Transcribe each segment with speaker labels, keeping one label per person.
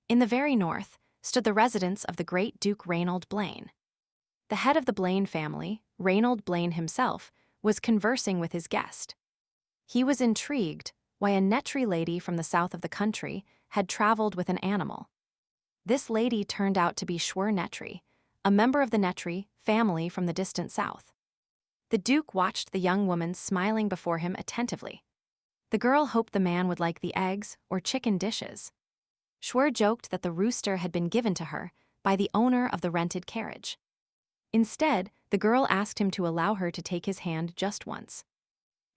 Speaker 1: In the very north stood the residence of the great Duke Reynald Blaine. The head of the Blaine family, Reynald Blaine himself, was conversing with his guest. He was intrigued why a Netri lady from the south of the country had traveled with an animal. This lady turned out to be Schwer Netri, a member of the Netri family from the distant south. The Duke watched the young woman smiling before him attentively. The girl hoped the man would like the eggs or chicken dishes. Schwer joked that the rooster had been given to her by the owner of the rented carriage. Instead, the girl asked him to allow her to take his hand just once.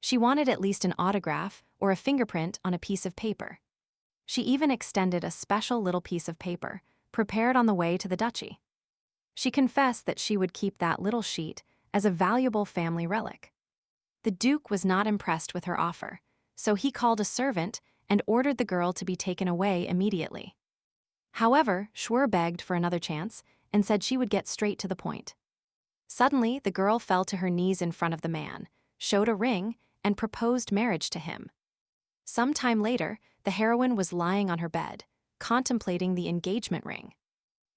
Speaker 1: She wanted at least an autograph or a fingerprint on a piece of paper. She even extended a special little piece of paper, prepared on the way to the duchy. She confessed that she would keep that little sheet as a valuable family relic. The Duke was not impressed with her offer, so he called a servant and ordered the girl to be taken away immediately. However, Schwer begged for another chance and said she would get straight to the point. Suddenly, the girl fell to her knees in front of the man, showed a ring, and proposed marriage to him. Some time later, the heroine was lying on her bed, contemplating the engagement ring.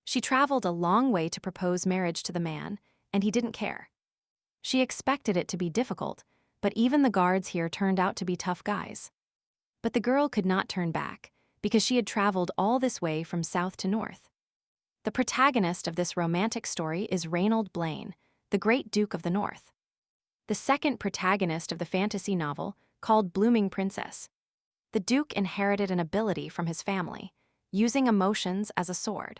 Speaker 1: She traveled a long way to propose marriage to the man, and he didn't care. She expected it to be difficult, but even the guards here turned out to be tough guys. But the girl could not turn back, because she had traveled all this way from south to north. The protagonist of this romantic story is Reynald Blaine, the great Duke of the North. The second protagonist of the fantasy novel, called Blooming Princess. The Duke inherited an ability from his family, using emotions as a sword.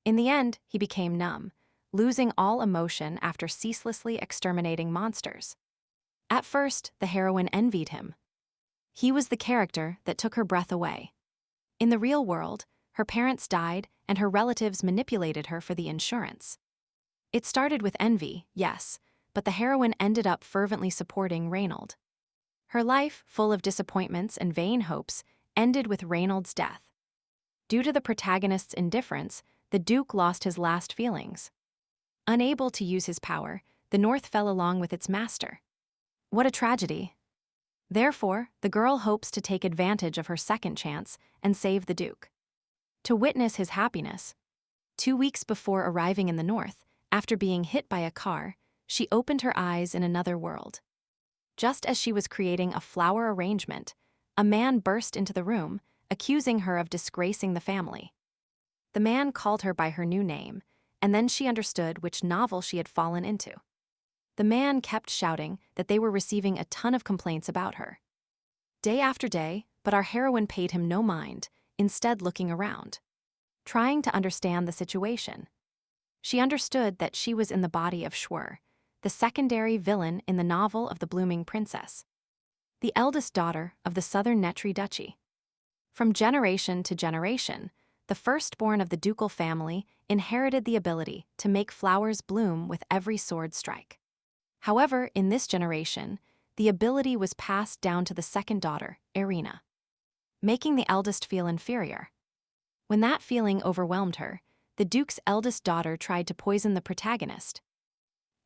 Speaker 1: In the end, he became numb, losing all emotion after ceaselessly exterminating monsters. At first, the heroine envied him. He was the character that took her breath away. In the real world, her parents died and her relatives manipulated her for the insurance. It started with envy, yes, but the heroine ended up fervently supporting Reynald. Her life, full of disappointments and vain hopes, ended with Reynald's death. Due to the protagonist's indifference, the Duke lost his last feelings. Unable to use his power, the North fell along with its master. What a tragedy. Therefore, the girl hopes to take advantage of her second chance and save the Duke. To witness his happiness, 2 weeks before arriving in the North, after being hit by a car, she opened her eyes in another world. Just as she was creating a flower arrangement, a man burst into the room, accusing her of disgracing the family. The man called her by her new name, and then she understood which novel she had fallen into. The man kept shouting that they were receiving a ton of complaints about her. Day after day, but our heroine paid him no mind, instead looking around, trying to understand the situation. She understood that she was in the body of Schwer, the secondary villain in the novel of the Blooming Princess, the eldest daughter of the Southern Netri Duchy. From generation to generation, the firstborn of the ducal family inherited the ability to make flowers bloom with every sword strike. However, in this generation, the ability was passed down to the second daughter, Irina, making the eldest feel inferior. When that feeling overwhelmed her, the Duke's eldest daughter tried to poison the protagonist,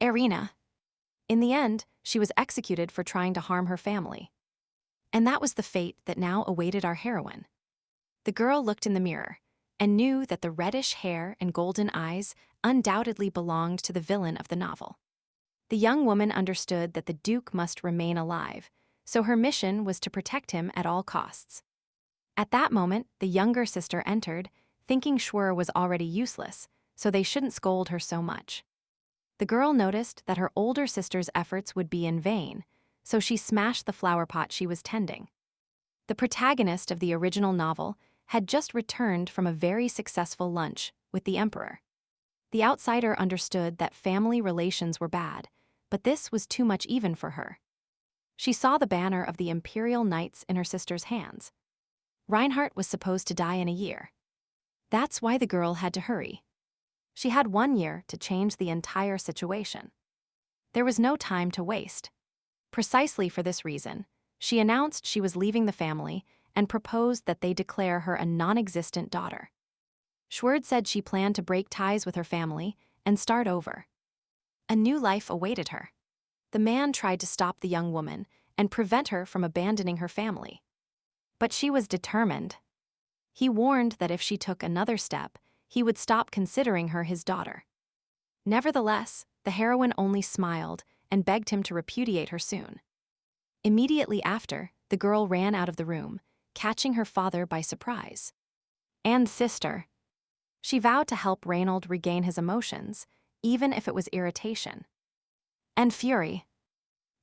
Speaker 1: Irina. In the end, she was executed for trying to harm her family. And that was the fate that now awaited our heroine. The girl looked in the mirror and knew that the reddish hair and golden eyes undoubtedly belonged to the villain of the novel. The young woman understood that the Duke must remain alive, so her mission was to protect him at all costs. At that moment, the younger sister entered, thinking Schwer was already useless, so they shouldn't scold her so much. The girl noticed that her older sister's efforts would be in vain, so she smashed the flower pot she was tending. The protagonist of the original novel had just returned from a very successful lunch with the emperor. The outsider understood that family relations were bad, but this was too much even for her. She saw the banner of the imperial knights in her sister's hands. Reinhardt was supposed to die in a year. That's why the girl had to hurry. She had 1 year to change the entire situation. There was no time to waste. Precisely for this reason, she announced she was leaving the family and proposed that they declare her a non-existent daughter. Schwer said she planned to break ties with her family and start over. A new life awaited her. The man tried to stop the young woman and prevent her from abandoning her family. But she was determined. He warned that if she took another step, he would stop considering her his daughter. Nevertheless, the heroine only smiled and begged him to repudiate her soon. Immediately after, the girl ran out of the room, catching her father by surprise. And sister. She vowed to help Reynald regain his emotions, even if it was irritation. And fury.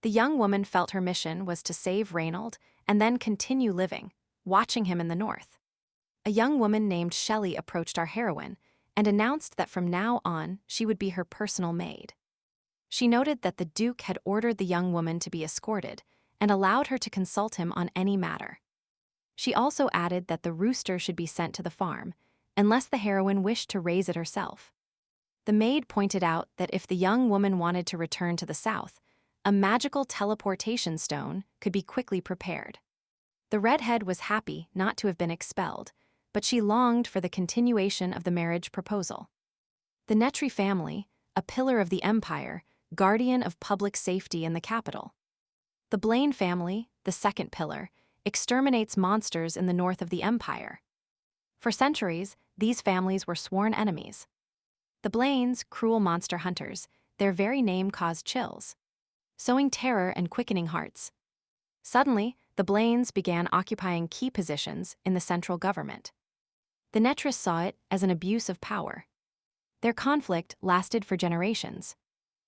Speaker 1: The young woman felt her mission was to save Reynald and then continue living, watching him in the north. A young woman named Shelley approached our heroine and announced that from now on she would be her personal maid. She noted that the Duke had ordered the young woman to be escorted and allowed her to consult him on any matter. She also added that the rooster should be sent to the farm, unless the heroine wished to raise it herself. The maid pointed out that if the young woman wanted to return to the south, a magical teleportation stone could be quickly prepared. The redhead was happy not to have been expelled, but she longed for the continuation of the marriage proposal. The Netri family, a pillar of the empire, guardian of public safety in the capital. The Blaine family, the second pillar, exterminates monsters in the north of the empire. For centuries, these families were sworn enemies. The Blaines, cruel monster hunters, their very name caused chills, sowing terror and quickening hearts. Suddenly, the Blaines began occupying key positions in the central government. The Netris saw it as an abuse of power. Their conflict lasted for generations.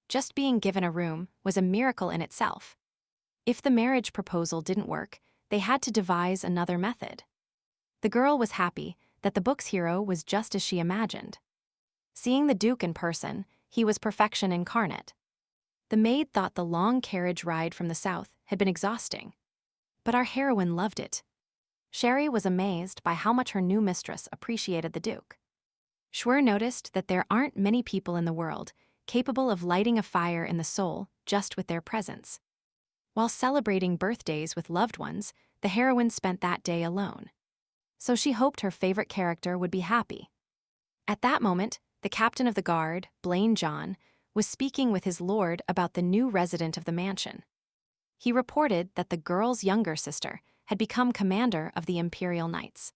Speaker 1: Just being given a room was a miracle in itself. If the marriage proposal didn't work, they had to devise another method. The girl was happy that the book's hero was just as she imagined. Seeing the Duke in person, he was perfection incarnate. The maid thought the long carriage ride from the south had been exhausting. But our heroine loved it. Sherry was amazed by how much her new mistress appreciated the Duke. Schwer noticed that there aren't many people in the world capable of lighting a fire in the soul just with their presence. While celebrating birthdays with loved ones, the heroine spent that day alone. So she hoped her favorite character would be happy. At that moment, the captain of the guard, Blaine John, was speaking with his lord about the new resident of the mansion. He reported that the girl's younger sister had become commander of the Imperial Knights,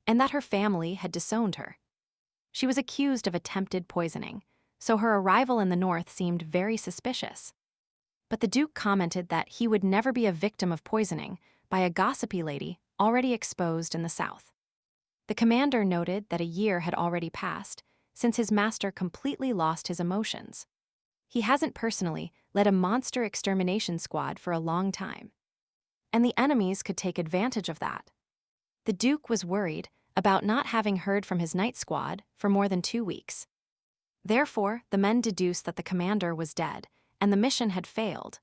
Speaker 1: and that her family had disowned her. She was accused of attempted poisoning, so her arrival in the north seemed very suspicious. But the Duke commented that he would never be a victim of poisoning by a gossipy lady already exposed in the south. The commander noted that a year had already passed since his master completely lost his emotions. He hasn't personally led a monster extermination squad for a long time. And the enemies could take advantage of that. The Duke was worried about not having heard from his night squad for more than 2 weeks. Therefore, the men deduced that the commander was dead and the mission had failed.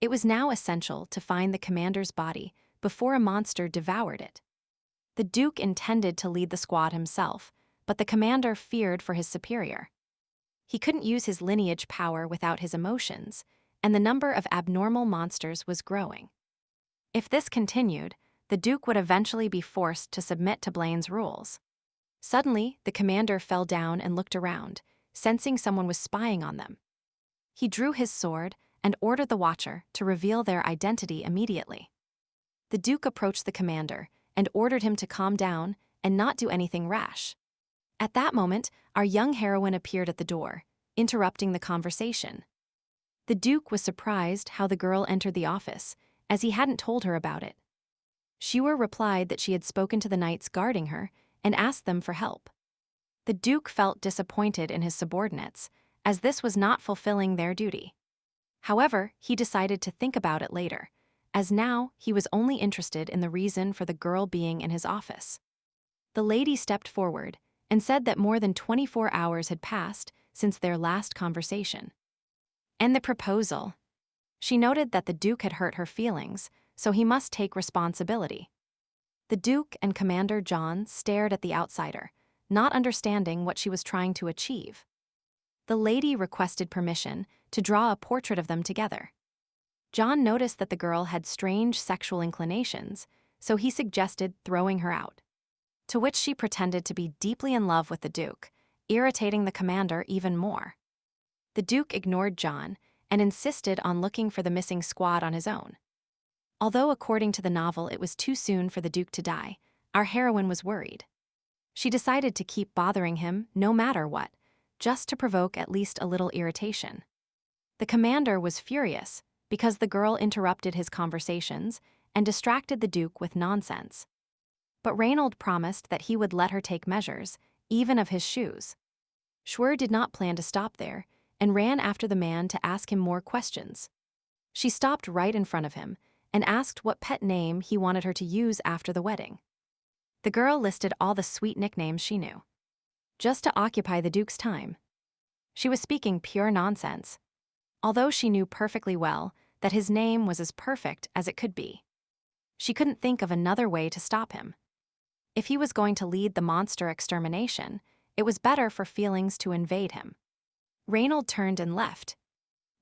Speaker 1: It was now essential to find the commander's body before a monster devoured it. The Duke intended to lead the squad himself, but the commander feared for his superior. He couldn't use his lineage power without his emotions, and the number of abnormal monsters was growing. If this continued, the Duke would eventually be forced to submit to Blaine's rules. Suddenly, the commander fell down and looked around, sensing someone was spying on them. He drew his sword and ordered the watcher to reveal their identity immediately. The Duke approached the commander and ordered him to calm down and not do anything rash. At that moment, our young heroine appeared at the door, interrupting the conversation. The Duke was surprised how the girl entered the office, as he hadn't told her about it. Schwer replied that she had spoken to the knights guarding her and asked them for help. The Duke felt disappointed in his subordinates, as this was not fulfilling their duty. However, he decided to think about it later, as now he was only interested in the reason for the girl being in his office. The lady stepped forward and said that more than 24 hours had passed since their last conversation. And the proposal. She noted that the Duke had hurt her feelings, so he must take responsibility. The Duke and Commander John stared at the outsider, not understanding what she was trying to achieve. The lady requested permission to draw a portrait of them together. John noticed that the girl had strange sexual inclinations, so he suggested throwing her out. To which she pretended to be deeply in love with the Duke, irritating the commander even more. The Duke ignored John and insisted on looking for the missing squad on his own. Although according to the novel it was too soon for the Duke to die, our heroine was worried. She decided to keep bothering him no matter what, just to provoke at least a little irritation. The commander was furious because the girl interrupted his conversations and distracted the Duke with nonsense. But Reynald promised that he would let her take measures, even of his shoes. Schwer did not plan to stop there and ran after the man to ask him more questions. She stopped right in front of him and asked what pet name he wanted her to use after the wedding. The girl listed all the sweet nicknames she knew, just to occupy the Duke's time. She was speaking pure nonsense, although she knew perfectly well that his name was as perfect as it could be. She couldn't think of another way to stop him. If he was going to lead the monster extermination, it was better for feelings to invade him. Reynald turned and left,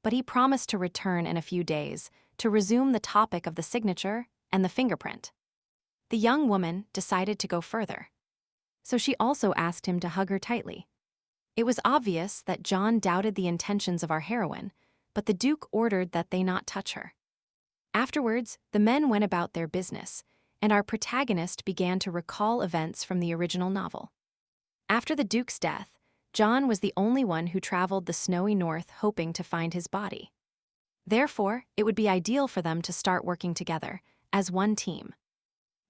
Speaker 1: but he promised to return in a few days to resume the topic of the signature and the fingerprint. The young woman decided to go further, so she also asked him to hug her tightly. It was obvious that John doubted the intentions of our heroine, but the Duke ordered that they not touch her. Afterwards, the men went about their business, and our protagonist began to recall events from the original novel. After the Duke's death, John was the only one who traveled the snowy north hoping to find his body. Therefore, it would be ideal for them to start working together, as one team.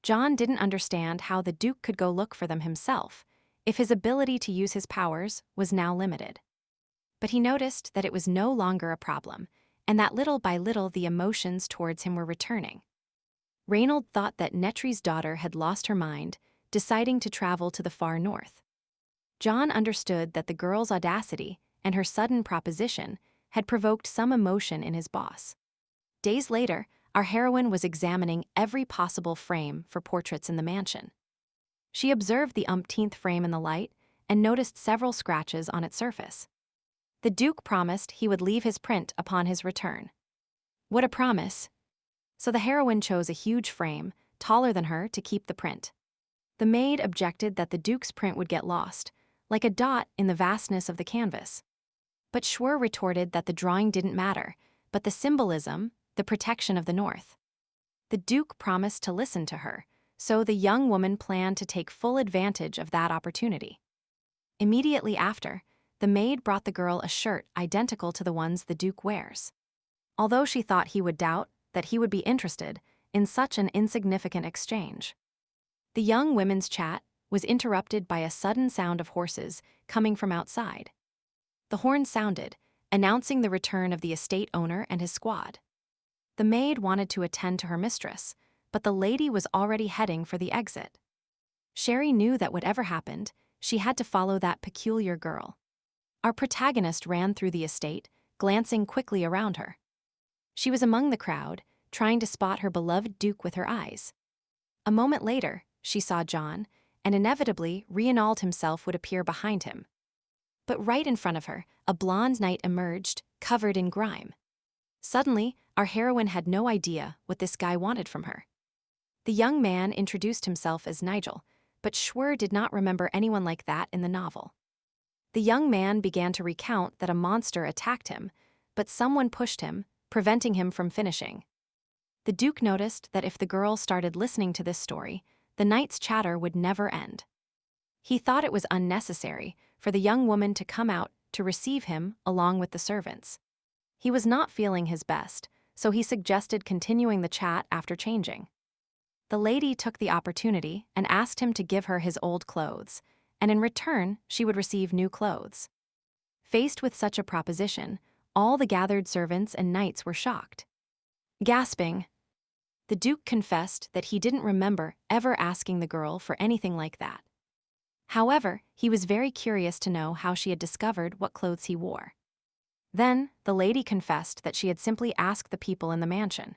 Speaker 1: John didn't understand how the Duke could go look for them himself, if his ability to use his powers was now limited. But he noticed that it was no longer a problem, and that little by little the emotions towards him were returning. Reynald thought that Netri's daughter had lost her mind, deciding to travel to the far north. John understood that the girl's audacity and her sudden proposition had provoked some emotion in his boss. Days later, our heroine was examining every possible frame for portraits in the mansion. She observed the umpteenth frame in the light and noticed several scratches on its surface. The Duke promised he would leave his print upon his return. What a promise! So the heroine chose a huge frame, taller than her, to keep the print. The maid objected that the Duke's print would get lost, like a dot in the vastness of the canvas. But Schwer retorted that the drawing didn't matter, but the symbolism, the protection of the North. The Duke promised to listen to her, so the young woman planned to take full advantage of that opportunity. Immediately after, the maid brought the girl a shirt identical to the ones the Duke wears. Although she thought he would doubt that he would be interested in such an insignificant exchange. The young women's chat was interrupted by a sudden sound of horses coming from outside. The horn sounded, announcing the return of the estate owner and his squad. The maid wanted to attend to her mistress, but the lady was already heading for the exit. Sherry knew that whatever happened, she had to follow that peculiar girl. Our protagonist ran through the estate, glancing quickly around her. She was among the crowd, trying to spot her beloved Duke with her eyes. A moment later, she saw John, and inevitably Reynald himself would appear behind him. But right in front of her, a blonde knight emerged, covered in grime. Suddenly, our heroine had no idea what this guy wanted from her. The young man introduced himself as Nigel, but Schwer did not remember anyone like that in the novel. The young man began to recount that a monster attacked him, but someone pushed him, preventing him from finishing. The Duke noticed that if the girl started listening to this story, the knight's chatter would never end. He thought it was unnecessary for the young woman to come out to receive him along with the servants. He was not feeling his best, so he suggested continuing the chat after changing. The lady took the opportunity and asked him to give her his old clothes, and in return she would receive new clothes. Faced with such a proposition, all the gathered servants and knights were shocked. Gasping, the Duke confessed that he didn't remember ever asking the girl for anything like that. However, he was very curious to know how she had discovered what clothes he wore. Then, the lady confessed that she had simply asked the people in the mansion.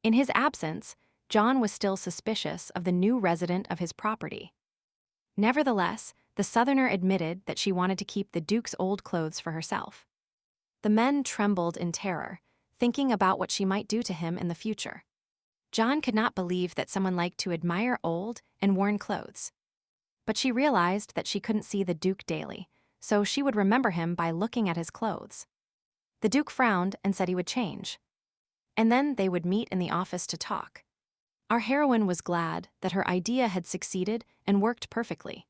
Speaker 1: In his absence, John was still suspicious of the new resident of his property. Nevertheless, the Southerner admitted that she wanted to keep the Duke's old clothes for herself. The men trembled in terror, thinking about what she might do to him in the future. John could not believe that someone liked to admire old and worn clothes. But she realized that she couldn't see the Duke daily, so she would remember him by looking at his clothes. The Duke frowned and said he would change. And then they would meet in the office to talk. Our heroine was glad that her idea had succeeded and worked perfectly.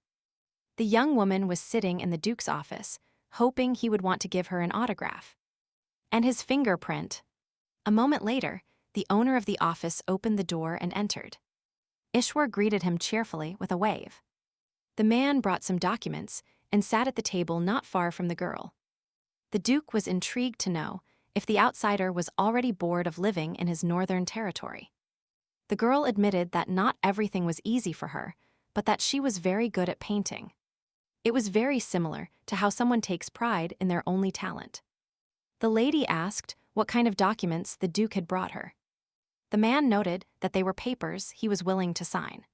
Speaker 1: The young woman was sitting in the Duke's office, hoping he would want to give her an autograph. And his fingerprint. A moment later, the owner of the office opened the door and entered. Schwer greeted him cheerfully with a wave. The man brought some documents and sat at the table not far from the girl. The Duke was intrigued to know if the outsider was already bored of living in his northern territory. The girl admitted that not everything was easy for her, but that she was very good at painting. It was very similar to how someone takes pride in their only talent. The lady asked what kind of documents the Duke had brought her. The man noted that they were papers he was willing to sign.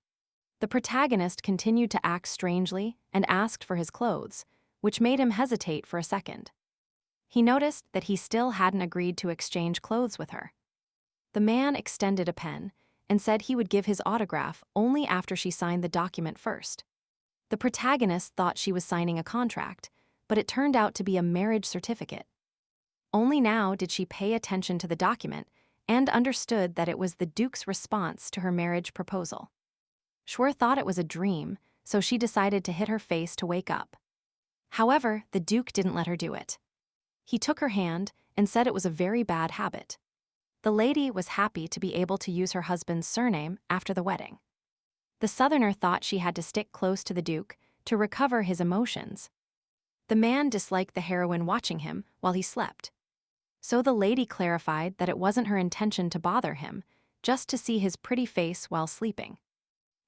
Speaker 1: The protagonist continued to act strangely and asked for his clothes, which made him hesitate for a second. He noticed that he still hadn't agreed to exchange clothes with her. The man extended a pen and said he would give his autograph only after she signed the document first. The protagonist thought she was signing a contract, but it turned out to be a marriage certificate. Only now did she pay attention to the document and understood that it was the Duke's response to her marriage proposal. Schwer thought it was a dream, so she decided to hit her face to wake up. However, the Duke didn't let her do it. He took her hand and said it was a very bad habit. The lady was happy to be able to use her husband's surname after the wedding. The Southerner thought she had to stick close to the Duke to recover his emotions. The man disliked the heroine watching him while he slept. So the lady clarified that it wasn't her intention to bother him, just to see his pretty face while sleeping.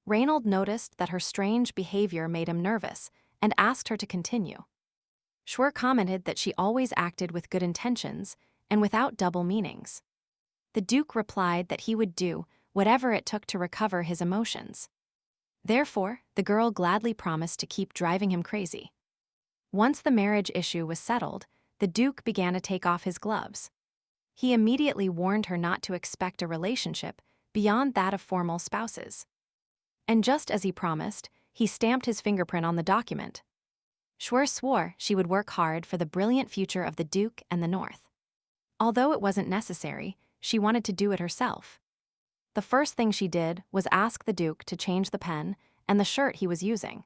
Speaker 1: Reynald noticed that her strange behavior made him nervous and asked her to continue. Schwer commented that she always acted with good intentions and without double meanings. The Duke replied that he would do whatever it took to recover his emotions. Therefore, the girl gladly promised to keep driving him crazy. Once the marriage issue was settled, the Duke began to take off his gloves. He immediately warned her not to expect a relationship beyond that of formal spouses. And just as he promised, he stamped his fingerprint on the document. Schwer swore she would work hard for the brilliant future of the Duke and the North. Although it wasn't necessary, she wanted to do it herself. The first thing she did was ask the Duke to change the pen and the shirt he was using.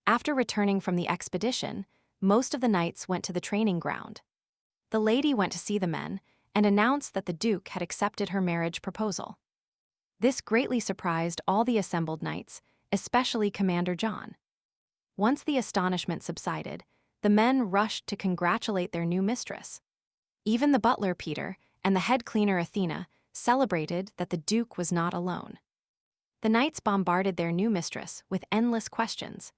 Speaker 1: After returning from the expedition, most of the knights went to the training ground. The lady went to see the men and announced that the Duke had accepted her marriage proposal. This greatly surprised all the assembled knights, especially Commander John. Once the astonishment subsided, the men rushed to congratulate their new mistress. Even the butler Peter and the head cleaner Athena celebrated that the Duke was not alone. The knights bombarded their new mistress with endless questions.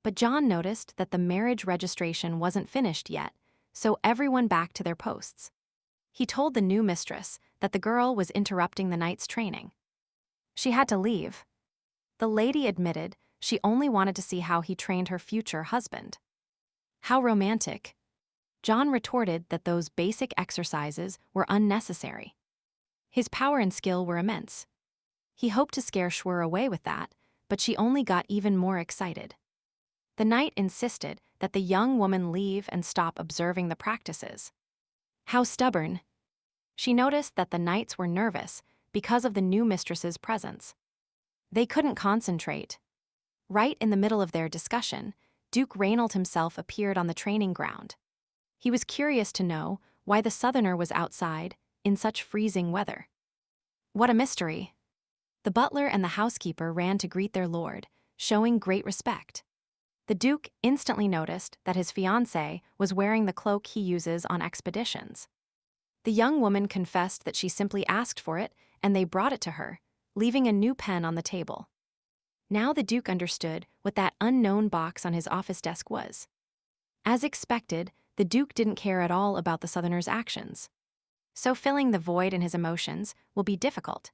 Speaker 1: But John noticed that the marriage registration wasn't finished yet, so everyone backed to their posts. He told the new mistress that the girl was interrupting the knights' training. She had to leave. The lady admitted she only wanted to see how he trained her future husband. How romantic. John retorted that those basic exercises were unnecessary. His power and skill were immense. He hoped to scare Schwer away with that, but she only got even more excited. The knight insisted that the young woman leave and stop observing the practices. How stubborn. She noticed that the knights were nervous because of the new mistress's presence. They couldn't concentrate. Right in the middle of their discussion, Duke Reynald himself appeared on the training ground. He was curious to know why the Southerner was outside in such freezing weather. What a mystery. The butler and the housekeeper ran to greet their lord, showing great respect. The Duke instantly noticed that his fiancée was wearing the cloak he uses on expeditions. The young woman confessed that she simply asked for it, and they brought it to her, leaving a new pen on the table. Now the Duke understood what that unknown box on his office desk was. As expected, the Duke didn't care at all about the Southerner's actions. So filling the void in his emotions will be difficult.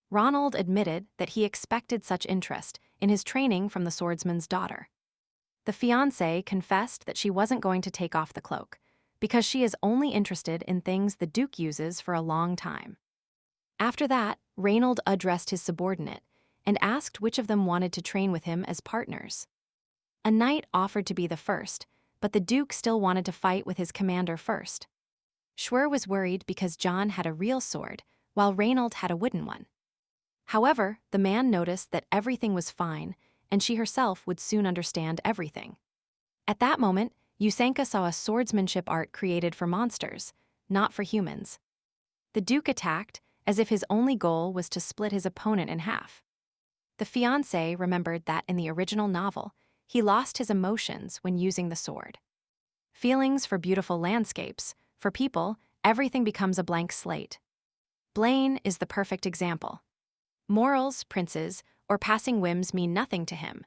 Speaker 1: Ronald admitted that he expected such interest in his training from the swordsman's daughter. The fiancée confessed that she wasn't going to take off the cloak, because she is only interested in things the Duke uses for a long time. After that, Reynald addressed his subordinate and asked which of them wanted to train with him as partners. A knight offered to be the first, but the Duke still wanted to fight with his commander first. Schwer was worried because John had a real sword, while Reynald had a wooden one. However, the man noticed that everything was fine, and she herself would soon understand everything. At that moment, Yusenka saw a swordsmanship art created for monsters, not for humans. The Duke attacked, as if his only goal was to split his opponent in half. The fiancé remembered that in the original novel, he lost his emotions when using the sword. Feelings for beautiful landscapes, for people, everything becomes a blank slate. Blaine is the perfect example. Morals, princes, or passing whims mean nothing to him.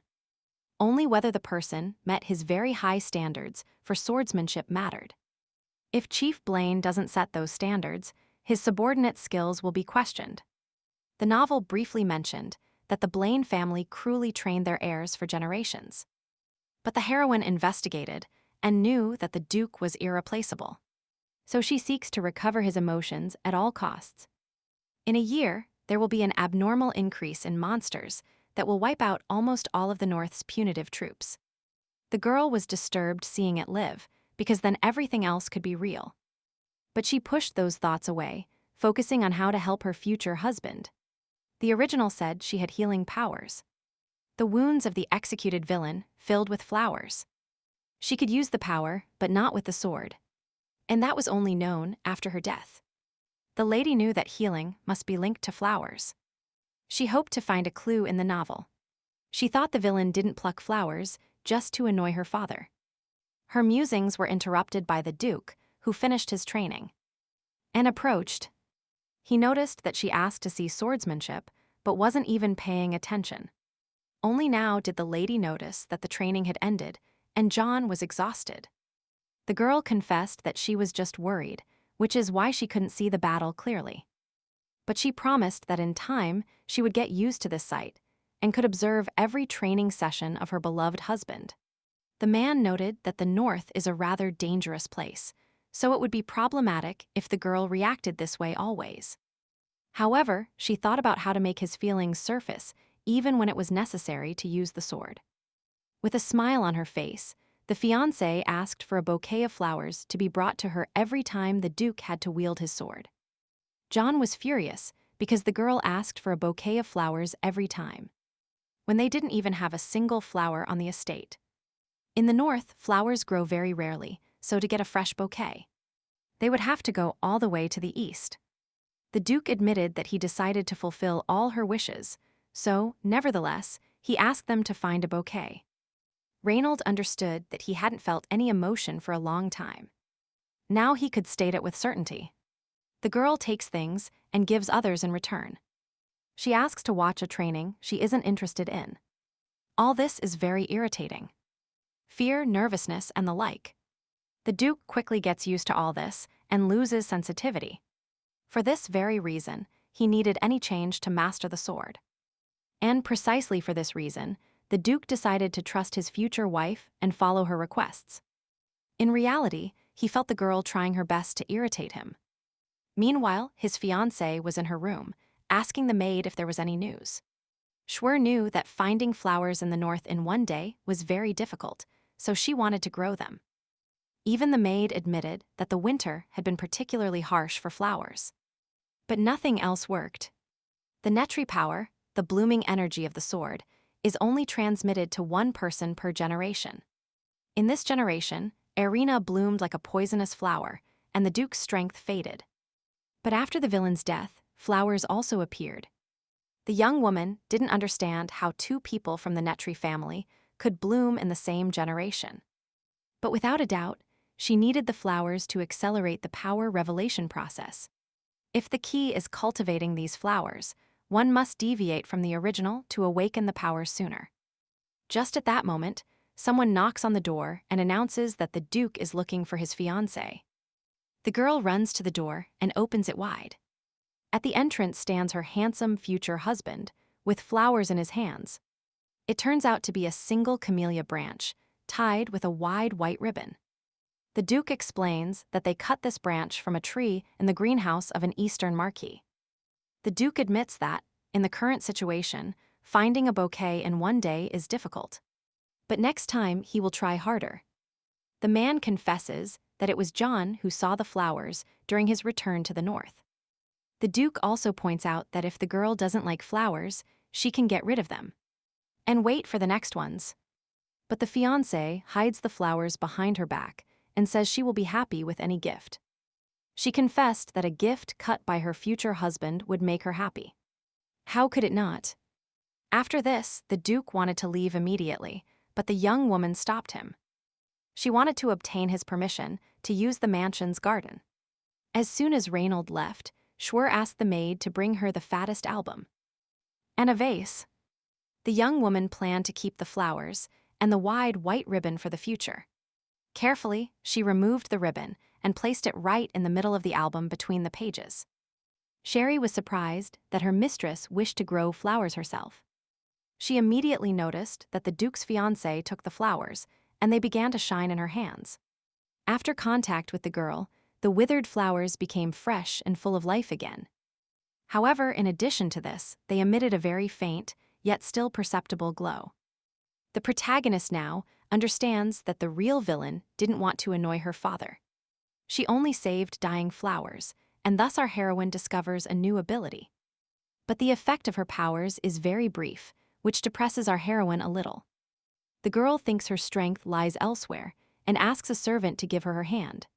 Speaker 1: Only whether the person met his very high standards for swordsmanship mattered. If Chief Blaine doesn't set those standards, his subordinate skills will be questioned. The novel briefly mentioned that the Blaine family cruelly trained their heirs for generations. But the heroine investigated and knew that the Duke was irreplaceable. So she seeks to recover his emotions at all costs. In a year, there will be an abnormal increase in monsters that will wipe out almost all of the North's punitive troops. The girl was disturbed seeing it live, because then everything else could be real. But she pushed those thoughts away, focusing on how to help her future husband. The original said she had healing powers. The wounds of the executed villain filled with flowers. She could use the power, but not with the sword. And that was only known after her death. The lady knew that healing must be linked to flowers. She hoped to find a clue in the novel. She thought the villain didn't pluck flowers just to annoy her father. Her musings were interrupted by the Duke, who finished his training. And approached. He noticed that she asked to see swordsmanship, but wasn't even paying attention. Only now did the lady notice that the training had ended, and John was exhausted. The girl confessed that she was just worried, which is why she couldn't see the battle clearly. But she promised that in time she would get used to this sight and could observe every training session of her beloved husband. The man noted that the North is a rather dangerous place, so it would be problematic if the girl reacted this way always. However, she thought about how to make his feelings surface even when it was necessary to use the sword. With a smile on her face, the fiancé asked for a bouquet of flowers to be brought to her every time the Duke had to wield his sword. John was furious because the girl asked for a bouquet of flowers every time, when they didn't even have a single flower on the estate. In the North, flowers grow very rarely, so to get a fresh bouquet, they would have to go all the way to the east. The Duke admitted that he decided to fulfill all her wishes, so, nevertheless, he asked them to find a bouquet. Reynald understood that he hadn't felt any emotion for a long time. Now he could state it with certainty. The girl takes things and gives others in return. She asks to watch a training she isn't interested in. All this is very irritating. Fear, nervousness, and the like. The Duke quickly gets used to all this and loses sensitivity. For this very reason, he needed any change to master the sword. And precisely for this reason, the Duke decided to trust his future wife and follow her requests. In reality, he felt the girl trying her best to irritate him. Meanwhile, his fiancée was in her room, asking the maid if there was any news. Schwer knew that finding flowers in the North in one day was very difficult, so she wanted to grow them. Even the maid admitted that the winter had been particularly harsh for flowers. But nothing else worked. The Netri power, the blooming energy of the sword, is only transmitted to one person per generation. In this generation, Irina bloomed like a poisonous flower, and the Duke's strength faded. But after the villain's death, flowers also appeared. The young woman didn't understand how two people from the Netri family could bloom in the same generation. But without a doubt, she needed the flowers to accelerate the power revelation process. If the key is cultivating these flowers, one must deviate from the original to awaken the power sooner. Just at that moment, someone knocks on the door and announces that the Duke is looking for his fiancée. The girl runs to the door and opens it wide. At the entrance stands her handsome future husband, with flowers in his hands. It turns out to be a single camellia branch, tied with a wide white ribbon. The Duke explains that they cut this branch from a tree in the greenhouse of an eastern marquis. The Duke admits that, in the current situation, finding a bouquet in one day is difficult. But next time he will try harder. The man confesses that it was John who saw the flowers during his return to the North. The Duke also points out that if the girl doesn't like flowers, she can get rid of them and wait for the next ones. But the fiancé hides the flowers behind her back and says she will be happy with any gift. She confessed that a gift cut by her future husband would make her happy. How could it not? After this, the Duke wanted to leave immediately, but the young woman stopped him. She wanted to obtain his permission to use the mansion's garden. As soon as Reynald left, Schwer asked the maid to bring her the fattest album and a vase. The young woman planned to keep the flowers and the wide white ribbon for the future. Carefully, she removed the ribbon and placed it right in the middle of the album between the pages. Sherry was surprised that her mistress wished to grow flowers herself. She immediately noticed that the Duke's fiancé took the flowers, and they began to shine in her hands. After contact with the girl, the withered flowers became fresh and full of life again. However, in addition to this, they emitted a very faint, yet still perceptible glow. The protagonist now understands that the real villain didn't want to annoy her father. She only saved dying flowers, and thus our heroine discovers a new ability. But the effect of her powers is very brief, which depresses our heroine a little. The girl thinks her strength lies elsewhere and asks a servant to give her her hand.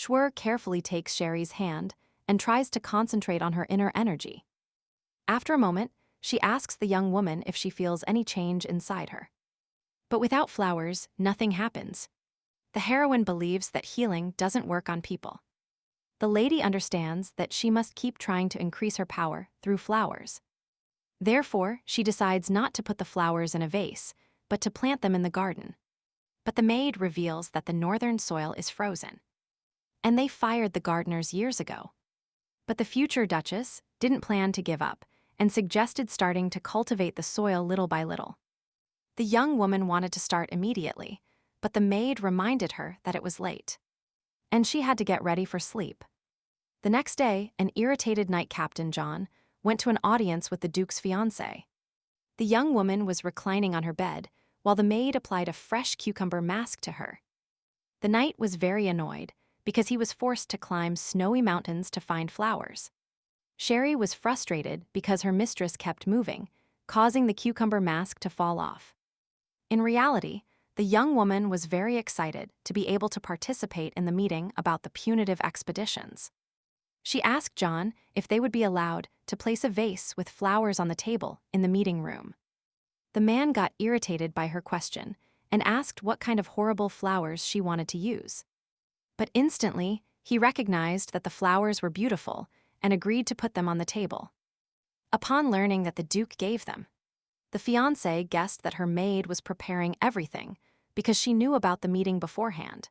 Speaker 1: Schwer carefully takes Sherry's hand and tries to concentrate on her inner energy. After a moment, she asks the young woman if she feels any change inside her. But without flowers, nothing happens. The heroine believes that healing doesn't work on people. The lady understands that she must keep trying to increase her power through flowers. Therefore, she decides not to put the flowers in a vase, but to plant them in the garden. But the maid reveals that the northern soil is frozen. And they fired the gardeners years ago. But the future Duchess didn't plan to give up and suggested starting to cultivate the soil little by little. The young woman wanted to start immediately, but the maid reminded her that it was late, and she had to get ready for sleep. The next day, an irritated Knight Captain John went to an audience with the Duke's fiancé. The young woman was reclining on her bed, while the maid applied a fresh cucumber mask to her. The knight was very annoyed, because he was forced to climb snowy mountains to find flowers. Sherry was frustrated because her mistress kept moving, causing the cucumber mask to fall off. In reality, the young woman was very excited to be able to participate in the meeting about the punitive expeditions. She asked John if they would be allowed to place a vase with flowers on the table in the meeting room. The man got irritated by her question and asked what kind of horrible flowers she wanted to use. But instantly, he recognized that the flowers were beautiful and agreed to put them on the table. Upon learning that the Duke gave them, the fiancé guessed that her maid was preparing everything because she knew about the meeting beforehand.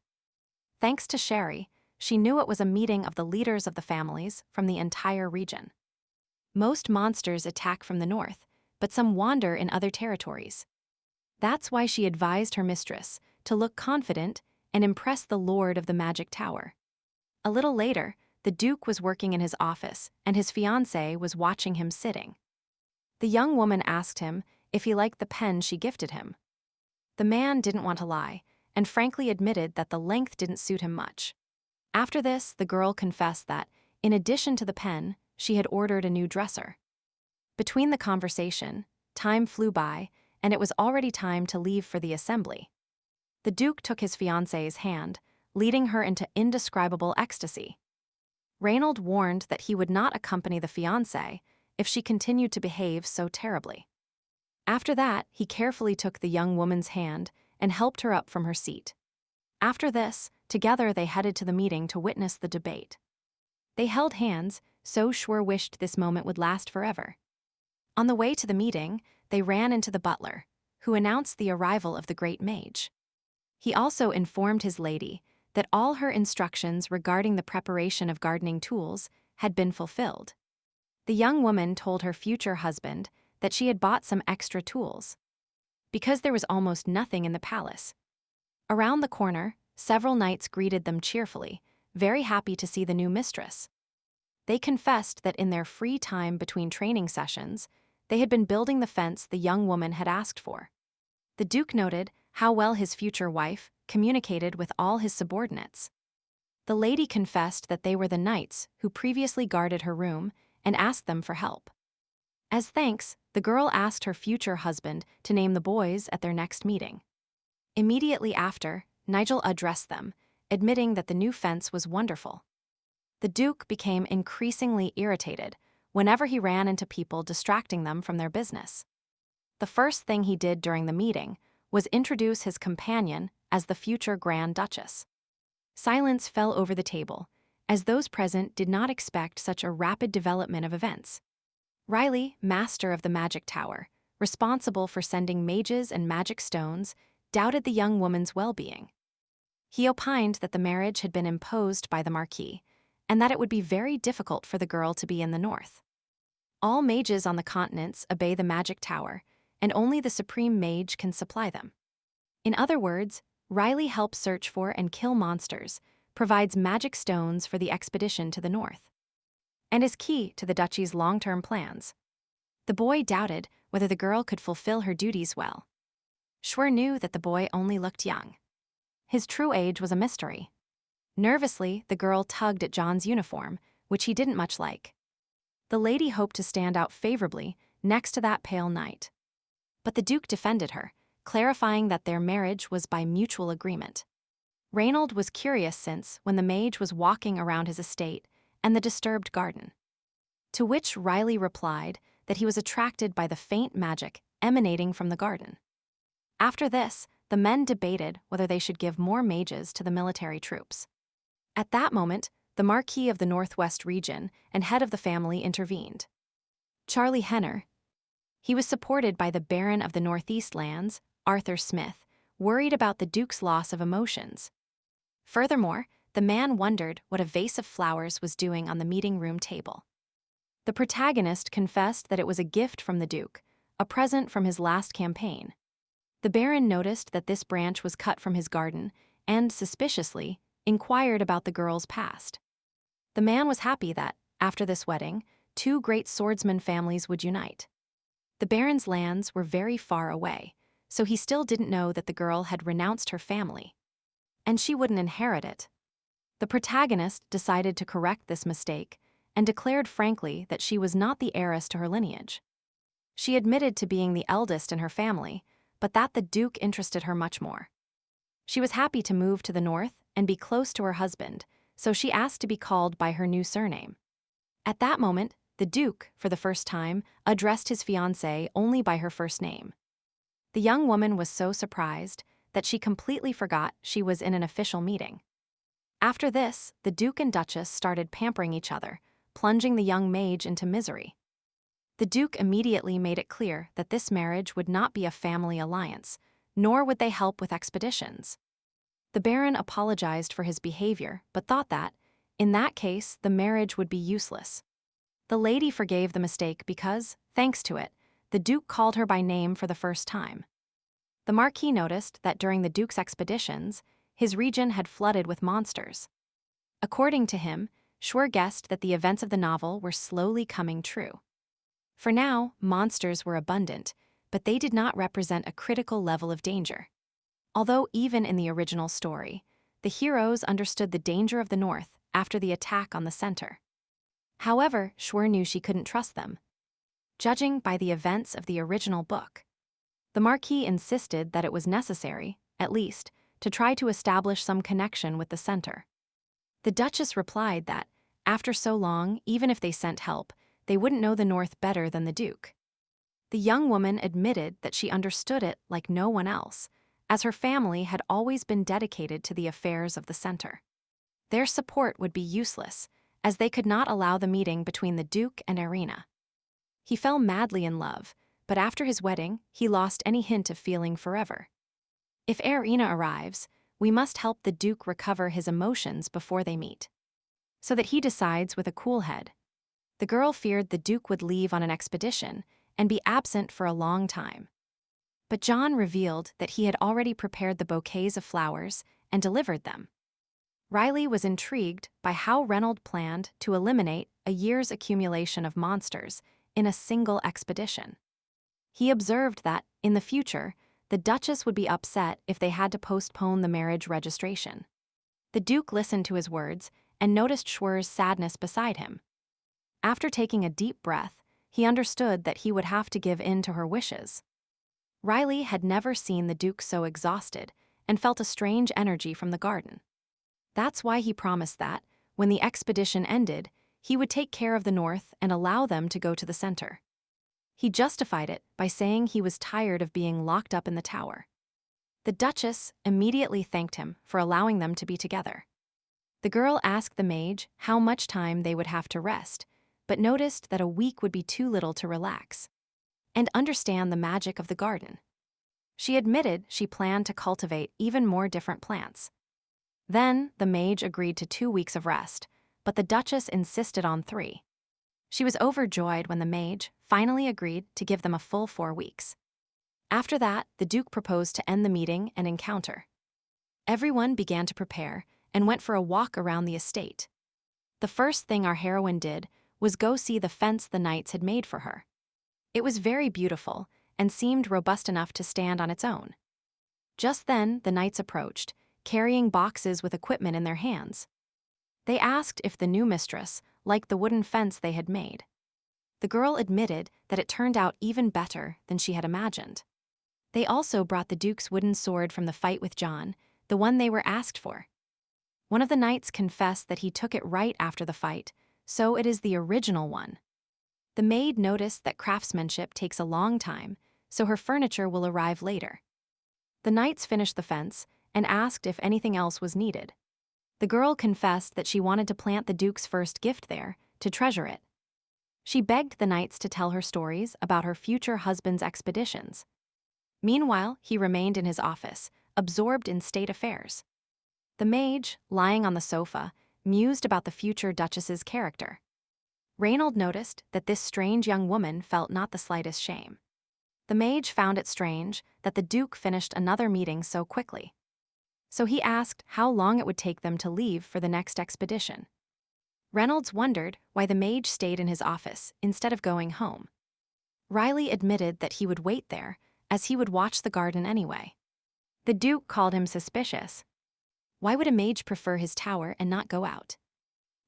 Speaker 1: Thanks to Sherry, she knew it was a meeting of the leaders of the families from the entire region. Most monsters attack from the north, but some wander in other territories. That's why she advised her mistress to look confident and impress the lord of the magic tower. A little later, the Duke was working in his office and his fiancée was watching him sitting. The young woman asked him if he liked the pen she gifted him. The man didn't want to lie and frankly admitted that the length didn't suit him much. After this, the girl confessed that, in addition to the pen, she had ordered a new dresser. Between the conversation, time flew by, and it was already time to leave for the assembly. The Duke took his fiancée's hand, leading her into indescribable ecstasy. Reynald warned that he would not accompany the fiancée if she continued to behave so terribly. After that, he carefully took the young woman's hand and helped her up from her seat. After this, together they headed to the meeting to witness the debate. They held hands, so Schwer wished this moment would last forever. On the way to the meeting, they ran into the butler, who announced the arrival of the great mage. He also informed his lady that all her instructions regarding the preparation of gardening tools had been fulfilled. The young woman told her future husband that she had bought some extra tools, because there was almost nothing in the palace. Around the corner, several knights greeted them cheerfully, very happy to see the new mistress. They confessed that in their free time between training sessions, they had been building the fence the young woman had asked for. The Duke noted how well his future wife communicated with all his subordinates. The lady confessed that they were the knights who previously guarded her room and asked them for help. As thanks, the girl asked her future husband to name the boys at their next meeting. Immediately after, Nigel addressed them, admitting that the new fence was wonderful. The Duke became increasingly irritated whenever he ran into people distracting them from their business. The first thing he did during the meeting was introduce his companion as the future Grand Duchess. Silence fell over the table, as those present did not expect such a rapid development of events. Riley, master of the magic tower, responsible for sending mages and magic stones, doubted the young woman's well-being. He opined that the marriage had been imposed by the Marquis, and that it would be very difficult for the girl to be in the north. All mages on the continents obey the magic tower, and only the supreme mage can supply them. In other words, Riley helps search for and kill monsters, provides magic stones for the expedition to the north, and is key to the duchy's long-term plans. The boy doubted whether the girl could fulfill her duties well. Schwer knew that the boy only looked young. His true age was a mystery. Nervously, the girl tugged at John's uniform, which he didn't much like. The lady hoped to stand out favorably next to that pale knight. But the Duke defended her, clarifying that their marriage was by mutual agreement. Reynald was curious since when the mage was walking around his estate and the disturbed garden. To which Riley replied that he was attracted by the faint magic emanating from the garden. After this, the men debated whether they should give more mages to the military troops. At that moment, the Marquis of the Northwest region and head of the family intervened. Charlie Henner. He was supported by the Baron of the Northeast Lands, Arthur Smith, worried about the Duke's loss of emotions. Furthermore, the man wondered what a vase of flowers was doing on the meeting room table. The protagonist confessed that it was a gift from the Duke, a present from his last campaign. The Baron noticed that this branch was cut from his garden and, suspiciously, inquired about the girl's past. The man was happy that, after this wedding, two great swordsman families would unite. The Baron's lands were very far away, so he still didn't know that the girl had renounced her family. And she wouldn't inherit it. The protagonist decided to correct this mistake and declared frankly that she was not the heiress to her lineage. She admitted to being the eldest in her family, but that the Duke interested her much more. She was happy to move to the north and be close to her husband, so she asked to be called by her new surname. At that moment, the Duke, for the first time, addressed his fiancée only by her first name. The young woman was so surprised that she completely forgot she was in an official meeting. After this, the Duke and Duchess started pampering each other, plunging the young mage into misery. The Duke immediately made it clear that this marriage would not be a family alliance, nor would they help with expeditions. The Baron apologized for his behavior, but thought that, in that case, the marriage would be useless. The lady forgave the mistake because, thanks to it, the Duke called her by name for the first time. The Marquis noticed that during the Duke's expeditions, his region had flooded with monsters. According to him, Schwer guessed that the events of the novel were slowly coming true. For now, monsters were abundant, but they did not represent a critical level of danger. Although even in the original story, the heroes understood the danger of the North after the attack on the center. However, Schwer knew she couldn't trust them. Judging by the events of the original book, the Marquis insisted that it was necessary, at least, to try to establish some connection with the center. The Duchess replied that, after so long, even if they sent help, they wouldn't know the North better than the Duke. The young woman admitted that she understood it like no one else, as her family had always been dedicated to the affairs of the center. Their support would be useless, as they could not allow the meeting between the Duke and Irina. He fell madly in love, but after his wedding, he lost any hint of feeling forever. If Irina arrives, we must help the Duke recover his emotions before they meet, so that he decides with a cool head. The girl feared the Duke would leave on an expedition and be absent for a long time. But John revealed that he had already prepared the bouquets of flowers and delivered them. Riley was intrigued by how Reynald planned to eliminate a year's accumulation of monsters in a single expedition. He observed that, in the future, the Duchess would be upset if they had to postpone the marriage registration. The Duke listened to his words and noticed Schwer's sadness beside him. After taking a deep breath, he understood that he would have to give in to her wishes. Riley had never seen the Duke so exhausted and felt a strange energy from the garden. That's why he promised that, when the expedition ended, he would take care of the North and allow them to go to the center. He justified it by saying he was tired of being locked up in the tower. The Duchess immediately thanked him for allowing them to be together. The girl asked the mage how much time they would have to rest, but noticed that a week would be too little to relax and understand the magic of the garden. She admitted she planned to cultivate even more different plants. Then the mage agreed to 2 weeks of rest, but the Duchess insisted on 3. She was overjoyed when the mage finally agreed to give them a full 4 weeks. After that, the Duke proposed to end the meeting and encounter. Everyone began to prepare and went for a walk around the estate. The first thing our heroine did was go see the fence the knights had made for her. It was very beautiful and seemed robust enough to stand on its own. Just then, the knights approached, carrying boxes with equipment in their hands. They asked if the new mistress liked the wooden fence they had made. The girl admitted that it turned out even better than she had imagined. They also brought the Duke's wooden sword from the fight with John, the one they were asked for. One of the knights confessed that he took it right after the fight, so it is the original one. The maid noticed that craftsmanship takes a long time, so her furniture will arrive later. The knights finished the fence and asked if anything else was needed. The girl confessed that she wanted to plant the Duke's first gift there, to treasure it. She begged the knights to tell her stories about her future husband's expeditions. Meanwhile, he remained in his office, absorbed in state affairs. The mage, lying on the sofa, mused about the future Duchess's character. Reynald noticed that this strange young woman felt not the slightest shame. The mage found it strange that the Duke finished another meeting so quickly. So he asked how long it would take them to leave for the next expedition. Reynolds wondered why the mage stayed in his office instead of going home. Riley admitted that he would wait there, as he would watch the garden anyway. The Duke called him suspicious. Why would a mage prefer his tower and not go out?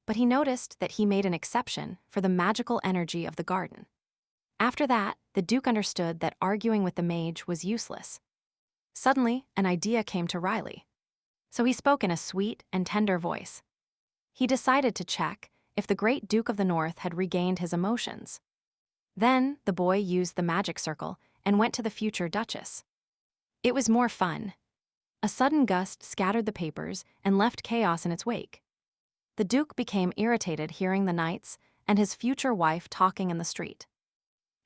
Speaker 1: But he noticed that he made an exception for the magical energy of the garden. After that, the Duke understood that arguing with the mage was useless. Suddenly, an idea came to Riley. So he spoke in a sweet and tender voice. He decided to check if the great Duke of the North had regained his emotions. Then, the boy used the magic circle and went to the future Duchess. It was more fun. A sudden gust scattered the papers and left chaos in its wake. The Duke became irritated hearing the knights and his future wife talking in the street.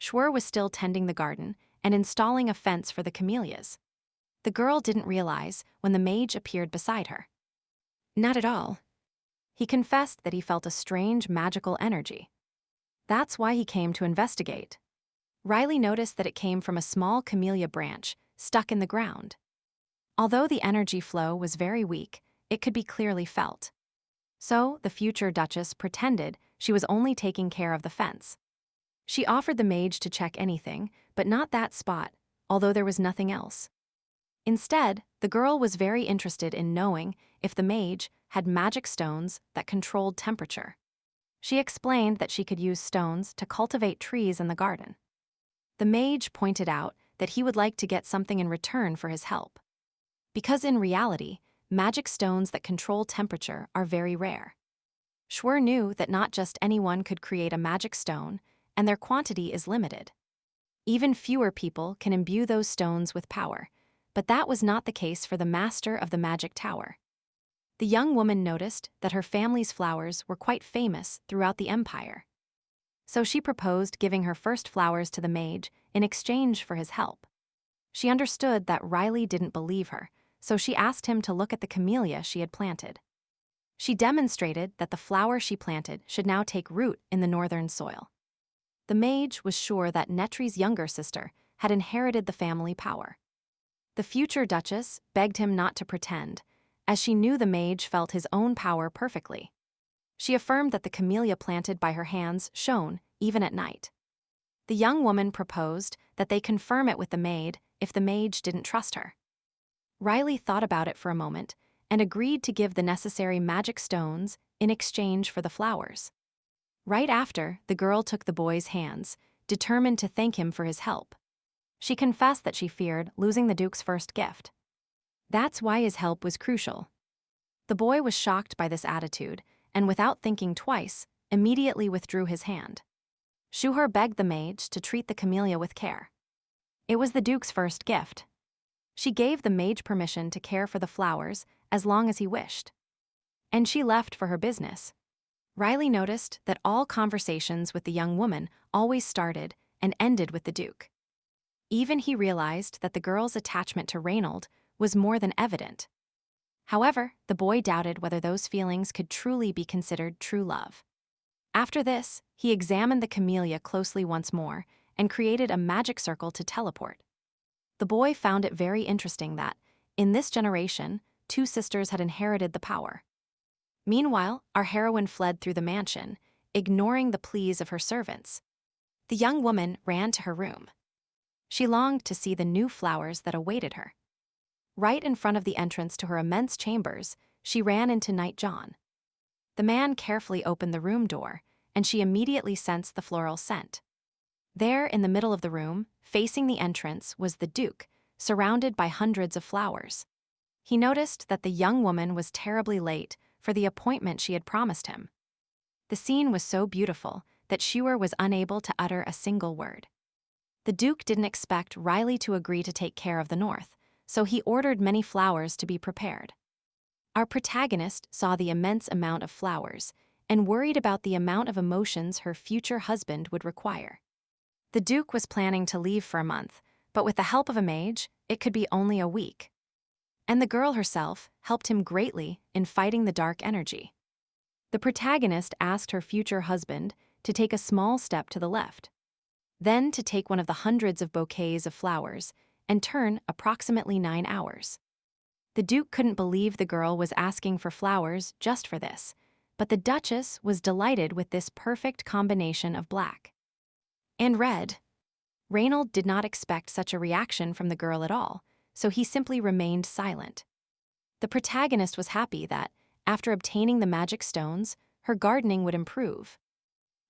Speaker 1: Schwer was still tending the garden and installing a fence for the camellias. The girl didn't realize when the mage appeared beside her. Not at all. He confessed that he felt a strange magical energy. That's why he came to investigate. Riley noticed that it came from a small camellia branch stuck in the ground. Although the energy flow was very weak, it could be clearly felt. So the future Duchess pretended she was only taking care of the fence. She offered the mage to check anything, but not that spot, although there was nothing else. Instead, the girl was very interested in knowing if the mage had magic stones that controlled temperature. She explained that she could use stones to cultivate trees in the garden. The mage pointed out that he would like to get something in return for his help. Because in reality, magic stones that control temperature are very rare. Schwer knew that not just anyone could create a magic stone, and their quantity is limited. Even fewer people can imbue those stones with power, but that was not the case for the master of the magic tower. The young woman noticed that her family's flowers were quite famous throughout the empire. So she proposed giving her first flowers to the mage in exchange for his help. She understood that Riley didn't believe her, so she asked him to look at the camellia she had planted. She demonstrated that the flower she planted should now take root in the northern soil. The mage was sure that Netri's younger sister had inherited the family power. The future Duchess begged him not to pretend, as she knew the mage felt his own power perfectly. She affirmed that the camellia planted by her hands shone even at night. The young woman proposed that they confirm it with the maid if the mage didn't trust her. Riley thought about it for a moment and agreed to give the necessary magic stones in exchange for the flowers. Right after, the girl took the boy's hands, determined to thank him for his help. She confessed that she feared losing the Duke's first gift. That's why his help was crucial. The boy was shocked by this attitude, and without thinking twice, immediately withdrew his hand. Schwer begged the mage to treat the camellia with care. It was the Duke's first gift. She gave the mage permission to care for the flowers as long as he wished. And she left for her business. Riley noticed that all conversations with the young woman always started and ended with the Duke. Even he realized that the girl's attachment to Reynald was more than evident. However, the boy doubted whether those feelings could truly be considered true love. After this, he examined the camellia closely once more and created a magic circle to teleport. The boy found it very interesting that, in this generation, two sisters had inherited the power. Meanwhile, our heroine fled through the mansion, ignoring the pleas of her servants. The young woman ran to her room. She longed to see the new flowers that awaited her. Right in front of the entrance to her immense chambers, she ran into Knight John. The man carefully opened the room door, and she immediately sensed the floral scent. There, in the middle of the room, facing the entrance, was the Duke, surrounded by hundreds of flowers. He noticed that the young woman was terribly late for the appointment she had promised him. The scene was so beautiful that Schwer was unable to utter a single word. The Duke didn't expect Riley to agree to take care of the North, so he ordered many flowers to be prepared. Our protagonist saw the immense amount of flowers and worried about the amount of emotions her future husband would require. The Duke was planning to leave for a month, but with the help of a mage, it could be only a week. And the girl herself helped him greatly in fighting the dark energy. The protagonist asked her future husband to take a small step to the left, then to take one of the hundreds of bouquets of flowers and turn approximately 9 hours. The Duke couldn't believe the girl was asking for flowers just for this, but the Duchess was delighted with this perfect combination of black and red. Reynald did not expect such a reaction from the girl at all, so he simply remained silent. The protagonist was happy that, after obtaining the magic stones, her gardening would improve.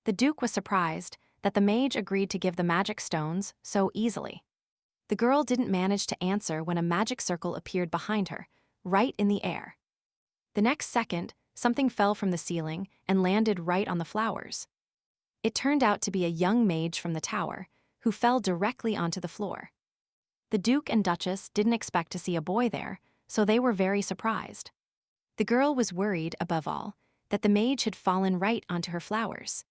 Speaker 1: The Duke was surprised that the mage agreed to give the magic stones so easily. The girl didn't manage to answer when a magic circle appeared behind her, right in the air. The next second, something fell from the ceiling and landed right on the flowers. It turned out to be a young mage from the tower, who fell directly onto the floor. The Duke and Duchess didn't expect to see a boy there, so they were very surprised. The girl was worried, above all, that the mage had fallen right onto her flowers.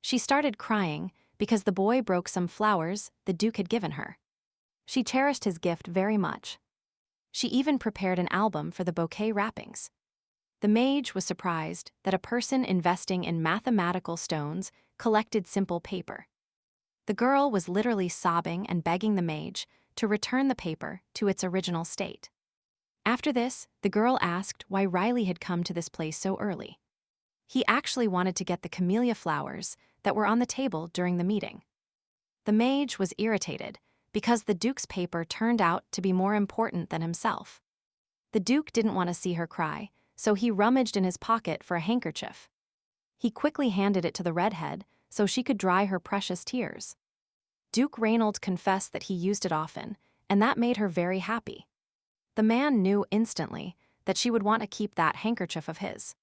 Speaker 1: She started crying because the boy broke some flowers the Duke had given her. She cherished his gift very much. She even prepared an album for the bouquet wrappings. The mage was surprised that a person investing in mathematical stones collected simple paper. The girl was literally sobbing and begging the mage to return the paper to its original state. After this, the girl asked why Riley had come to this place so early. He actually wanted to get the camellia flowers that were on the table during the meeting. The mage was irritated because the Duke's paper turned out to be more important than himself. The Duke didn't want to see her cry, so he rummaged in his pocket for a handkerchief. He quickly handed it to the redhead so she could dry her precious tears. Duke Reynald confessed that he used it often, and that made her very happy. The man knew instantly that she would want to keep that handkerchief of his.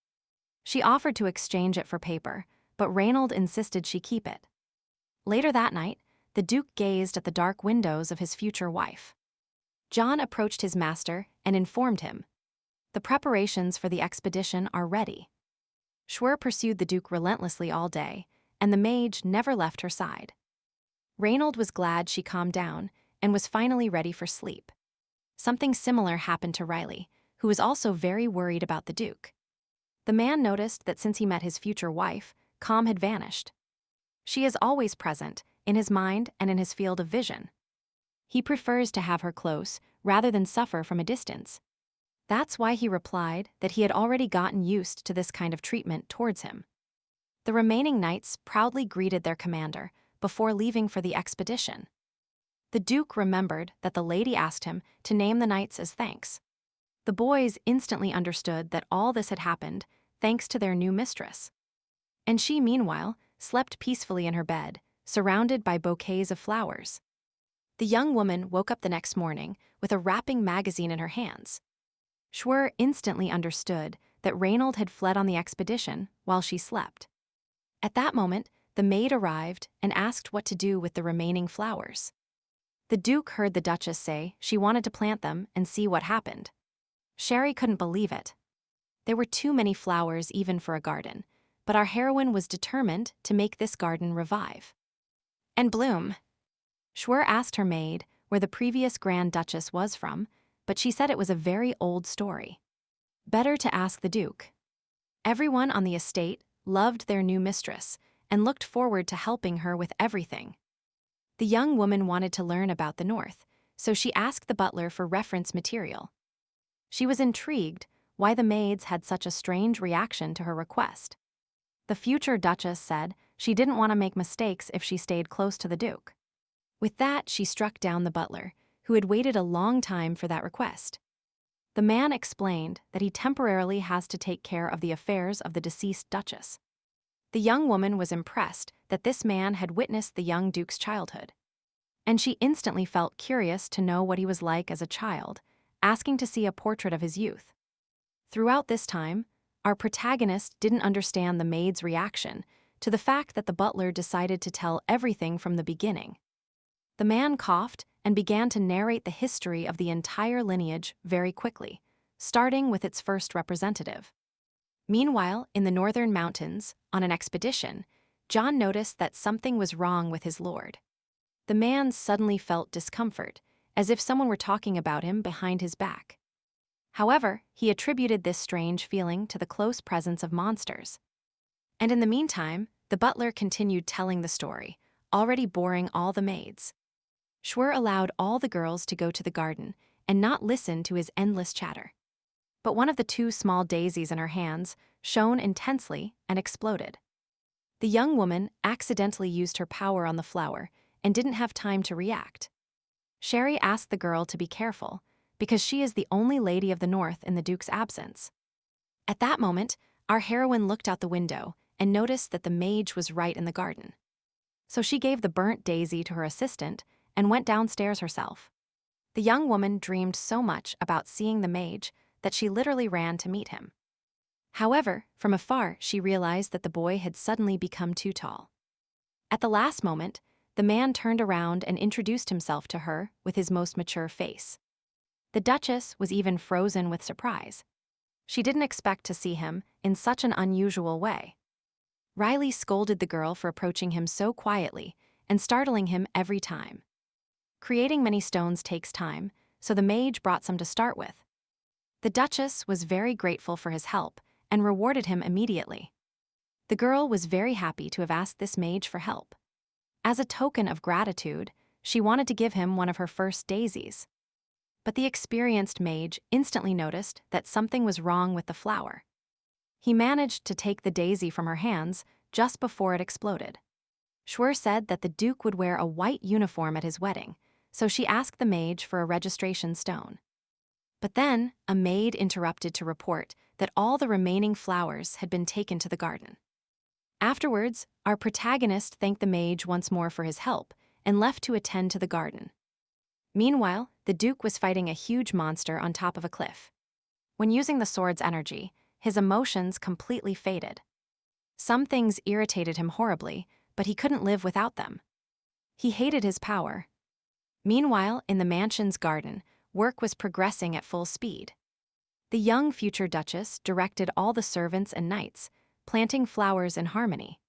Speaker 1: She offered to exchange it for paper, but Reynald insisted she keep it. Later that night, the Duke gazed at the dark windows of his future wife. John approached his master and informed him. The preparations for the expedition are ready. Schwer pursued the Duke relentlessly all day, and the mage never left her side. Reynald was glad she calmed down and was finally ready for sleep. Something similar happened to Riley, who was also very worried about the Duke. The man noticed that since he met his future wife, calm had vanished. She is always present, in his mind and in his field of vision. He prefers to have her close rather than suffer from a distance. That's why he replied that he had already gotten used to this kind of treatment towards him. The remaining knights proudly greeted their commander before leaving for the expedition. The Duke remembered that the lady asked him to name the knights as thanks. The boys instantly understood that all this had happened thanks to their new mistress. And she, meanwhile, slept peacefully in her bed, surrounded by bouquets of flowers. The young woman woke up the next morning with a wrapping magazine in her hands. Schwer instantly understood that Reynald had fled on the expedition while she slept. At that moment, the maid arrived and asked what to do with the remaining flowers. The Duke heard the Duchess say she wanted to plant them and see what happened. Sherry couldn't believe it. There were too many flowers even for a garden, but our heroine was determined to make this garden revive and bloom. Schwer asked her maid where the previous Grand Duchess was from, but she said it was a very old story. Better to ask the Duke. Everyone on the estate loved their new mistress and looked forward to helping her with everything. The young woman wanted to learn about the North, so she asked the butler for reference material. She was intrigued why the maids had such a strange reaction to her request. The future Duchess said she didn't want to make mistakes if she stayed close to the Duke. With that, she struck down the butler, who had waited a long time for that request. The man explained that he temporarily has to take care of the affairs of the deceased Duchess. The young woman was impressed that this man had witnessed the young Duke's childhood. And she instantly felt curious to know what he was like as a child, asking to see a portrait of his youth. Throughout this time, our protagonist didn't understand the maid's reaction to the fact that the butler decided to tell everything from the beginning. The man coughed and began to narrate the history of the entire lineage very quickly, starting with its first representative. Meanwhile, in the northern mountains, on an expedition, John noticed that something was wrong with his lord. The man suddenly felt discomfort, as if someone were talking about him behind his back. However, he attributed this strange feeling to the close presence of monsters. And in the meantime, the butler continued telling the story, already boring all the maids. Schwer allowed all the girls to go to the garden and not listen to his endless chatter. But one of the two small daisies in her hands shone intensely and exploded. The young woman accidentally used her power on the flower and didn't have time to react. Sherry asked the girl to be careful, because she is the only lady of the North in the Duke's absence. At that moment, our heroine looked out the window and noticed that the mage was right in the garden. So she gave the burnt daisy to her assistant and went downstairs herself. The young woman dreamed so much about seeing the mage that she literally ran to meet him. However, from afar she realized that the boy had suddenly become too tall. At the last moment, the man turned around and introduced himself to her with his most mature face. The Duchess was even frozen with surprise. She didn't expect to see him in such an unusual way. Riley scolded the girl for approaching him so quietly and startling him every time. Creating many stones takes time, so the mage brought some to start with. The Duchess was very grateful for his help and rewarded him immediately. The girl was very happy to have asked this mage for help. As a token of gratitude, she wanted to give him one of her first daisies. But the experienced mage instantly noticed that something was wrong with the flower. He managed to take the daisy from her hands just before it exploded. Schwer said that the Duke would wear a white uniform at his wedding, so she asked the mage for a registration stone. But then, a maid interrupted to report that all the remaining flowers had been taken to the garden. Afterwards, our protagonist thanked the mage once more for his help and left to attend to the garden. Meanwhile, the Duke was fighting a huge monster on top of a cliff. When using the sword's energy, his emotions completely faded. Some things irritated him horribly, but he couldn't live without them. He hated his power. Meanwhile, in the mansion's garden, work was progressing at full speed. The young future Duchess directed all the servants and knights, planting flowers in harmony.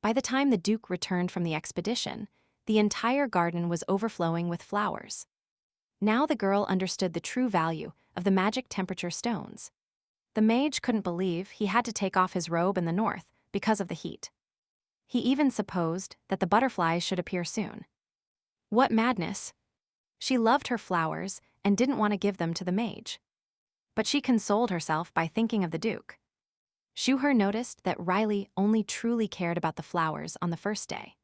Speaker 1: By the time the Duke returned from the expedition, the entire garden was overflowing with flowers. Now the girl understood the true value of the magic temperature stones. The mage couldn't believe he had to take off his robe in the north because of the heat. He even supposed that the butterflies should appear soon. What madness! She loved her flowers and didn't want to give them to the mage. But she consoled herself by thinking of the Duke. Schwer noticed that Riley only truly cared about the flowers on the first day.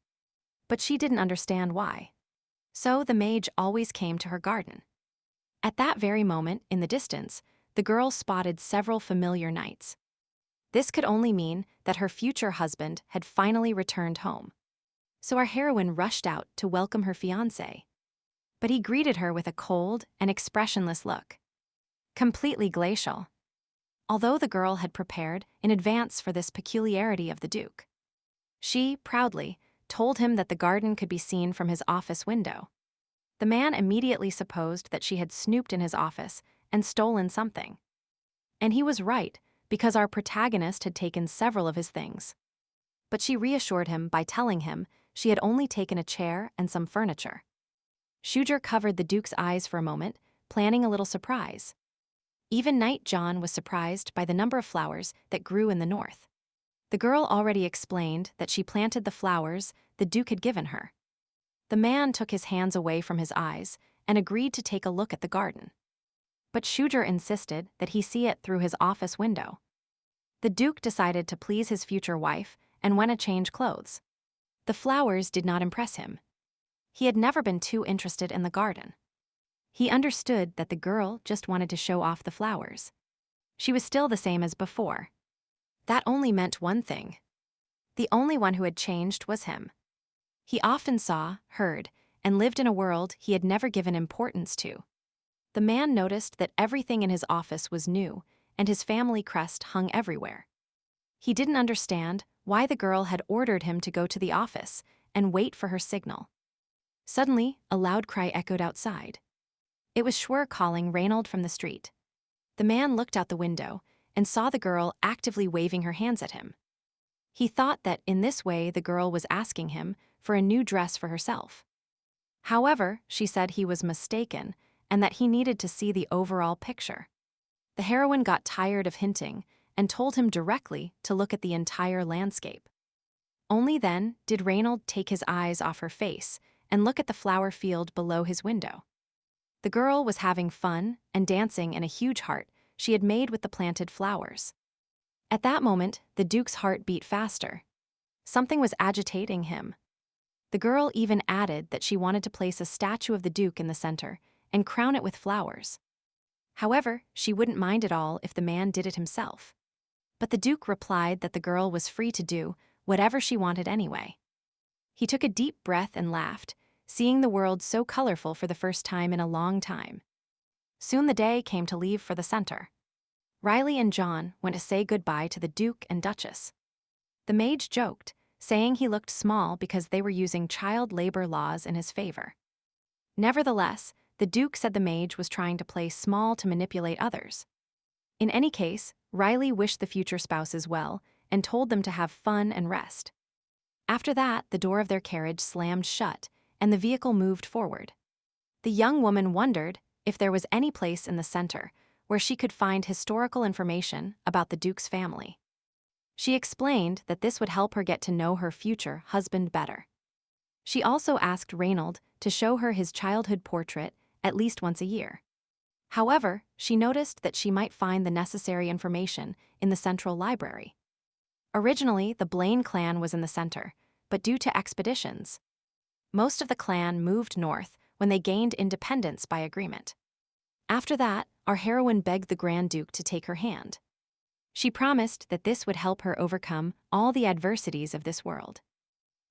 Speaker 1: But she didn't understand why. So the mage always came to her garden. At that very moment, in the distance, the girl spotted several familiar knights. This could only mean that her future husband had finally returned home. So our heroine rushed out to welcome her fiancé. But he greeted her with a cold and expressionless look. Completely glacial. Although the girl had prepared in advance for this peculiarity of the Duke. She, proudly, told him that the garden could be seen from his office window. The man immediately supposed that she had snooped in his office and stolen something. And he was right, because our protagonist had taken several of his things. But she reassured him by telling him she had only taken a chair and some furniture. Schwer covered the Duke's eyes for a moment, planning a little surprise. Even Knight John was surprised by the number of flowers that grew in the north. The girl already explained that she planted the flowers the Duke had given her. The man took his hands away from his eyes and agreed to take a look at the garden. But Schwer insisted that he see it through his office window. The Duke decided to please his future wife and went to change clothes. The flowers did not impress him. He had never been too interested in the garden. He understood that the girl just wanted to show off the flowers. She was still the same as before. That only meant one thing. The only one who had changed was him. He often saw, heard, and lived in a world he had never given importance to. The man noticed that everything in his office was new, and his family crest hung everywhere. He didn't understand why the girl had ordered him to go to the office and wait for her signal. Suddenly, a loud cry echoed outside. It was Schwer calling Reynald from the street. The man looked out the window and saw the girl actively waving her hands at him. He thought that in this way the girl was asking him for a new dress for herself. However, she said he was mistaken and that he needed to see the overall picture. The heroine got tired of hinting and told him directly to look at the entire landscape. Only then did Reynald take his eyes off her face and look at the flower field below his window. The girl was having fun and dancing in a huge heart she had made with the planted flowers. At that moment, the Duke's heart beat faster. Something was agitating him. The girl even added that she wanted to place a statue of the Duke in the center and crown it with flowers. However, she wouldn't mind at all if the man did it himself. But the Duke replied that the girl was free to do whatever she wanted anyway. He took a deep breath and laughed, seeing the world so colorful for the first time in a long time. Soon the day came to leave for the center. Riley and John went to say goodbye to the Duke and Duchess. The mage joked, saying he looked small because they were using child labor laws in his favor. Nevertheless, the Duke said the mage was trying to play small to manipulate others. In any case, Riley wished the future spouses well and told them to have fun and rest. After that, the door of their carriage slammed shut and the vehicle moved forward. The young woman wondered if there was any place in the center where she could find historical information about the Duke's family. She explained that this would help her get to know her future husband better. She also asked Reynald to show her his childhood portrait at least once a year. However, she noticed that she might find the necessary information in the central library. Originally, the Blaine clan was in the center, but due to expeditions, most of the clan moved north when they gained independence by agreement. After that, our heroine begged the Grand Duke to take her hand. She promised that this would help her overcome all the adversities of this world.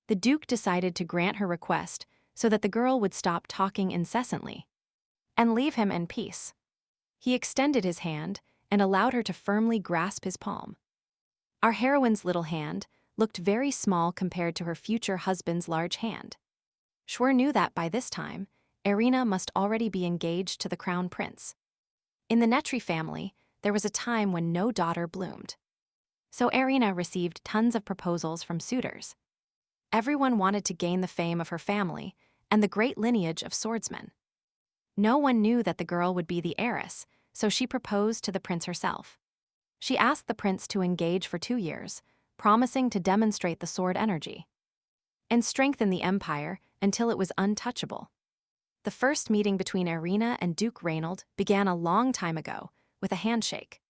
Speaker 1: The Duke decided to grant her request so that the girl would stop talking incessantly and leave him in peace. He extended his hand and allowed her to firmly grasp his palm. Our heroine's little hand looked very small compared to her future husband's large hand. Schwer knew that by this time, Irina must already be engaged to the crown prince. In the Netri family, there was a time when no daughter bloomed. So Irina received tons of proposals from suitors. Everyone wanted to gain the fame of her family and the great lineage of swordsmen. No one knew that the girl would be the heiress, so she proposed to the prince herself. She asked the prince to engage for 2 years, promising to demonstrate the sword energy and strengthen the empire until it was untouchable. The first meeting between Irina and Duke Reynald began a long time ago, with a handshake.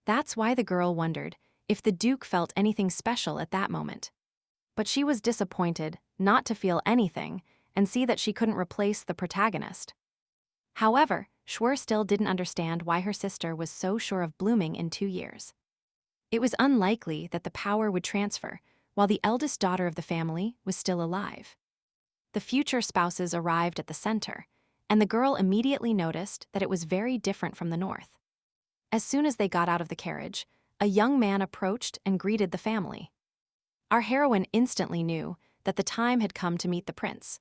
Speaker 1: That's why the girl wondered if the Duke felt anything special at that moment. But she was disappointed not to feel anything and see that she couldn't replace the protagonist. However, Schwer still didn't understand why her sister was so sure of blooming in 2 years. It was unlikely that the power would transfer while the eldest daughter of the family was still alive. The future spouses arrived at the center, and the girl immediately noticed that it was very different from the north. As soon as they got out of the carriage, a young man approached and greeted the family. Our heroine instantly knew that the time had come to meet the prince.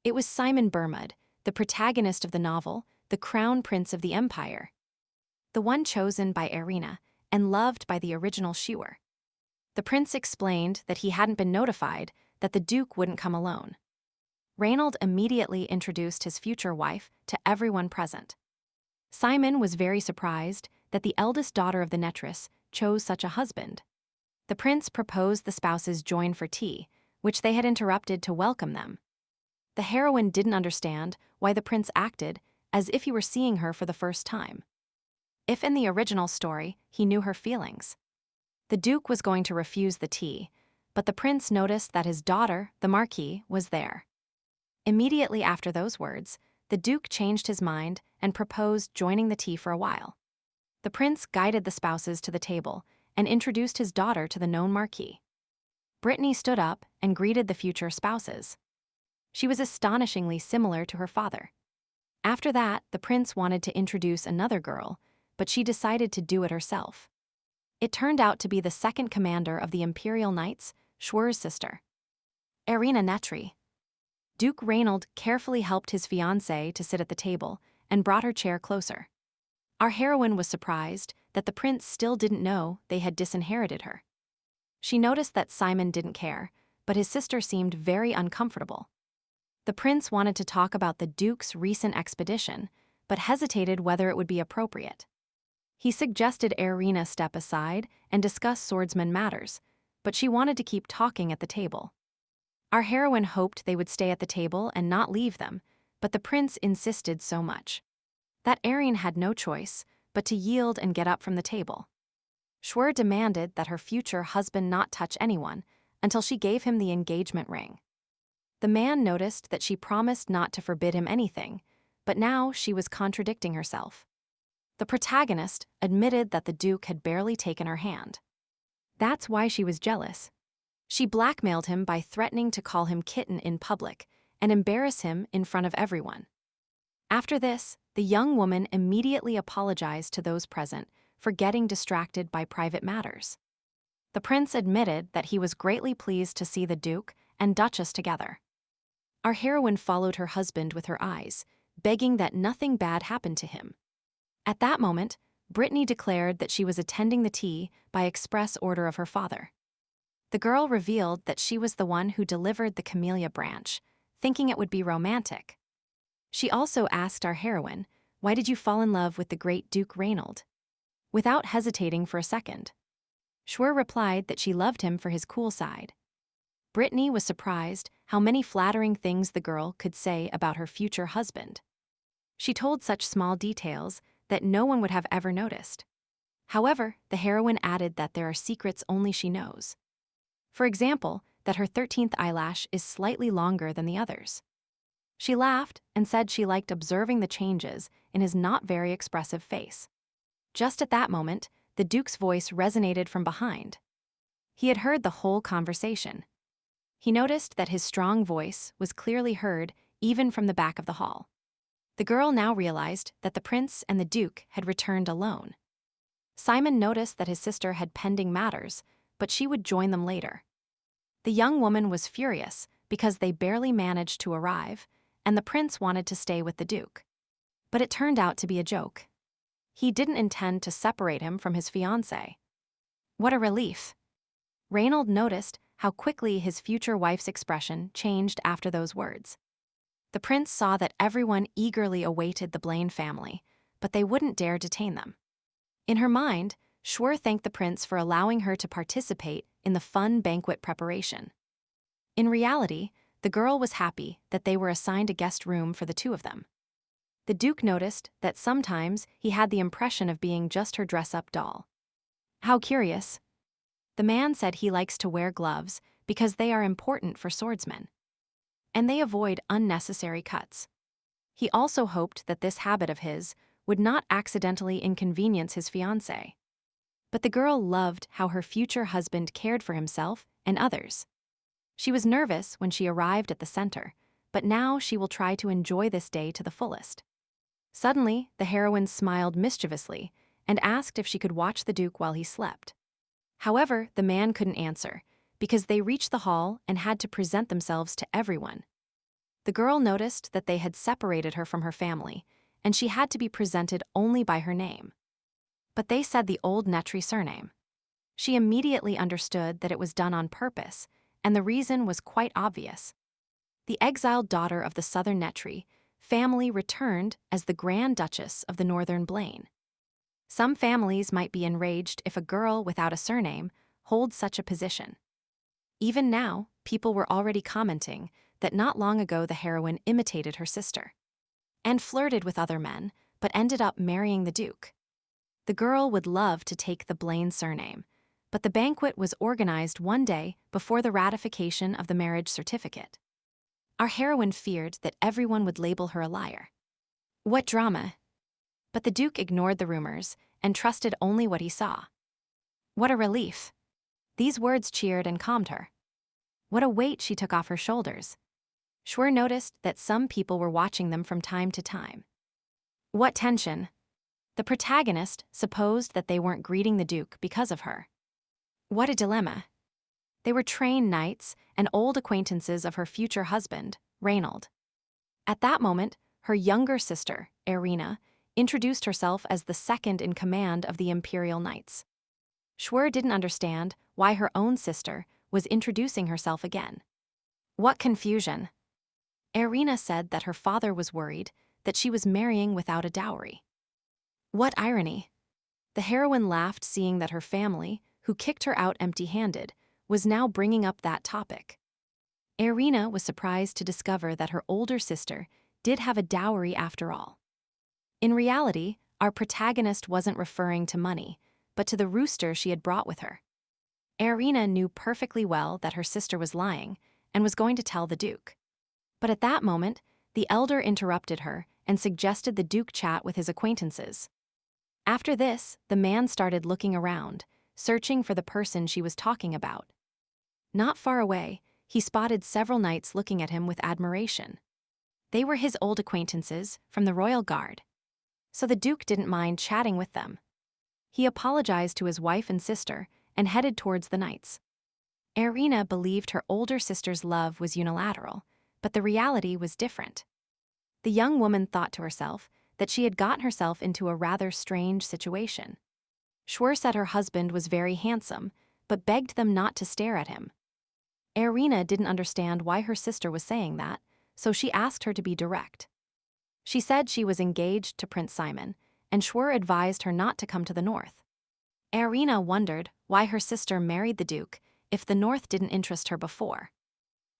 Speaker 1: It was Simon Bermud, the protagonist of the novel, the Crown Prince of the Empire. The one chosen by Irina and loved by the original Schwer. The prince explained that he hadn't been notified that the Duke wouldn't come alone. Reynald immediately introduced his future wife to everyone present. Simon was very surprised that the eldest daughter of the Netris chose such a husband. The prince proposed the spouses join for tea, which they had interrupted to welcome them. The heroine didn't understand why the prince acted as if he were seeing her for the first time. If in the original story he knew her feelings. The Duke was going to refuse the tea, but the prince noticed that his daughter, the Marquis, was there. Immediately after those words, the Duke changed his mind and proposed joining the tea for a while. The prince guided the spouses to the table and introduced his daughter to the known Marquis. Brittany stood up and greeted the future spouses. She was astonishingly similar to her father. After that, the prince wanted to introduce another girl, but she decided to do it herself. It turned out to be the second commander of the Imperial Knights, Schwer's sister, Schwer Netri. Duke Reynald carefully helped his fiancée to sit at the table and brought her chair closer. Our heroine was surprised that the prince still didn't know they had disinherited her. She noticed that Simon didn't care, but his sister seemed very uncomfortable. The prince wanted to talk about the Duke's recent expedition, but hesitated whether it would be appropriate. He suggested Irina step aside and discuss swordsman matters, but she wanted to keep talking at the table. Our heroine hoped they would stay at the table and not leave them, but the prince insisted so much that Irina had no choice but to yield and get up from the table. Schwer demanded that her future husband not touch anyone until she gave him the engagement ring. The man noticed that she promised not to forbid him anything, but now she was contradicting herself. The protagonist admitted that the Duke had barely taken her hand. That's why she was jealous. She blackmailed him by threatening to call him kitten in public and embarrass him in front of everyone. After this, the young woman immediately apologized to those present for getting distracted by private matters. The prince admitted that he was greatly pleased to see the Duke and Duchess together. Our heroine followed her husband with her eyes, begging that nothing bad happened to him. At that moment, Brittany declared that she was attending the tea by express order of her father. The girl revealed that she was the one who delivered the camellia branch, thinking it would be romantic. She also asked our heroine, "Why did you fall in love with the great Duke Reynald?" Without hesitating for a second. Schwer replied that she loved him for his cool side. Brittany was surprised how many flattering things the girl could say about her future husband. She told such small details that no one would have ever noticed. However, the heroine added that there are secrets only she knows. For example, that her 13th eyelash is slightly longer than the others. She laughed and said she liked observing the changes in his not very expressive face. Just at that moment, the Duke's voice resonated from behind. He had heard the whole conversation. He noticed that his strong voice was clearly heard even from the back of the hall. The girl now realized that the prince and the Duke had returned alone. Simon noticed that his sister had pending matters, but she would join them later. The young woman was furious because they barely managed to arrive, and the prince wanted to stay with the Duke. But it turned out to be a joke. He didn't intend to separate him from his fiancée. What a relief! Reynald noticed how quickly his future wife's expression changed after those words. The prince saw that everyone eagerly awaited the Blaine family, but they wouldn't dare detain them. In her mind, Schwer thanked the prince for allowing her to participate in the fun banquet preparation. In reality, the girl was happy that they were assigned a guest room for the two of them. The Duke noticed that sometimes he had the impression of being just her dress-up doll. How curious. The man said he likes to wear gloves because they are important for swordsmen, and they avoid unnecessary cuts. He also hoped that this habit of his would not accidentally inconvenience his fiancée. But the girl loved how her future husband cared for himself and others. She was nervous when she arrived at the center, but now she will try to enjoy this day to the fullest. Suddenly, the heroine smiled mischievously and asked if she could watch the Duke while he slept. However, the man couldn't answer, because they reached the hall and had to present themselves to everyone. The girl noticed that they had separated her from her family, and she had to be presented only by her name. But they said the old Netri surname. She immediately understood that it was done on purpose, and the reason was quite obvious. The exiled daughter of the Southern Netri family returned as the Grand Duchess of the Northern Blaine. Some families might be enraged if a girl without a surname holds such a position. Even now, people were already commenting that not long ago the heroine imitated her sister and flirted with other men, but ended up marrying the Duke. The girl would love to take the Blaine surname, but the banquet was organized one day before the ratification of the marriage certificate. Our heroine feared that everyone would label her a liar. What drama! But the Duke ignored the rumors and trusted only what he saw. What a relief! These words cheered and calmed her. What a weight she took off her shoulders. Schwer noticed that some people were watching them from time to time. What tension! The protagonist supposed that they weren't greeting the Duke because of her. What a dilemma! They were trained knights and old acquaintances of her future husband, Reynald. At that moment, her younger sister, Irina, introduced herself as the second in command of the Imperial Knights. Schwer didn't understand why her own sister was introducing herself again. What confusion! Irina said that her father was worried that she was marrying without a dowry. What irony! The heroine laughed, seeing that her family, who kicked her out empty-handed, was now bringing up that topic. Irina was surprised to discover that her older sister did have a dowry after all. In reality, our protagonist wasn't referring to money, but to the rooster she had brought with her. Irina knew perfectly well that her sister was lying and was going to tell the Duke. But at that moment, the elder interrupted her and suggested the Duke chat with his acquaintances. After this, the man started looking around, searching for the person she was talking about. Not far away, he spotted several knights looking at him with admiration. They were his old acquaintances from the royal guard. So the Duke didn't mind chatting with them. He apologized to his wife and sister and headed towards the knights. Irina believed her older sister's love was unilateral, but the reality was different. The young woman thought to herself that she had gotten herself into a rather strange situation. Schwer said her husband was very handsome, but begged them not to stare at him. Irina didn't understand why her sister was saying that, so she asked her to be direct. She said she was engaged to Prince Simon, and Schwer advised her not to come to the north. Irina wondered why her sister married the Duke if the north didn't interest her before.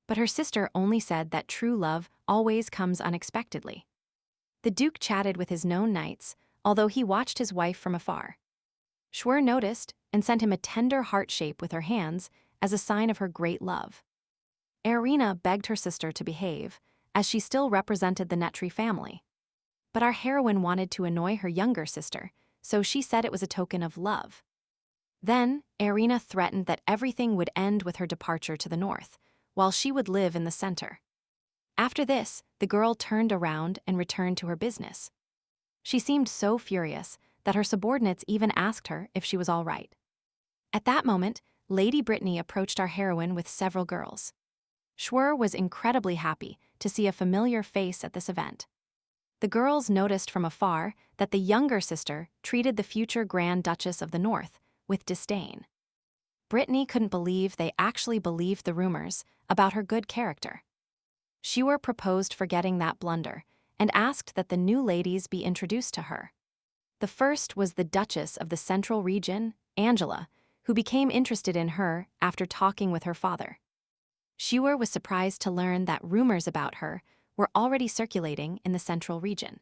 Speaker 1: But her sister only said that true love always comes unexpectedly. The Duke chatted with his known knights, although he watched his wife from afar. Schwer noticed and sent him a tender heart shape with her hands as a sign of her great love. Irina begged her sister to behave, as she still represented the Netri family. But our heroine wanted to annoy her younger sister, so she said it was a token of love. Then, Irina threatened that everything would end with her departure to the north, while she would live in the center. After this, the girl turned around and returned to her business. She seemed so furious that her subordinates even asked her if she was all right. At that moment, Lady Brittany approached our heroine with several girls. Schwer was incredibly happy to see a familiar face at this event. The girls noticed from afar that the younger sister treated the future Grand Duchess of the North with disdain. Brittany couldn't believe they actually believed the rumors about her good character. Schwer proposed forgetting that blunder and asked that the new ladies be introduced to her. The first was the Duchess of the Central Region, Angela, who became interested in her after talking with her father. Schwer was surprised to learn that rumors about her were already circulating in the Central Region.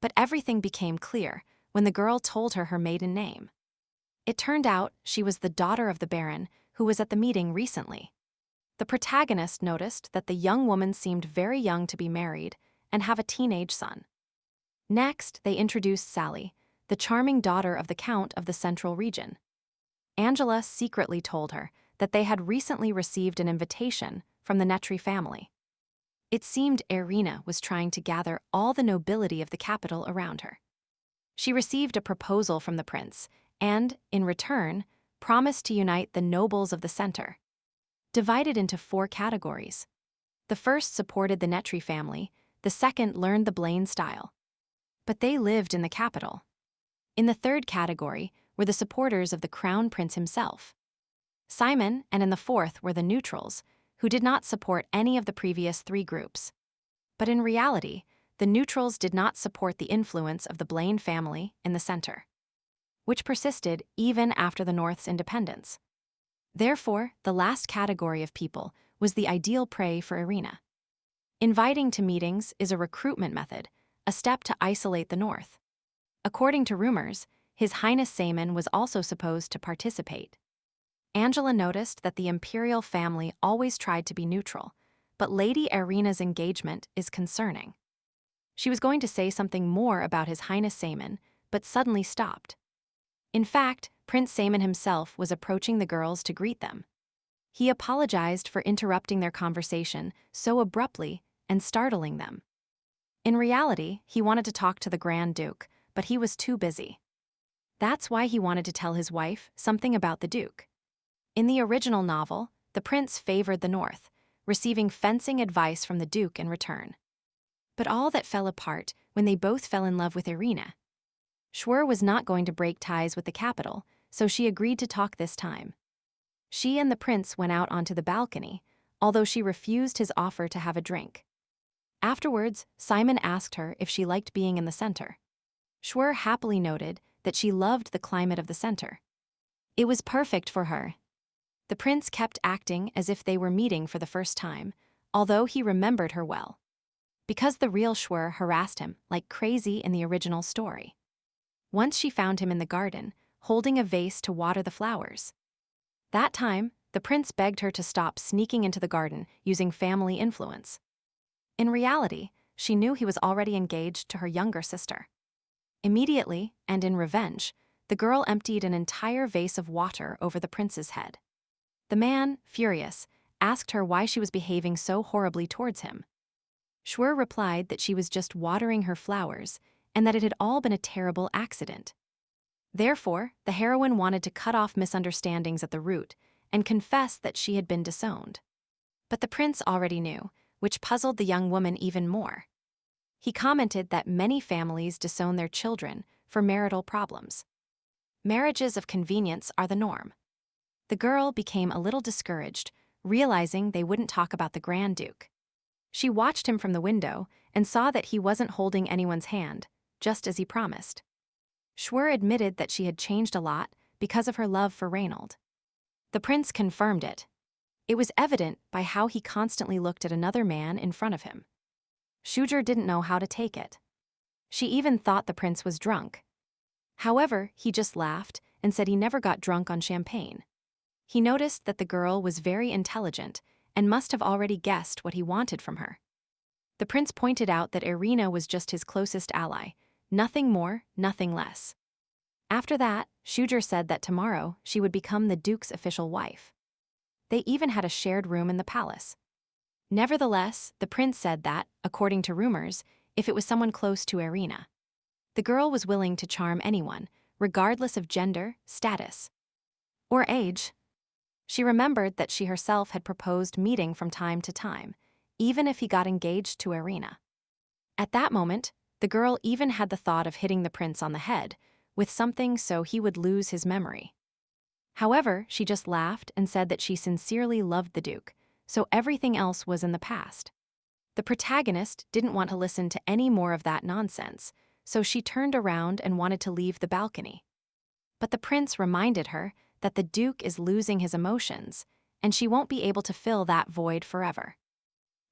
Speaker 1: But everything became clear when the girl told her maiden name. It turned out she was the daughter of the Baron who was at the meeting recently. The protagonist noticed that the young woman seemed very young to be married and have a teenage son. Next, they introduced Sally, the charming daughter of the Count of the Central Region. Angela secretly told her that they had recently received an invitation from the Netri family. It seemed Irina was trying to gather all the nobility of the capital around her. She received a proposal from the prince and, in return, promised to unite the nobles of the center. Divided into 4 categories. The first supported the Netri family, the second learned the Blaine style. But they lived in the capital. In the third category were the supporters of the crown prince himself, Simon, and in the fourth were the neutrals, who did not support any of the previous 3 groups. But in reality, the neutrals did not support the influence of the Blaine family in the center, which persisted even after the North's independence. Therefore, the last category of people was the ideal prey for Irina. Inviting to meetings is a recruitment method, a step to isolate the North. According to rumors, His Highness Simon was also supposed to participate. Angela noticed that the imperial family always tried to be neutral, but Lady Irina's engagement is concerning. She was going to say something more about His Highness Simon, but suddenly stopped. In fact, Prince Simon himself was approaching the girls to greet them. He apologized for interrupting their conversation so abruptly and startling them. In reality, he wanted to talk to the Grand Duke, but he was too busy. That's why he wanted to tell his wife something about the Duke. In the original novel, the prince favored the North, receiving fencing advice from the Duke in return. But all that fell apart when they both fell in love with Irina. Schwer was not going to break ties with the capital, so she agreed to talk this time. She and the prince went out onto the balcony, although she refused his offer to have a drink. Afterwards, Simon asked her if she liked being in the center. Schwer happily noted that she loved the climate of the center. It was perfect for her. The prince kept acting as if they were meeting for the first time, although he remembered her well, because the real Schwer harassed him like crazy in the original story. Once she found him in the garden, holding a vase to water the flowers. That time, the prince begged her to stop sneaking into the garden using family influence. In reality, she knew he was already engaged to her younger sister. Immediately, and in revenge, the girl emptied an entire vase of water over the prince's head. The man, furious, asked her why she was behaving so horribly towards him. Schwer replied that she was just watering her flowers and that it had all been a terrible accident. Therefore, the heroine wanted to cut off misunderstandings at the root and confess that she had been disowned. But the prince already knew, which puzzled the young woman even more. He commented that many families disown their children for marital problems. Marriages of convenience are the norm. The girl became a little discouraged, realizing they wouldn't talk about the Grand Duke. She watched him from the window and saw that he wasn't holding anyone's hand, just as he promised. Schwer admitted that she had changed a lot because of her love for Reynald. The prince confirmed it. It was evident by how he constantly looked at another man in front of him. Schwer didn't know how to take it. She even thought the prince was drunk. However, he just laughed and said he never got drunk on champagne. He noticed that the girl was very intelligent and must have already guessed what he wanted from her. The prince pointed out that Irina was just his closest ally, nothing more, nothing less. After that, Schwer said that tomorrow she would become the Duke's official wife. They even had a shared room in the palace. Nevertheless, the prince said that, according to rumors, if it was someone close to Irina, the girl was willing to charm anyone, regardless of gender, status, or age. She remembered that she herself had proposed meeting from time to time, even if he got engaged to Irina. At that moment, the girl even had the thought of hitting the prince on the head with something so he would lose his memory. However, she just laughed and said that she sincerely loved the Duke, so everything else was in the past. The protagonist didn't want to listen to any more of that nonsense, so she turned around and wanted to leave the balcony. But the prince reminded her that the Duke is losing his emotions, and she won't be able to fill that void forever.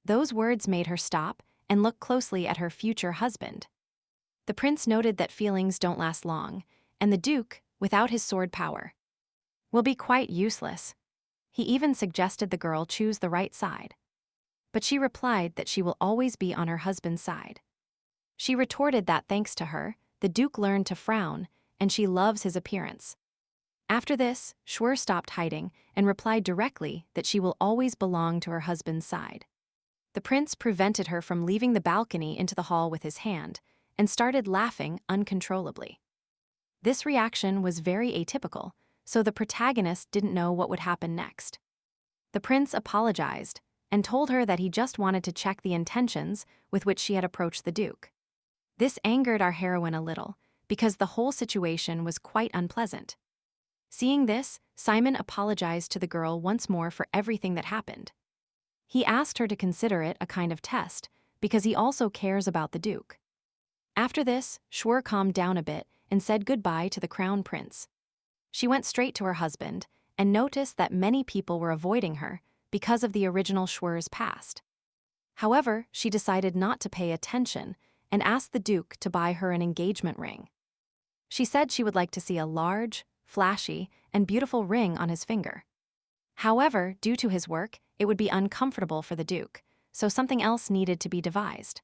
Speaker 1: Those words made her stop and look closely at her future husband. The prince noted that feelings don't last long, and the Duke, without his sword power, will be quite useless. He even suggested the girl choose the right side. but she replied that she will always be on her husband's side. She retorted that thanks to her, the Duke learned to frown, and she loves his appearance. After this, Schwer stopped hiding and replied directly that she will always belong to her husband's side. The prince prevented her from leaving the balcony into the hall with his hand and started laughing uncontrollably. This reaction was very atypical, so the protagonist didn't know what would happen next. The prince apologized and told her that he just wanted to check the intentions with which she had approached the Duke. This angered our heroine a little, because the whole situation was quite unpleasant. Seeing this, Simon apologized to the girl once more for everything that happened. He asked her to consider it a kind of test, because he also cares about the Duke. After this, Schwer calmed down a bit and said goodbye to the crown prince. She went straight to her husband and noticed that many people were avoiding her because of the original Schwer's past. However, she decided not to pay attention and asked the Duke to buy her an engagement ring. She said she would like to see a large, flashy, and beautiful ring on his finger. However, due to his work, it would be uncomfortable for the Duke, so something else needed to be devised.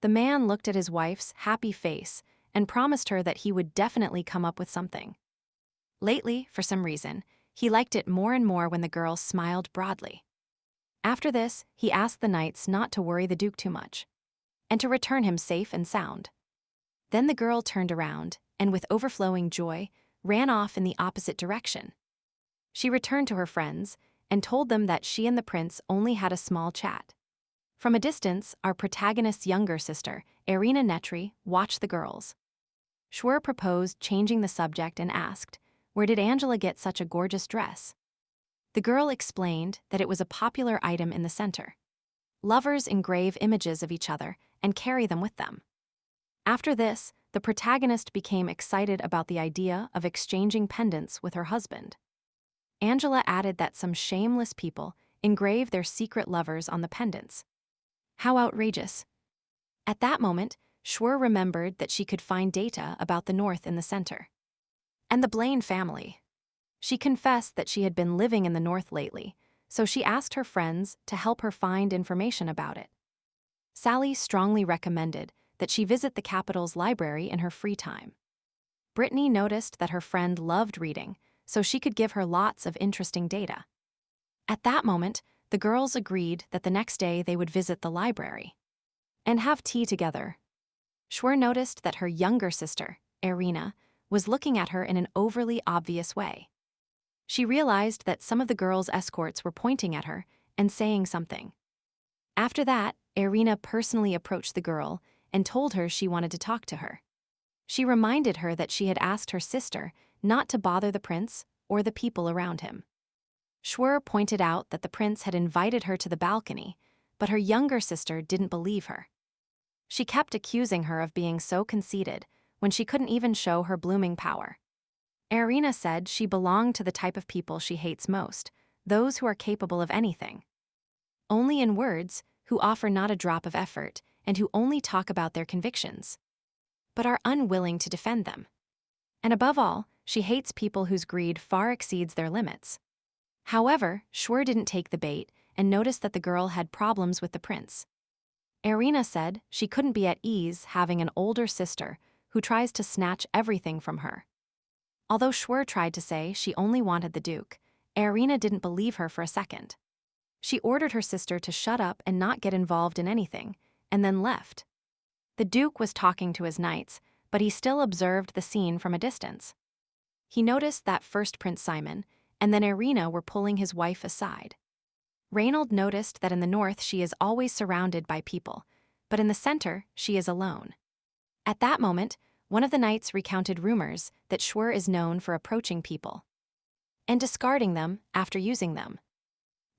Speaker 1: The man looked at his wife's happy face and promised her that he would definitely come up with something. Lately, for some reason, he liked it more and more when the girl smiled broadly. After this, he asked the knights not to worry the Duke too much, and to return him safe and sound. Then the girl turned around and, with overflowing joy, ran off in the opposite direction. She returned to her friends and told them that she and the prince only had a small chat. From a distance, our protagonist's younger sister, Schwer Netri, watched the girls. Schwer proposed changing the subject and asked, "Where did Angela get such a gorgeous dress?" The girl explained that it was a popular item in the center. Lovers engrave images of each other and carry them with them. After this, the protagonist became excited about the idea of exchanging pendants with her husband. Angela added that some shameless people engrave their secret lovers on the pendants. How outrageous! At that moment, Schwer remembered that she could find data about the North in the center. And the Blaine family. She confessed that she had been living in the North lately, so she asked her friends to help her find information about it. Sally strongly recommended that she visit the capital's library in her free time. Brittany noticed that her friend loved reading, so she could give her lots of interesting data. At that moment, the girls agreed that the next day they would visit the library and have tea together. Schwer noticed that her younger sister, Irina, was looking at her in an overly obvious way. She realized that some of the girls' escorts were pointing at her and saying something. After that, Irina personally approached the girl and told her she wanted to talk to her. She reminded her that she had asked her sister not to bother the prince or the people around him. Schwer pointed out that the prince had invited her to the balcony, but her younger sister didn't believe her. She kept accusing her of being so conceited when she couldn't even show her blooming power. Irina said she belonged to the type of people she hates most, those who are capable of anything. Only in words, who offer not a drop of effort, and who only talk about their convictions, but are unwilling to defend them. And above all, she hates people whose greed far exceeds their limits. However, Schwer didn't take the bait and noticed that the girl had problems with the prince. Irina said she couldn't be at ease having an older sister who tries to snatch everything from her. Although Schwer tried to say she only wanted the Duke, Irina didn't believe her for a second. She ordered her sister to shut up and not get involved in anything, and then left. The Duke was talking to his knights, but he still observed the scene from a distance. He noticed that first Prince Simon and then Irina were pulling his wife aside. Reynald noticed that in the north she is always surrounded by people, but in the center she is alone. At that moment, one of the knights recounted rumors that Schwer is known for approaching people and discarding them after using them.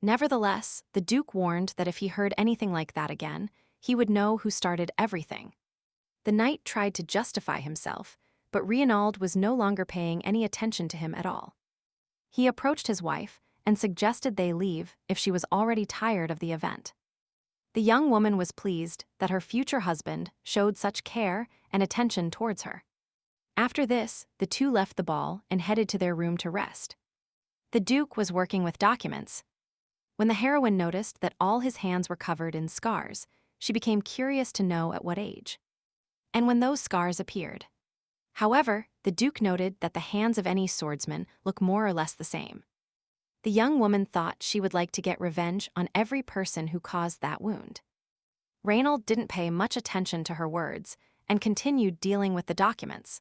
Speaker 1: Nevertheless, the Duke warned that if he heard anything like that again, he would know who started everything. The knight tried to justify himself, but Reynald was no longer paying any attention to him at all. He approached his wife and suggested they leave if she was already tired of the event. The young woman was pleased that her future husband showed such care and attention towards her. After this, the two left the ball and headed to their room to rest. The Duke was working with documents. When the heroine noticed that all his hands were covered in scars, she became curious to know at what age. And when those scars appeared. However, the Duke noted that the hands of any swordsman look more or less the same. The young woman thought she would like to get revenge on every person who caused that wound. Reynald didn't pay much attention to her words and continued dealing with the documents.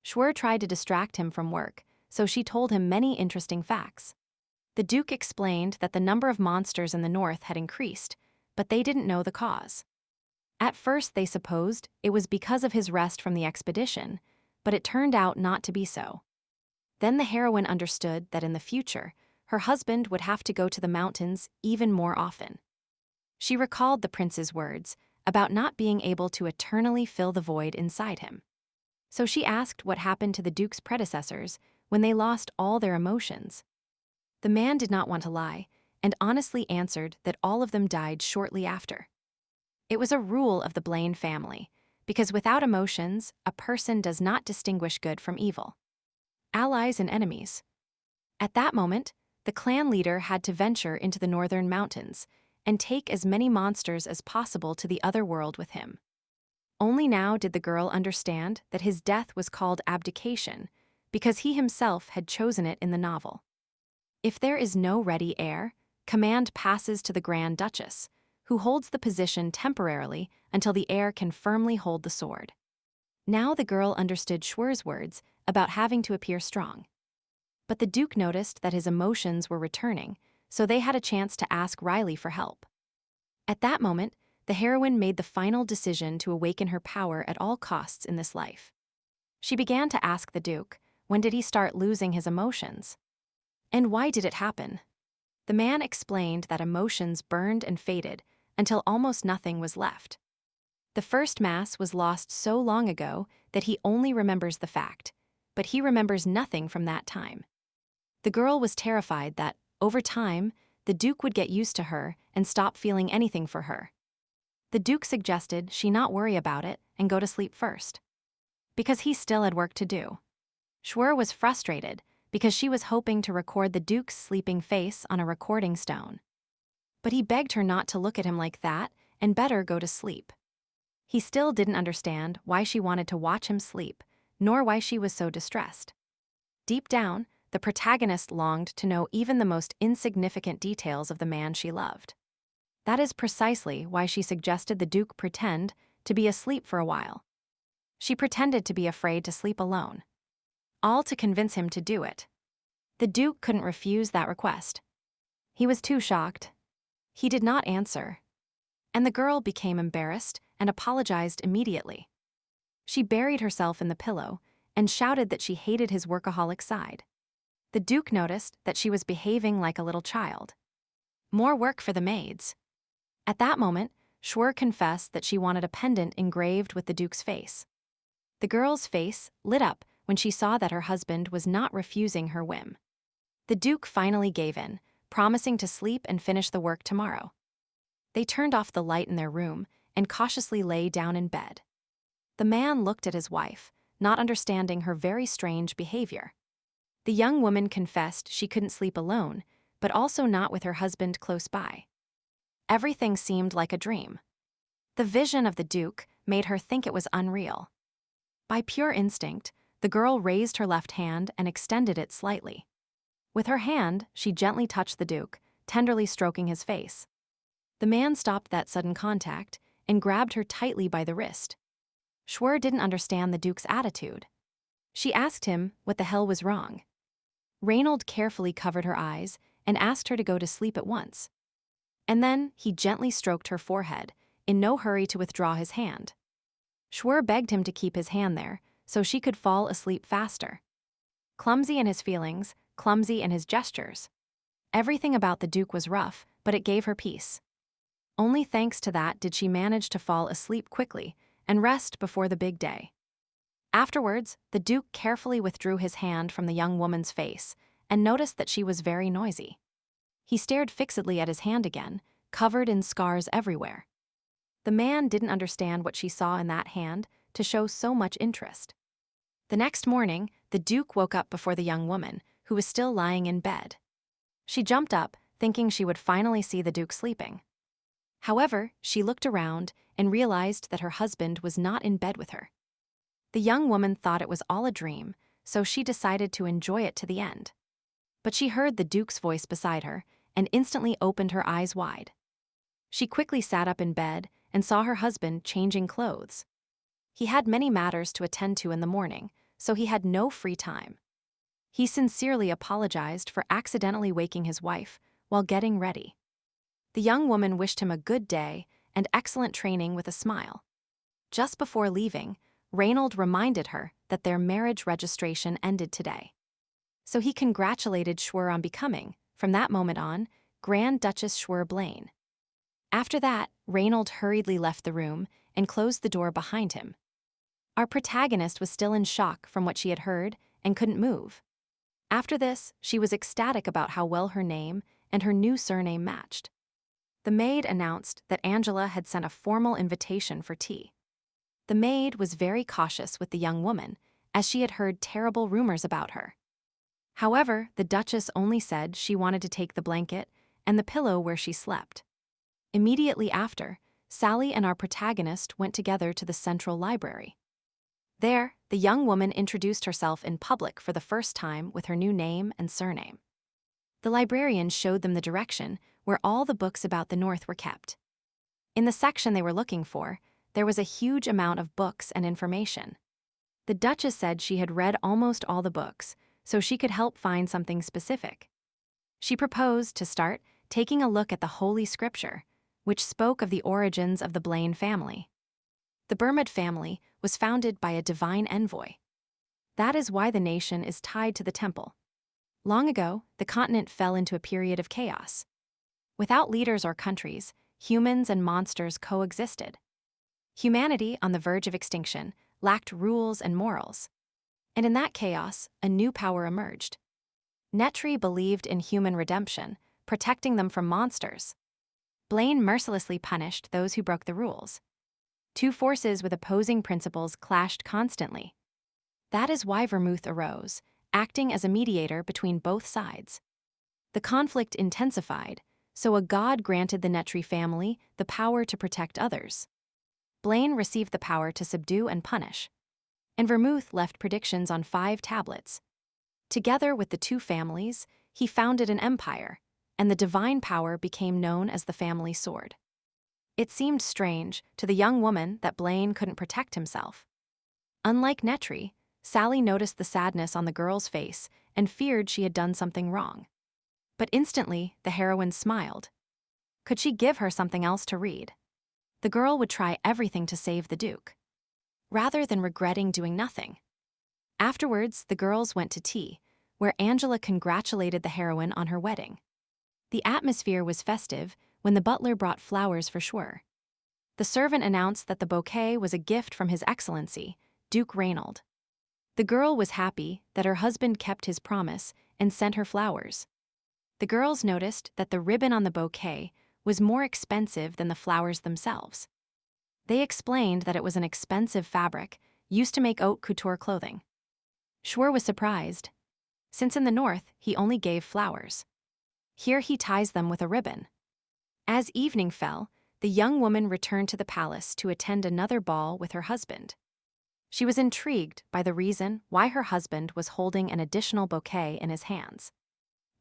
Speaker 1: Schwer tried to distract him from work, so she told him many interesting facts. The Duke explained that the number of monsters in the north had increased, but they didn't know the cause. At first they supposed it was because of his rest from the expedition, but it turned out not to be so. Then the heroine understood that in the future, her husband would have to go to the mountains even more often. She recalled the prince's words about not being able to eternally fill the void inside him. So she asked what happened to the Duke's predecessors when they lost all their emotions. The man did not want to lie, and honestly answered that all of them died shortly after. It was a rule of the Blaine family, because without emotions, a person does not distinguish good from evil. Allies and enemies. At that moment, the clan leader had to venture into the northern mountains and take as many monsters as possible to the other world with him. Only now did the girl understand that his death was called abdication, because he himself had chosen it in the novel. If there is no ready heir, command passes to the Grand Duchess, who holds the position temporarily until the heir can firmly hold the sword. Now the girl understood Schwer's words about having to appear strong. But the Duke noticed that his emotions were returning, so they had a chance to ask Riley for help. At that moment, the heroine made the final decision to awaken her power at all costs in this life. She began to ask the Duke, when did he start losing his emotions? And why did it happen? The man explained that emotions burned and faded until almost nothing was left. The first mass was lost so long ago that he only remembers the fact, but he remembers nothing from that time. The girl was terrified that, over time, the Duke would get used to her and stop feeling anything for her. The Duke suggested she not worry about it and go to sleep first, because he still had work to do. Schwer was frustrated because she was hoping to record the Duke's sleeping face on a recording stone. But he begged her not to look at him like that and better go to sleep. He still didn't understand why she wanted to watch him sleep, nor why she was so distressed. Deep down, the protagonist longed to know even the most insignificant details of the man she loved. That is precisely why she suggested the Duke pretend to be asleep for a while. She pretended to be afraid to sleep alone, all to convince him to do it. The Duke couldn't refuse that request. He was too shocked. He did not answer, and the girl became embarrassed and apologized immediately. She buried herself in the pillow and shouted that she hated his workaholic side. The Duke noticed that she was behaving like a little child. More work for the maids. At that moment, Schwer confessed that she wanted a pendant engraved with the Duke's face. The girl's face lit up when she saw that her husband was not refusing her whim. The Duke finally gave in, promising to sleep and finish the work tomorrow. They turned off the light in their room and cautiously lay down in bed. The man looked at his wife, not understanding her very strange behavior. The young woman confessed she couldn't sleep alone, but also not with her husband close by. Everything seemed like a dream. The vision of the Duke made her think it was unreal. By pure instinct, the girl raised her left hand and extended it slightly. With her hand, she gently touched the Duke, tenderly stroking his face. The man stopped that sudden contact and grabbed her tightly by the wrist. Schwer didn't understand the Duke's attitude. She asked him what the hell was wrong. Reynald carefully covered her eyes and asked her to go to sleep at once. And then he gently stroked her forehead, in no hurry to withdraw his hand. Schwer begged him to keep his hand there so she could fall asleep faster. Clumsy in his feelings, clumsy in his gestures. Everything about the Duke was rough, but it gave her peace. Only thanks to that did she manage to fall asleep quickly and rest before the big day. Afterwards, the Duke carefully withdrew his hand from the young woman's face and noticed that she was very noisy. He stared fixedly at his hand again, covered in scars everywhere. The man didn't understand what she saw in that hand to show so much interest. The next morning, the Duke woke up before the young woman, who was still lying in bed. She jumped up, thinking she would finally see the Duke sleeping. However, she looked around and realized that her husband was not in bed with her. The young woman thought it was all a dream, so she decided to enjoy it to the end. But she heard the Duke's voice beside her and instantly opened her eyes wide. She quickly sat up in bed and saw her husband changing clothes. He had many matters to attend to in the morning, so he had no free time. He sincerely apologized for accidentally waking his wife while getting ready. The young woman wished him a good day and excellent training with a smile. Just before leaving, Reynald reminded her that their marriage registration ended today. So he congratulated Schwer on becoming, from that moment on, Grand Duchess Schwer Blaine. After that, Reynald hurriedly left the room and closed the door behind him. Our protagonist was still in shock from what she had heard and couldn't move. After this, she was ecstatic about how well her name and her new surname matched. The maid announced that Angela had sent a formal invitation for tea. The maid was very cautious with the young woman, as she had heard terrible rumors about her. However, the Duchess only said she wanted to take the blanket and the pillow where she slept. Immediately after, Sally and our protagonist went together to the central library. There, the young woman introduced herself in public for the first time with her new name and surname. The librarian showed them the direction where all the books about the North were kept. In the section they were looking for, there was a huge amount of books and information. The Duchess said she had read almost all the books, so she could help find something specific. She proposed, to start, taking a look at the Holy Scripture, which spoke of the origins of the Blaine family. The Bermud family was founded by a divine envoy. That is why the nation is tied to the temple. Long ago, the continent fell into a period of chaos. Without leaders or countries, humans and monsters coexisted. Humanity, on the verge of extinction, lacked rules and morals. And in that chaos, a new power emerged. Netri believed in human redemption, protecting them from monsters. Blaine mercilessly punished those who broke the rules. Two forces with opposing principles clashed constantly. That is why Vermouth arose, acting as a mediator between both sides. The conflict intensified, so a god granted the Netri family the power to protect others. Blaine received the power to subdue and punish. And Vermouth left predictions on 5 tablets. Together with the two families, he founded an empire, and the divine power became known as the family sword. It seemed strange to the young woman that Blaine couldn't protect himself. Unlike Netri, Sally noticed the sadness on the girl's face and feared she had done something wrong. But instantly, the heroine smiled. Could she give her something else to read? The girl would try everything to save the Duke, rather than regretting doing nothing. Afterwards, the girls went to tea, where Angela congratulated the heroine on her wedding. The atmosphere was festive when the butler brought flowers for Schwer. The servant announced that the bouquet was a gift from His Excellency, Duke Reynald. The girl was happy that her husband kept his promise and sent her flowers. The girls noticed that the ribbon on the bouquet was more expensive than the flowers themselves. They explained that it was an expensive fabric used to make haute couture clothing. Schwer was surprised, since in the North he only gave flowers. Here he ties them with a ribbon. As evening fell, the young woman returned to the palace to attend another ball with her husband. She was intrigued by the reason why her husband was holding an additional bouquet in his hands.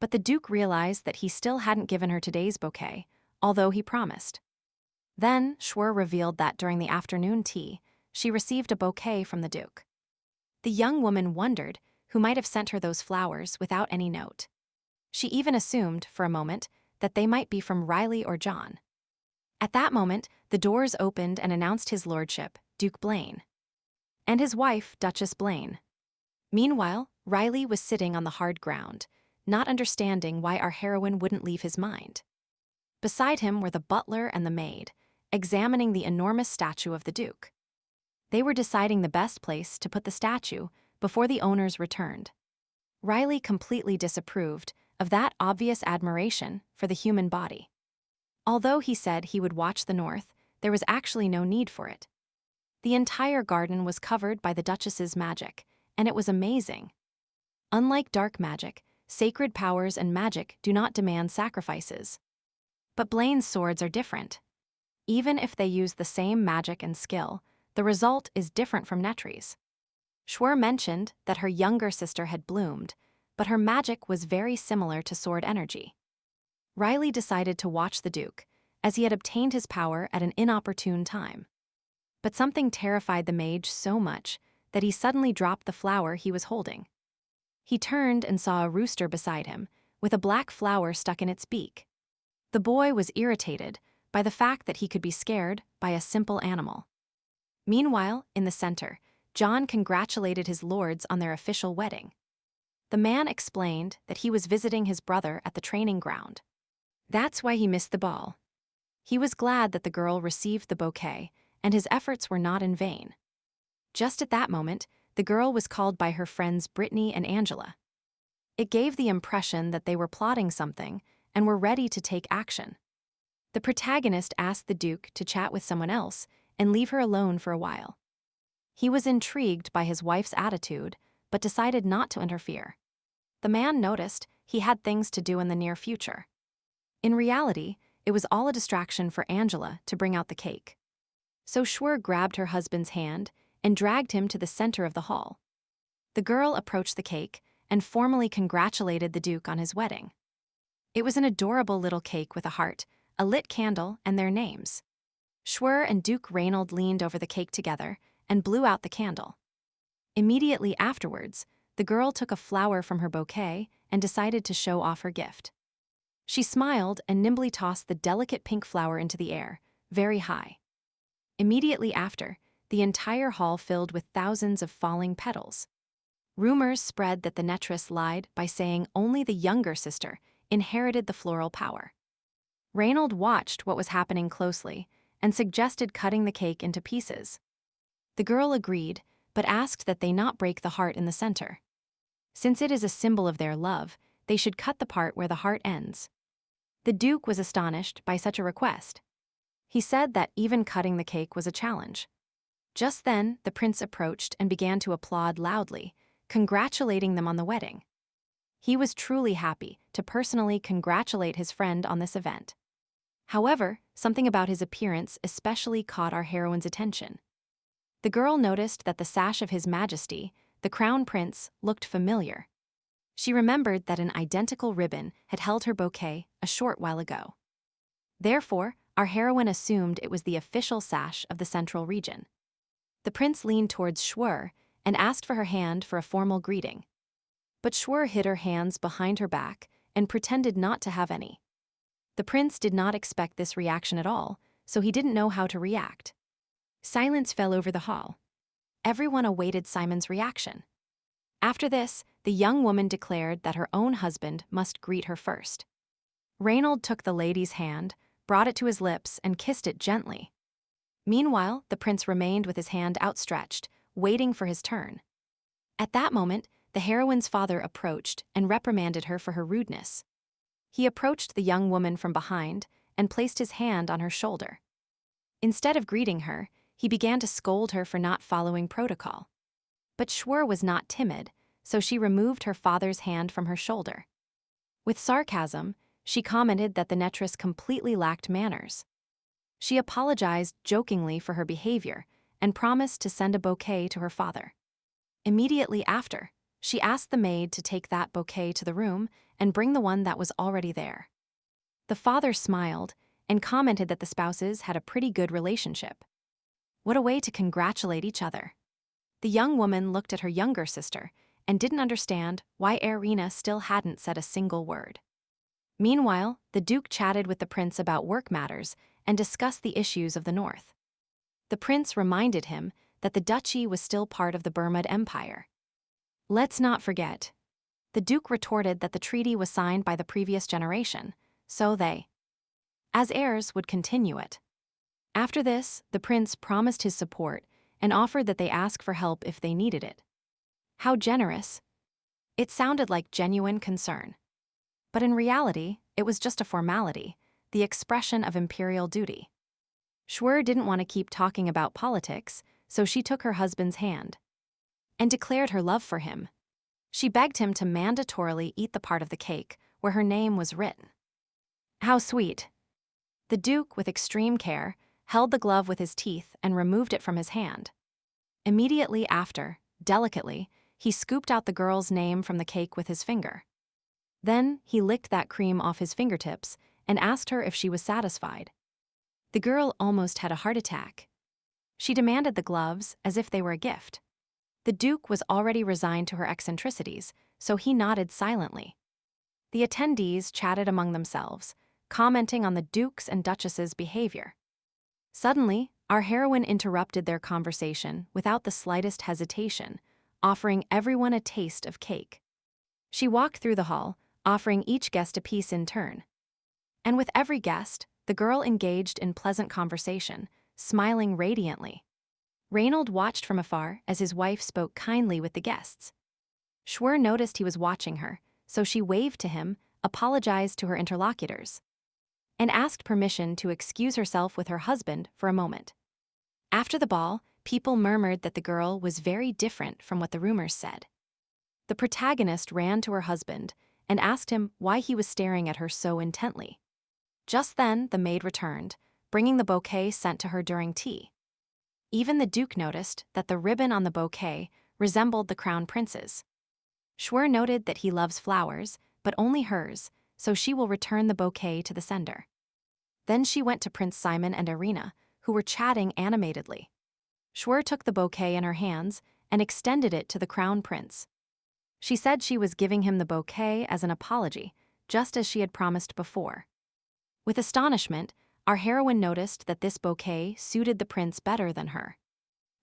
Speaker 1: But the Duke realized that he still hadn't given her today's bouquet, although he promised. Then Schwer revealed that during the afternoon tea, she received a bouquet from the Duke. The young woman wondered who might have sent her those flowers without any note. She even assumed, for a moment, that they might be from Riley or John. At that moment, the doors opened and announced his lordship, Duke Blaine, and his wife, Duchess Blaine. Meanwhile, Riley was sitting on the hard ground, not understanding why our heroine wouldn't leave his mind. Beside him were the butler and the maid, examining the enormous statue of the Duke. They were deciding the best place to put the statue before the owners returned. Riley completely disapproved of that obvious admiration for the human body. Although he said he would watch the North, there was actually no need for it. The entire garden was covered by the Duchess's magic, and it was amazing. Unlike dark magic, sacred powers and magic do not demand sacrifices. But Blaine's swords are different. Even if they use the same magic and skill, the result is different from Netri's. Schwer mentioned that her younger sister had bloomed, but her magic was very similar to sword energy. Riley decided to watch the Duke, as he had obtained his power at an inopportune time. But something terrified the mage so much that he suddenly dropped the flower he was holding. He turned and saw a rooster beside him, with a black flower stuck in its beak. The boy was irritated by the fact that he could be scared by a simple animal. Meanwhile, in the center, John congratulated his lords on their official wedding. The man explained that he was visiting his brother at the training ground. That's why he missed the ball. He was glad that the girl received the bouquet, and his efforts were not in vain. Just at that moment, the girl was called by her friends Brittany and Angela. It gave the impression that they were plotting something and were ready to take action. The protagonist asked the Duke to chat with someone else and leave her alone for a while. He was intrigued by his wife's attitude, but decided not to interfere. The man noticed he had things to do in the near future. In reality, it was all a distraction for Angela to bring out the cake. So Schwer grabbed her husband's hand and dragged him to the center of the hall. The girl approached the cake and formally congratulated the Duke on his wedding. It was an adorable little cake with a heart, a lit candle, and their names. Schwer and Duke Reynald leaned over the cake together and blew out the candle. Immediately afterwards, the girl took a flower from her bouquet and decided to show off her gift. She smiled and nimbly tossed the delicate pink flower into the air, very high. Immediately after, the entire hall filled with thousands of falling petals. Rumors spread that the Netress lied by saying only the younger sister inherited the floral power. Reynald watched what was happening closely and suggested cutting the cake into pieces. The girl agreed, but asked that they not break the heart in the center. Since it is a symbol of their love, they should cut the part where the heart ends. The Duke was astonished by such a request. He said that even cutting the cake was a challenge. Just then, the prince approached and began to applaud loudly, congratulating them on the wedding. He was truly happy to personally congratulate his friend on this event. However, something about his appearance especially caught our heroine's attention. The girl noticed that the sash of His Majesty, the Crown Prince, looked familiar. She remembered that an identical ribbon had held her bouquet a short while ago. Therefore, our heroine assumed it was the official sash of the Central Region. The prince leaned towards Schwer and asked for her hand for a formal greeting. But Schwer hid her hands behind her back and pretended not to have any. The prince did not expect this reaction at all, so he didn't know how to react. Silence fell over the hall. Everyone awaited Simon's reaction. After this, the young woman declared that her own husband must greet her first. Reynald took the lady's hand, brought it to his lips, and kissed it gently. Meanwhile, the prince remained with his hand outstretched, waiting for his turn. At that moment, the heroine's father approached and reprimanded her for her rudeness. He approached the young woman from behind and placed his hand on her shoulder. Instead of greeting her, he began to scold her for not following protocol. But Schwer was not timid, so she removed her father's hand from her shoulder. With sarcasm, she commented that the Netress completely lacked manners. She apologized jokingly for her behavior and promised to send a bouquet to her father. Immediately after, she asked the maid to take that bouquet to the room and bring the one that was already there. The father smiled and commented that the spouses had a pretty good relationship. What a way to congratulate each other. The young woman looked at her younger sister and didn't understand why Irina still hadn't said a single word. Meanwhile, the Duke chatted with the prince about work matters and discussed the issues of the north. The prince reminded him that the duchy was still part of the Burmad Empire. Let's not forget. The Duke retorted that the treaty was signed by the previous generation, so they, as heirs, would continue it. After this, the prince promised his support and offered that they ask for help if they needed it. How generous! It sounded like genuine concern. But in reality, it was just a formality, the expression of imperial duty. Schwer didn't want to keep talking about politics, so she took her husband's hand and declared her love for him. She begged him to mandatorily eat the part of the cake where her name was written. How sweet. The Duke, with extreme care, held the glove with his teeth and removed it from his hand. Immediately after, delicately, he scooped out the girl's name from the cake with his finger. Then he licked that cream off his fingertips and asked her if she was satisfied. The girl almost had a heart attack. She demanded the gloves as if they were a gift. The Duke was already resigned to her eccentricities, so he nodded silently. The attendees chatted among themselves, commenting on the Duke's and Duchess's behavior. Suddenly, our heroine interrupted their conversation without the slightest hesitation, offering everyone a taste of cake. She walked through the hall, offering each guest a piece in turn. And with every guest, the girl engaged in pleasant conversation, smiling radiantly. Reynald watched from afar as his wife spoke kindly with the guests. Schwer noticed he was watching her, so she waved to him, apologized to her interlocutors, and asked permission to excuse herself with her husband for a moment. After the ball, people murmured that the girl was very different from what the rumors said. The protagonist ran to her husband and asked him why he was staring at her so intently. Just then, the maid returned, bringing the bouquet sent to her during tea. Even the Duke noticed that the ribbon on the bouquet resembled the crown prince's. Schwer noted that he loves flowers, but only hers, so she will return the bouquet to the sender. Then she went to Prince Simon and Irina, who were chatting animatedly. Schwer took the bouquet in her hands and extended it to the crown prince. She said she was giving him the bouquet as an apology, just as she had promised before. With astonishment, our heroine noticed that this bouquet suited the prince better than her.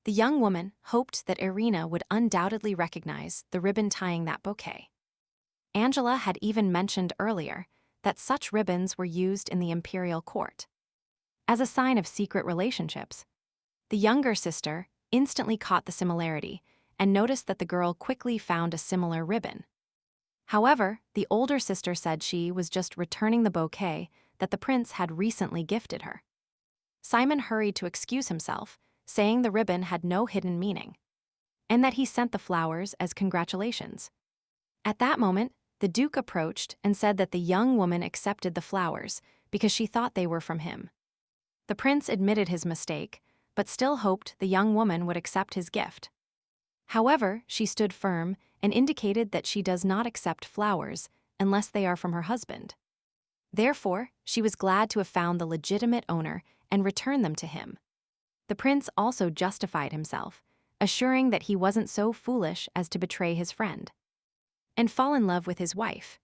Speaker 1: The young woman hoped that Irina would undoubtedly recognize the ribbon tying that bouquet. Angela had even mentioned earlier that such ribbons were used in the imperial court. As a sign of secret relationships, the younger sister instantly caught the similarity and noticed that the girl quickly found a similar ribbon. However, the older sister said she was just returning the bouquet that the prince had recently gifted her. Simon hurried to excuse himself, saying the ribbon had no hidden meaning, and that he sent the flowers as congratulations. At that moment, the Duke approached and said that the young woman accepted the flowers because she thought they were from him. The prince admitted his mistake, but still hoped the young woman would accept his gift. However, she stood firm and indicated that she does not accept flowers unless they are from her husband. Therefore, she was glad to have found the legitimate owner and returned them to him. The prince also justified himself, assuring that he wasn't so foolish as to betray his friend and fall in love with his wife.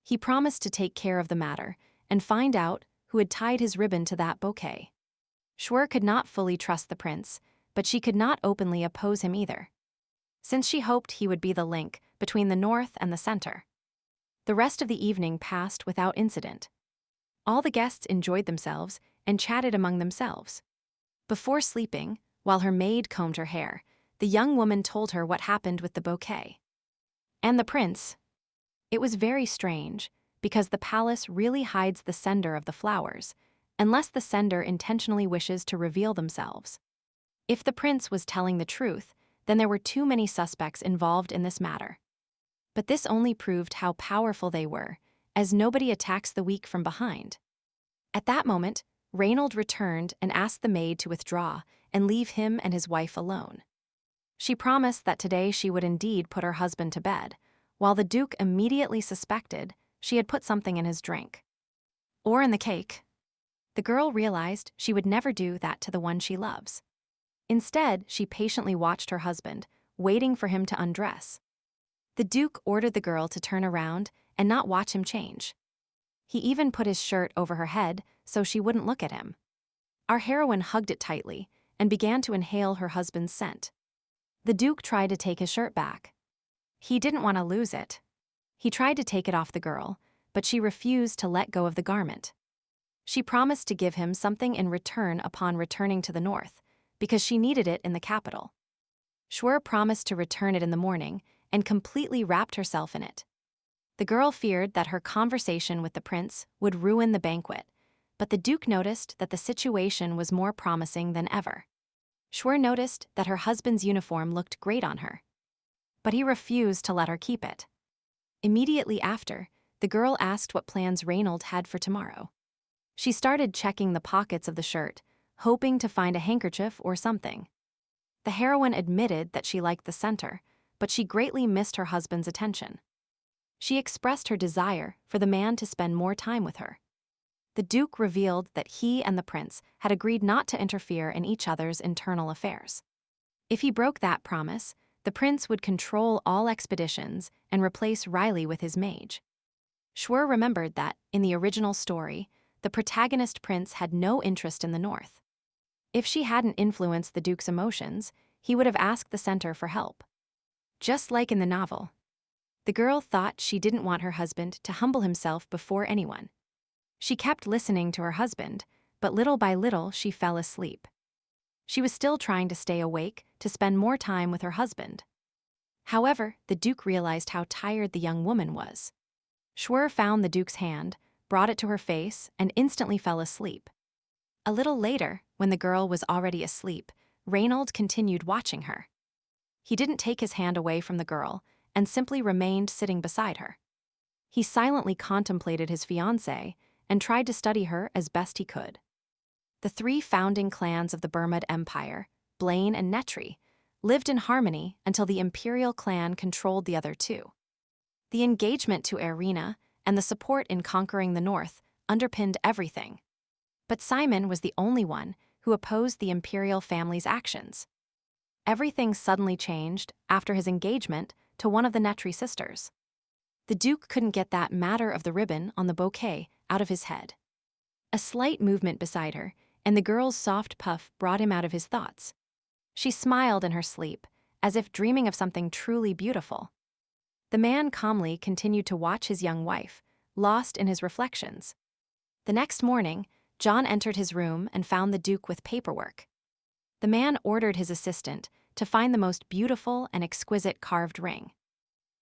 Speaker 1: He promised to take care of the matter and find out who had tied his ribbon to that bouquet. Schwer could not fully trust the prince, but she could not openly oppose him either, since she hoped he would be the link between the north and the center. The rest of the evening passed without incident. All the guests enjoyed themselves and chatted among themselves. Before sleeping, while her maid combed her hair, the young woman told her what happened with the bouquet. And the prince. It was very strange, because the palace really hides the sender of the flowers, unless the sender intentionally wishes to reveal themselves. If the prince was telling the truth, then there were too many suspects involved in this matter. But this only proved how powerful they were, as nobody attacks the weak from behind. At that moment, Reynald returned and asked the maid to withdraw and leave him and his wife alone. She promised that today she would indeed put her husband to bed, while the Duke immediately suspected she had put something in his drink. Or in the cake. The girl realized she would never do that to the one she loves. Instead, she patiently watched her husband, waiting for him to undress. The Duke ordered the girl to turn around and not watch him change. He even put his shirt over her head so she wouldn't look at him. Our heroine hugged it tightly and began to inhale her husband's scent. The Duke tried to take his shirt back. He didn't want to lose it. He tried to take it off the girl, but she refused to let go of the garment. She promised to give him something in return upon returning to the north, because she needed it in the capital. Schwer promised to return it in the morning and completely wrapped herself in it. The girl feared that her conversation with the prince would ruin the banquet, but the Duke noticed that the situation was more promising than ever. Schwer noticed that her husband's uniform looked great on her. but he refused to let her keep it. Immediately after, the girl asked what plans Reynald had for tomorrow. She started checking the pockets of the shirt, hoping to find a handkerchief or something. The heroine admitted that she liked the center, but she greatly missed her husband's attention. She expressed her desire for the man to spend more time with her. The Duke revealed that he and the prince had agreed not to interfere in each other's internal affairs. If he broke that promise, the prince would control all expeditions and replace Riley with his mage. Schwer remembered that, in the original story, the protagonist prince had no interest in the north. If she hadn't influenced the Duke's emotions, he would have asked the center for help. Just like in the novel, the girl thought she didn't want her husband to humble himself before anyone. She kept listening to her husband, but little by little she fell asleep. She was still trying to stay awake to spend more time with her husband. However, the Duke realized how tired the young woman was. Schwer found the Duke's hand, brought it to her face, and instantly fell asleep. A little later, when the girl was already asleep, Reynald continued watching her. He didn't take his hand away from the girl and simply remained sitting beside her. He silently contemplated his fiancée and tried to study her as best he could. The three founding clans of the Burmad Empire, Blaine and Netri, lived in harmony until the imperial clan controlled the other two. The engagement to Irina and the support in conquering the north underpinned everything. But Simon was the only one who opposed the imperial family's actions. Everything suddenly changed after his engagement to one of the Netri sisters. The Duke couldn't get that matter of the ribbon on the bouquet out of his head. A slight movement beside her, and the girl's soft puff brought him out of his thoughts. She smiled in her sleep, as if dreaming of something truly beautiful. The man calmly continued to watch his young wife, lost in his reflections. The next morning, John entered his room and found the Duke with paperwork. The man ordered his assistant to find the most beautiful and exquisite carved ring.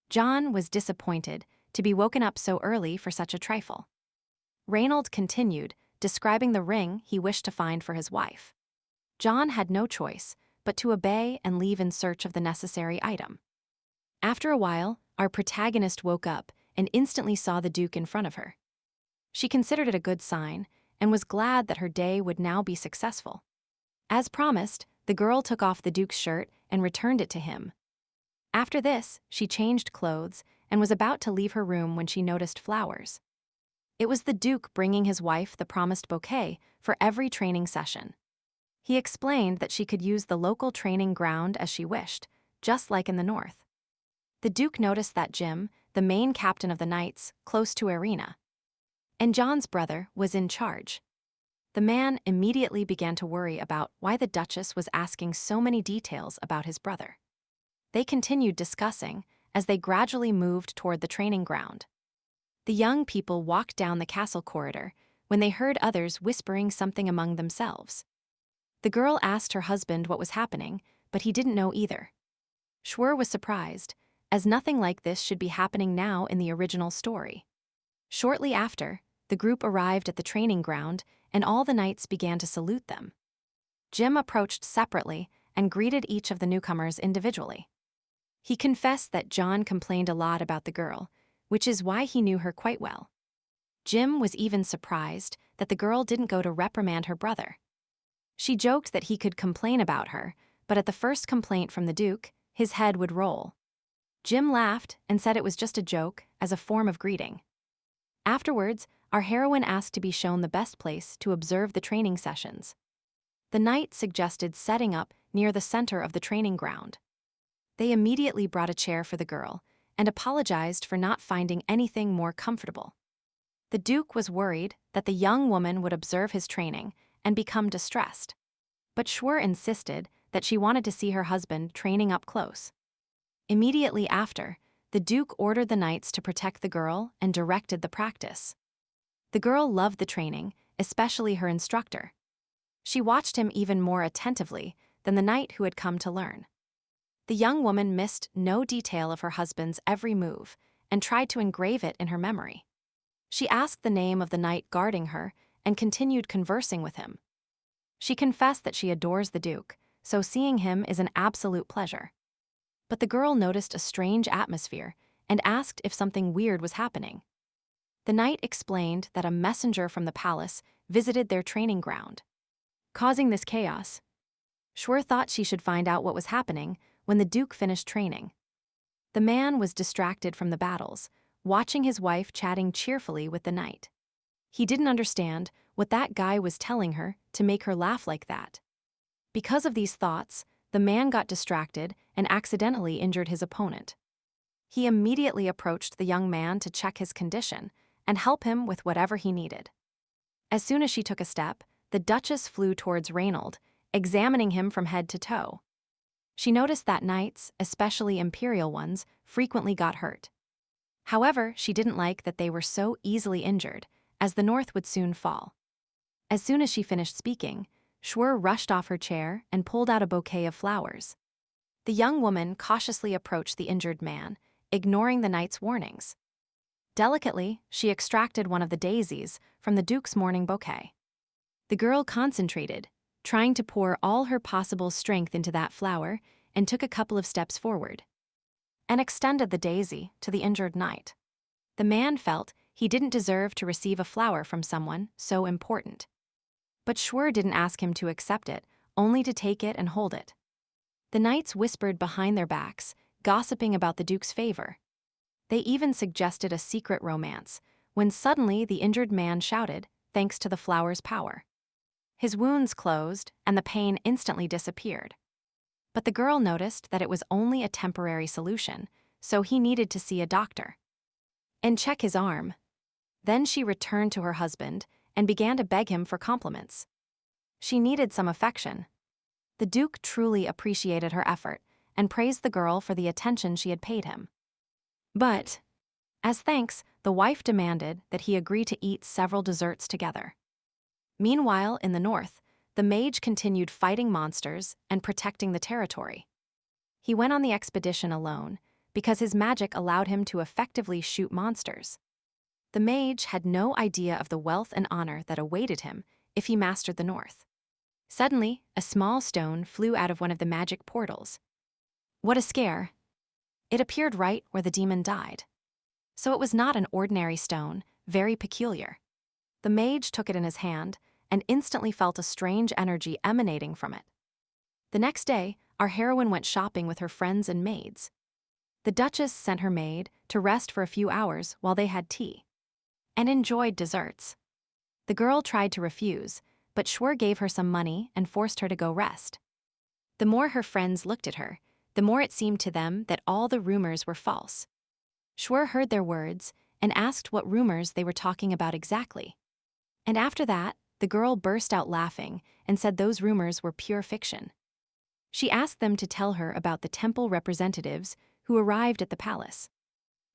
Speaker 1: John was disappointed to be woken up so early for such a trifle. Reynald continued, describing the ring he wished to find for his wife. John had no choice but to obey and leave in search of the necessary item. After a while, our protagonist woke up and instantly saw the Duke in front of her. She considered it a good sign and was glad that her day would now be successful. As promised, the girl took off the Duke's shirt and returned it to him. After this, she changed clothes and was about to leave her room when she noticed flowers. It was the Duke bringing his wife the promised bouquet for every training session. He explained that she could use the local training ground as she wished, just like in the north. The Duke noticed that Jim, the main captain of the knights, close to Irina, and John's brother, was in charge. The man immediately began to worry about why the Duchess was asking so many details about his brother. They continued discussing as they gradually moved toward the training ground. The young people walked down the castle corridor when they heard others whispering something among themselves. The girl asked her husband what was happening, but he didn't know either. Schwer was surprised, as nothing like this should be happening now in the original story. Shortly after, the group arrived at the training ground and all the knights began to salute them. Jim approached separately and greeted each of the newcomers individually. He confessed that John complained a lot about the girl, which is why he knew her quite well. Jim was even surprised that the girl didn't go to reprimand her brother. She joked that he could complain about her, but at the first complaint from the Duke, his head would roll. Jim laughed and said it was just a joke as a form of greeting. Afterwards, our heroine asked to be shown the best place to observe the training sessions. The knight suggested setting up near the center of the training ground. They immediately brought a chair for the girl and apologized for not finding anything more comfortable. The Duke was worried that the young woman would observe his training and become distressed. But Schwer insisted that she wanted to see her husband training up close. Immediately after, the Duke ordered the knights to protect the girl and directed the practice. The girl loved the training, especially her instructor. She watched him even more attentively than the knight who had come to learn. The young woman missed no detail of her husband's every move and tried to engrave it in her memory. She asked the name of the knight guarding her and continued conversing with him. She confessed that she adores the Duke, so seeing him is an absolute pleasure. But the girl noticed a strange atmosphere and asked if something weird was happening. The knight explained that a messenger from the palace visited their training ground, causing this chaos. Schwer thought she should find out what was happening when the Duke finished training. The man was distracted from the battles, watching his wife chatting cheerfully with the knight. He didn't understand what that guy was telling her to make her laugh like that. Because of these thoughts, the man got distracted and accidentally injured his opponent. He immediately approached the young man to check his condition and help him with whatever he needed. As soon as she took a step, the Duchess flew towards Reynald, examining him from head to toe. She noticed that knights, especially imperial ones, frequently got hurt. However, she didn't like that they were so easily injured, as the north would soon fall. As soon as she finished speaking, Schwer rushed off her chair and pulled out a bouquet of flowers. The young woman cautiously approached the injured man, ignoring the knight's warnings. Delicately, she extracted one of the daisies from the Duke's morning bouquet. The girl concentrated, trying to pour all her possible strength into that flower, and took a couple of steps forward and extended the daisy to the injured knight. The man felt he didn't deserve to receive a flower from someone so important. But Schwer didn't ask him to accept it, only to take it and hold it. The knights whispered behind their backs, gossiping about the Duke's favor. They even suggested a secret romance, when suddenly the injured man shouted, thanks to the flower's power. His wounds closed, and the pain instantly disappeared. But the girl noticed that it was only a temporary solution, so he needed to see a doctor and check his arm. Then she returned to her husband and began to beg him for compliments. She needed some affection. The Duke truly appreciated her effort and praised the girl for the attention she had paid him. But, as thanks, the wife demanded that he agree to eat several desserts together. Meanwhile, in the north, the mage continued fighting monsters and protecting the territory. He went on the expedition alone because his magic allowed him to effectively shoot monsters. The mage had no idea of the wealth and honor that awaited him if he mastered the north. Suddenly, a small stone flew out of one of the magic portals. What a scare! It appeared right where the demon died. So it was not an ordinary stone, very peculiar. The mage took it in his hand and instantly felt a strange energy emanating from it. The next day, our heroine went shopping with her friends and maids. The Duchess sent her maid to rest for a few hours while they had tea and enjoyed desserts. The girl tried to refuse, but Schwer gave her some money and forced her to go rest. The more her friends looked at her, the more it seemed to them that all the rumors were false. Schwer heard their words and asked what rumors they were talking about exactly. And after that, the girl burst out laughing and said those rumors were pure fiction. She asked them to tell her about the temple representatives who arrived at the palace.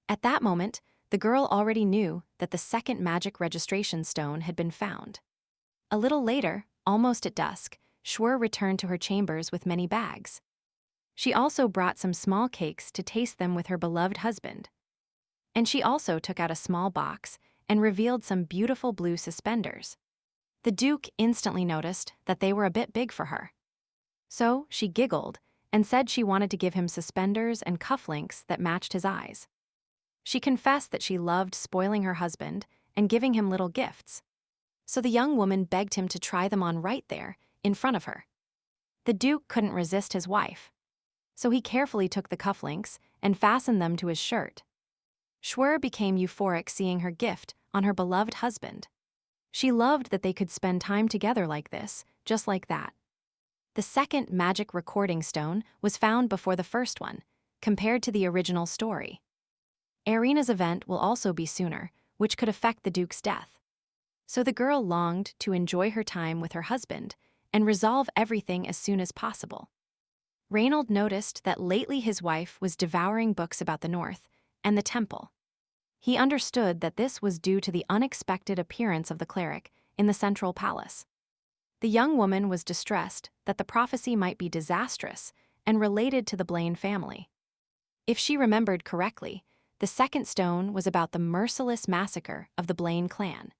Speaker 1: At that moment, the girl already knew that the second magic registration stone had been found. A little later, almost at dusk, Schwer returned to her chambers with many bags. She also brought some small cakes to taste them with her beloved husband. And she also took out a small box and revealed some beautiful blue suspenders. The Duke instantly noticed that they were a bit big for her. So she giggled and said she wanted to give him suspenders and cufflinks that matched his eyes. She confessed that she loved spoiling her husband and giving him little gifts. So the young woman begged him to try them on right there, in front of her. The Duke couldn't resist his wife. So he carefully took the cufflinks and fastened them to his shirt. Schwer became euphoric seeing her gift on her beloved husband. She loved that they could spend time together like this, just like that. The second magic recording stone was found before the first one, compared to the original story. Irina's event will also be sooner, which could affect the Duke's death. So the girl longed to enjoy her time with her husband and resolve everything as soon as possible. Reynald noticed that lately his wife was devouring books about the north and the temple. He understood that this was due to the unexpected appearance of the cleric in the central palace. The young woman was distressed that the prophecy might be disastrous and related to the Blaine family. If she remembered correctly, the second stone was about the merciless massacre of the Blaine clan.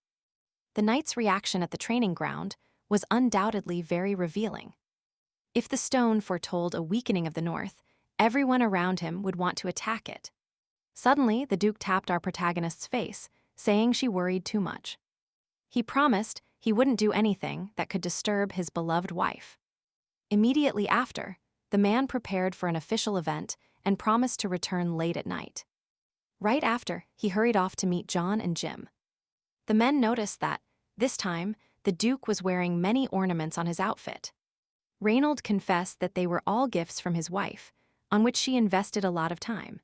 Speaker 1: The knight's reaction at the training ground was undoubtedly very revealing. If the stone foretold a weakening of the north everyone around him would want to attack it. Suddenly, the Duke tapped our protagonist's face, saying she worried too much. He promised he wouldn't do anything that could disturb his beloved wife. Immediately after, the man prepared for an official event and promised to return late at night. Right after, he hurried off to meet John and Jim. The men noticed that, this time, the Duke was wearing many ornaments on his outfit. Reynald confessed that they were all gifts from his wife, on which she invested a lot of time.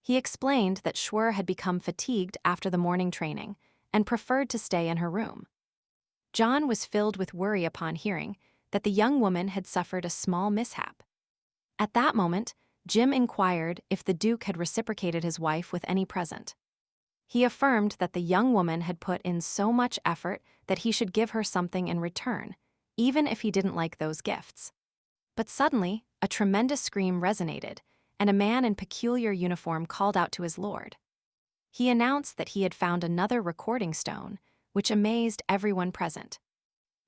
Speaker 1: He explained that Schwer had become fatigued after the morning training and preferred to stay in her room. John was filled with worry upon hearing that the young woman had suffered a small mishap. At that moment, Jim inquired if the Duke had reciprocated his wife with any present. He affirmed that the young woman had put in so much effort that he should give her something in return, even if he didn't like those gifts. But suddenly, a tremendous scream resonated, and a man in peculiar uniform called out to his lord. He announced that he had found another recording stone, which amazed everyone present.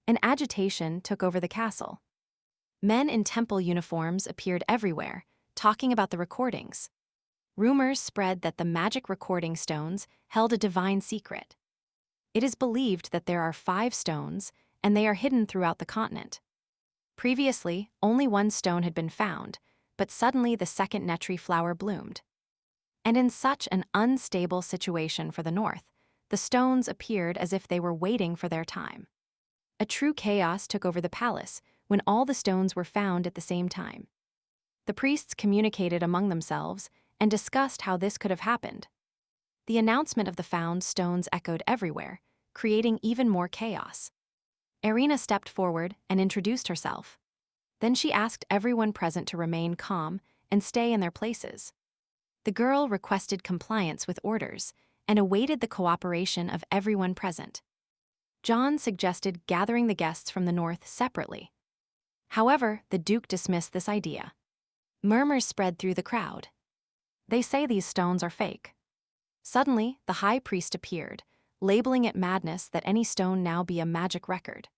Speaker 1: An agitation took over the castle. Men in temple uniforms appeared everywhere, talking about the recordings. Rumors spread that the magic recording stones held a divine secret. It is believed that there are 5 stones, and they are hidden throughout the continent. Previously, only one stone had been found, but suddenly the second Netri flower bloomed. And in such an unstable situation for the north, the stones appeared as if they were waiting for their time. A true chaos took over the palace when all the stones were found at the same time. The priests communicated among themselves and discussed how this could have happened. The announcement of the found stones echoed everywhere, creating even more chaos. Irina stepped forward and introduced herself. Then she asked everyone present to remain calm and stay in their places. The girl requested compliance with orders and awaited the cooperation of everyone present. John suggested gathering the guests from the north separately. However, the Duke dismissed this idea. Murmurs spread through the crowd. They say these stones are fake. Suddenly, the high priest appeared, labeling it madness that any stone now be a magic record.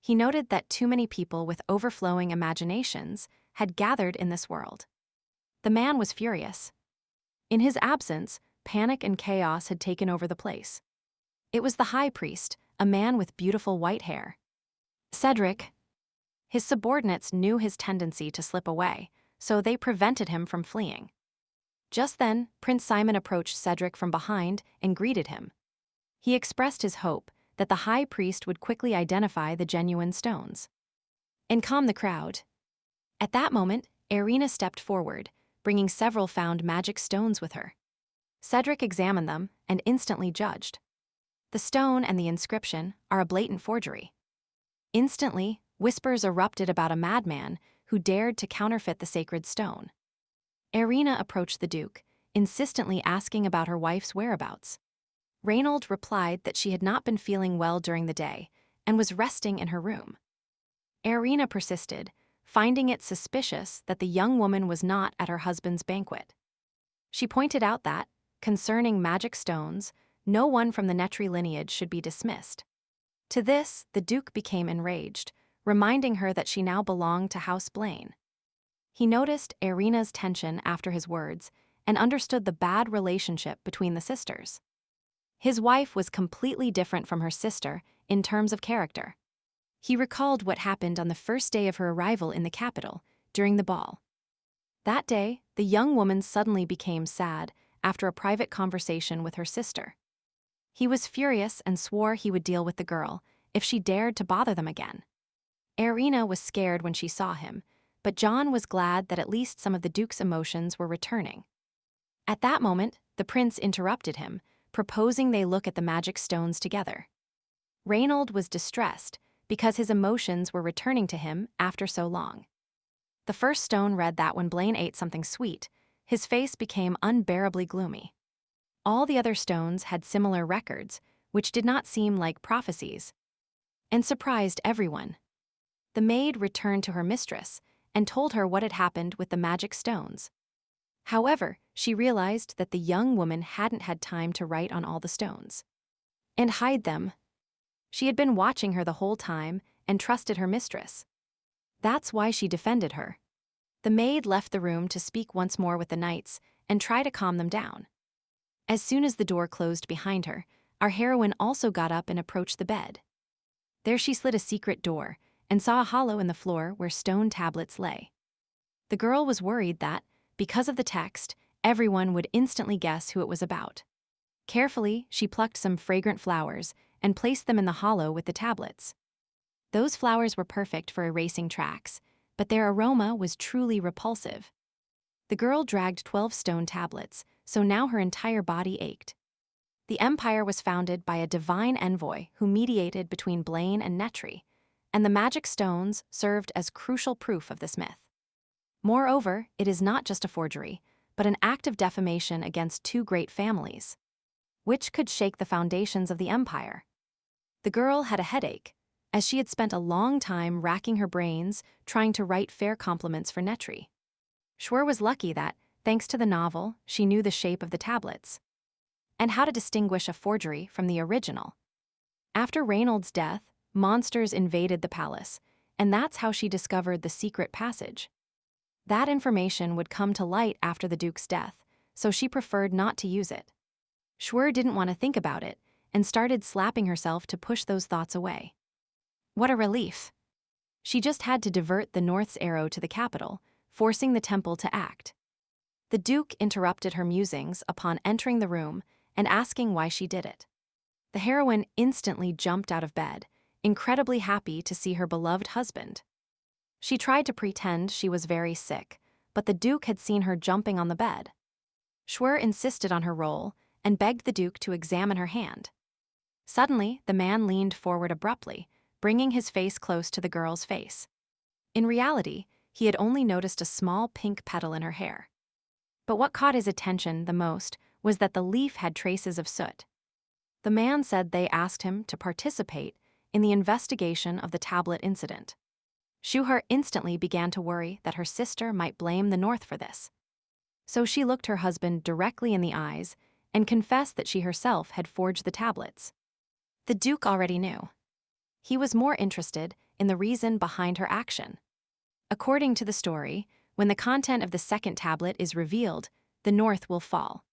Speaker 1: He noted that too many people with overflowing imaginations had gathered in this world. The man was furious. In his absence, panic and chaos had taken over the place. It was the high priest, a man with beautiful white hair. Cedric. His subordinates knew his tendency to slip away, so they prevented him from fleeing. Just then, Prince Simon approached Cedric from behind and greeted him. He expressed his hope that the high priest would quickly identify the genuine stones and calm the crowd. At that moment, Irina stepped forward, bringing several found magic stones with her. Cedric examined them and instantly judged. The stone and the inscription are a blatant forgery. Instantly, whispers erupted about a madman who dared to counterfeit the sacred stone. Irina approached the Duke, insistently asking about her wife's whereabouts. Reynald replied that she had not been feeling well during the day and was resting in her room. Irina persisted, finding it suspicious that the young woman was not at her husband's banquet. She pointed out that, concerning magic stones, no one from the Netri lineage should be dismissed. To this, the Duke became enraged, reminding her that she now belonged to House Blaine. He noticed Irina's tension after his words and understood the bad relationship between the sisters. His wife was completely different from her sister in terms of character. He recalled what happened on the first day of her arrival in the capital, during the ball. That day, the young woman suddenly became sad after a private conversation with her sister. He was furious and swore he would deal with the girl if she dared to bother them again. Irina was scared when she saw him, but John was glad that at least some of the Duke's emotions were returning. At that moment, the prince interrupted him, proposing they look at the magic stones together. Reynald was distressed because his emotions were returning to him after so long. The first stone read that when Blaine ate something sweet, his face became unbearably gloomy. All the other stones had similar records, which did not seem like prophecies, and surprised everyone. The maid returned to her mistress and told her what had happened with the magic stones. However, she realized that the young woman hadn't had time to write on all the stones and hide them. She had been watching her the whole time and trusted her mistress. That's why she defended her. The maid left the room to speak once more with the knights and try to calm them down. As soon as the door closed behind her, our heroine also got up and approached the bed. There she slid a secret door and saw a hollow in the floor where stone tablets lay. The girl was worried that, because of the text, everyone would instantly guess who it was about. Carefully, she plucked some fragrant flowers and placed them in the hollow with the tablets. Those flowers were perfect for erasing tracks, but their aroma was truly repulsive. The girl dragged 12 stone tablets, so now her entire body ached. The empire was founded by a divine envoy who mediated between Blaine and Netri, and the magic stones served as crucial proof of this myth. Moreover, it is not just a forgery, but an act of defamation against two great families, which could shake the foundations of the empire. The girl had a headache, as she had spent a long time racking her brains trying to write fair compliments for Netri. Schwer was lucky that, thanks to the novel, she knew the shape of the tablets and how to distinguish a forgery from the original. After Reynald's death, monsters invaded the palace, and that's how she discovered the secret passage. That information would come to light after the Duke's death, so she preferred not to use it. Schwer didn't want to think about it and started slapping herself to push those thoughts away. What a relief! She just had to divert the North's arrow to the capital, forcing the temple to act. The Duke interrupted her musings upon entering the room and asking why she did it. The heroine instantly jumped out of bed, incredibly happy to see her beloved husband. She tried to pretend she was very sick, but the Duke had seen her jumping on the bed. Schwer insisted on her role and begged the Duke to examine her hand. Suddenly, the man leaned forward abruptly, bringing his face close to the girl's face. In reality, he had only noticed a small pink petal in her hair. But what caught his attention the most was that the leaf had traces of soot. The man said they asked him to participate in the investigation of the tablet incident. Schwer instantly began to worry that her sister might blame the North for this. So she looked her husband directly in the eyes and confessed that she herself had forged the tablets. The Duke already knew. He was more interested in the reason behind her action. According to the story, when the content of the second tablet is revealed, the North will fall.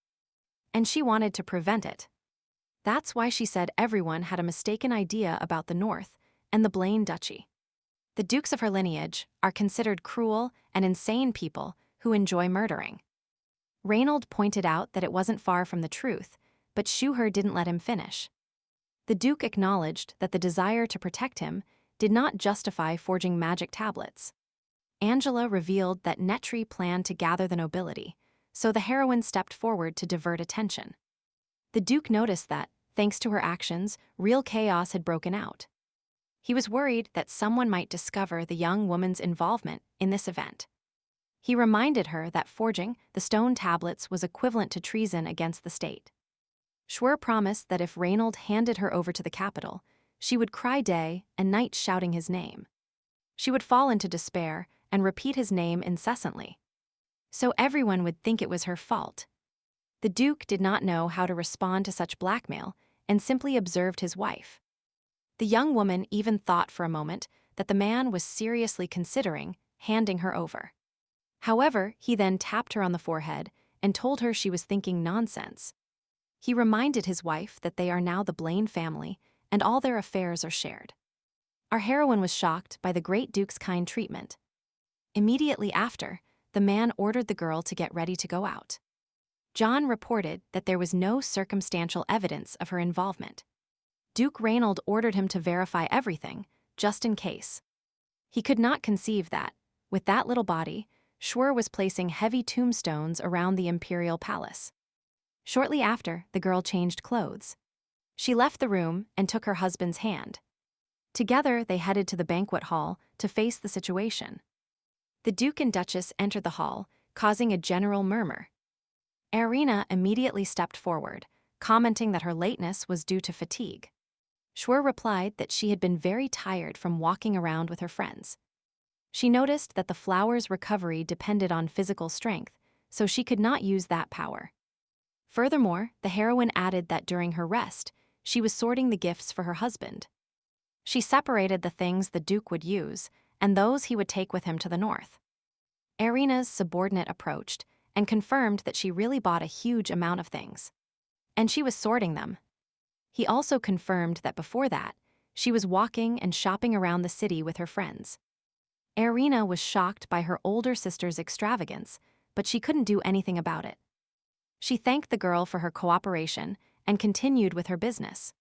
Speaker 1: And she wanted to prevent it. That's why she said everyone had a mistaken idea about the North and the Blaine Duchy. The dukes of her lineage are considered cruel and insane people who enjoy murdering. Reynald pointed out that it wasn't far from the truth, but Schwer didn't let him finish. The Duke acknowledged that the desire to protect him did not justify forging magic tablets. Angela revealed that Netri planned to gather the nobility, so the heroine stepped forward to divert attention. The Duke noticed that, thanks to her actions, real chaos had broken out. He was worried that someone might discover the young woman's involvement in this event. He reminded her that forging the stone tablets was equivalent to treason against the state. Schwer promised that if Reynald handed her over to the capital, she would cry day and night shouting his name. She would fall into despair and repeat his name incessantly. So everyone would think it was her fault. The Duke did not know how to respond to such blackmail and simply observed his wife. The young woman even thought for a moment that the man was seriously considering handing her over. However, he then tapped her on the forehead and told her she was thinking nonsense. He reminded his wife that they are now the Blaine family and all their affairs are shared. Our heroine was shocked by the great Duke's kind treatment. Immediately after, the man ordered the girl to get ready to go out. John reported that there was no circumstantial evidence of her involvement. Duke Reynald ordered him to verify everything, just in case. He could not conceive that, with that little body, Schwer was placing heavy tombstones around the imperial palace. Shortly after, the girl changed clothes. She left the room and took her husband's hand. Together, they headed to the banquet hall to face the situation. The Duke and Duchess entered the hall, causing a general murmur. Irina immediately stepped forward, commenting that her lateness was due to fatigue. Schwer replied that she had been very tired from walking around with her friends. She noticed that the flower's recovery depended on physical strength, so she could not use that power. Furthermore, the heroine added that during her rest, she was sorting the gifts for her husband. She separated the things the Duke would use and those he would take with him to the North. Irina's subordinate approached and confirmed that she really bought a huge amount of things. And she was sorting them. He also confirmed that before that, she was walking and shopping around the city with her friends. Irina was shocked by her older sister's extravagance, but she couldn't do anything about it. She thanked the girl for her cooperation and continued with her business.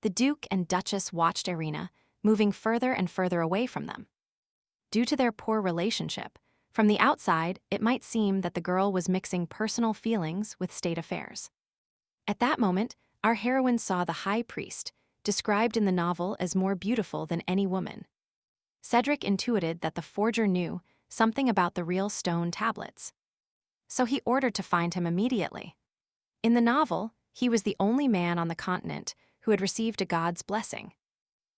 Speaker 1: The Duke and Duchess watched Irina, moving further and further away from them. Due to their poor relationship, from the outside, it might seem that the girl was mixing personal feelings with state affairs. At that moment, our heroine saw the high priest, described in the novel as more beautiful than any woman. Cedric intuited that the forger knew something about the real stone tablets. So he ordered to find him immediately. In the novel, he was the only man on the continent who had received a god's blessing.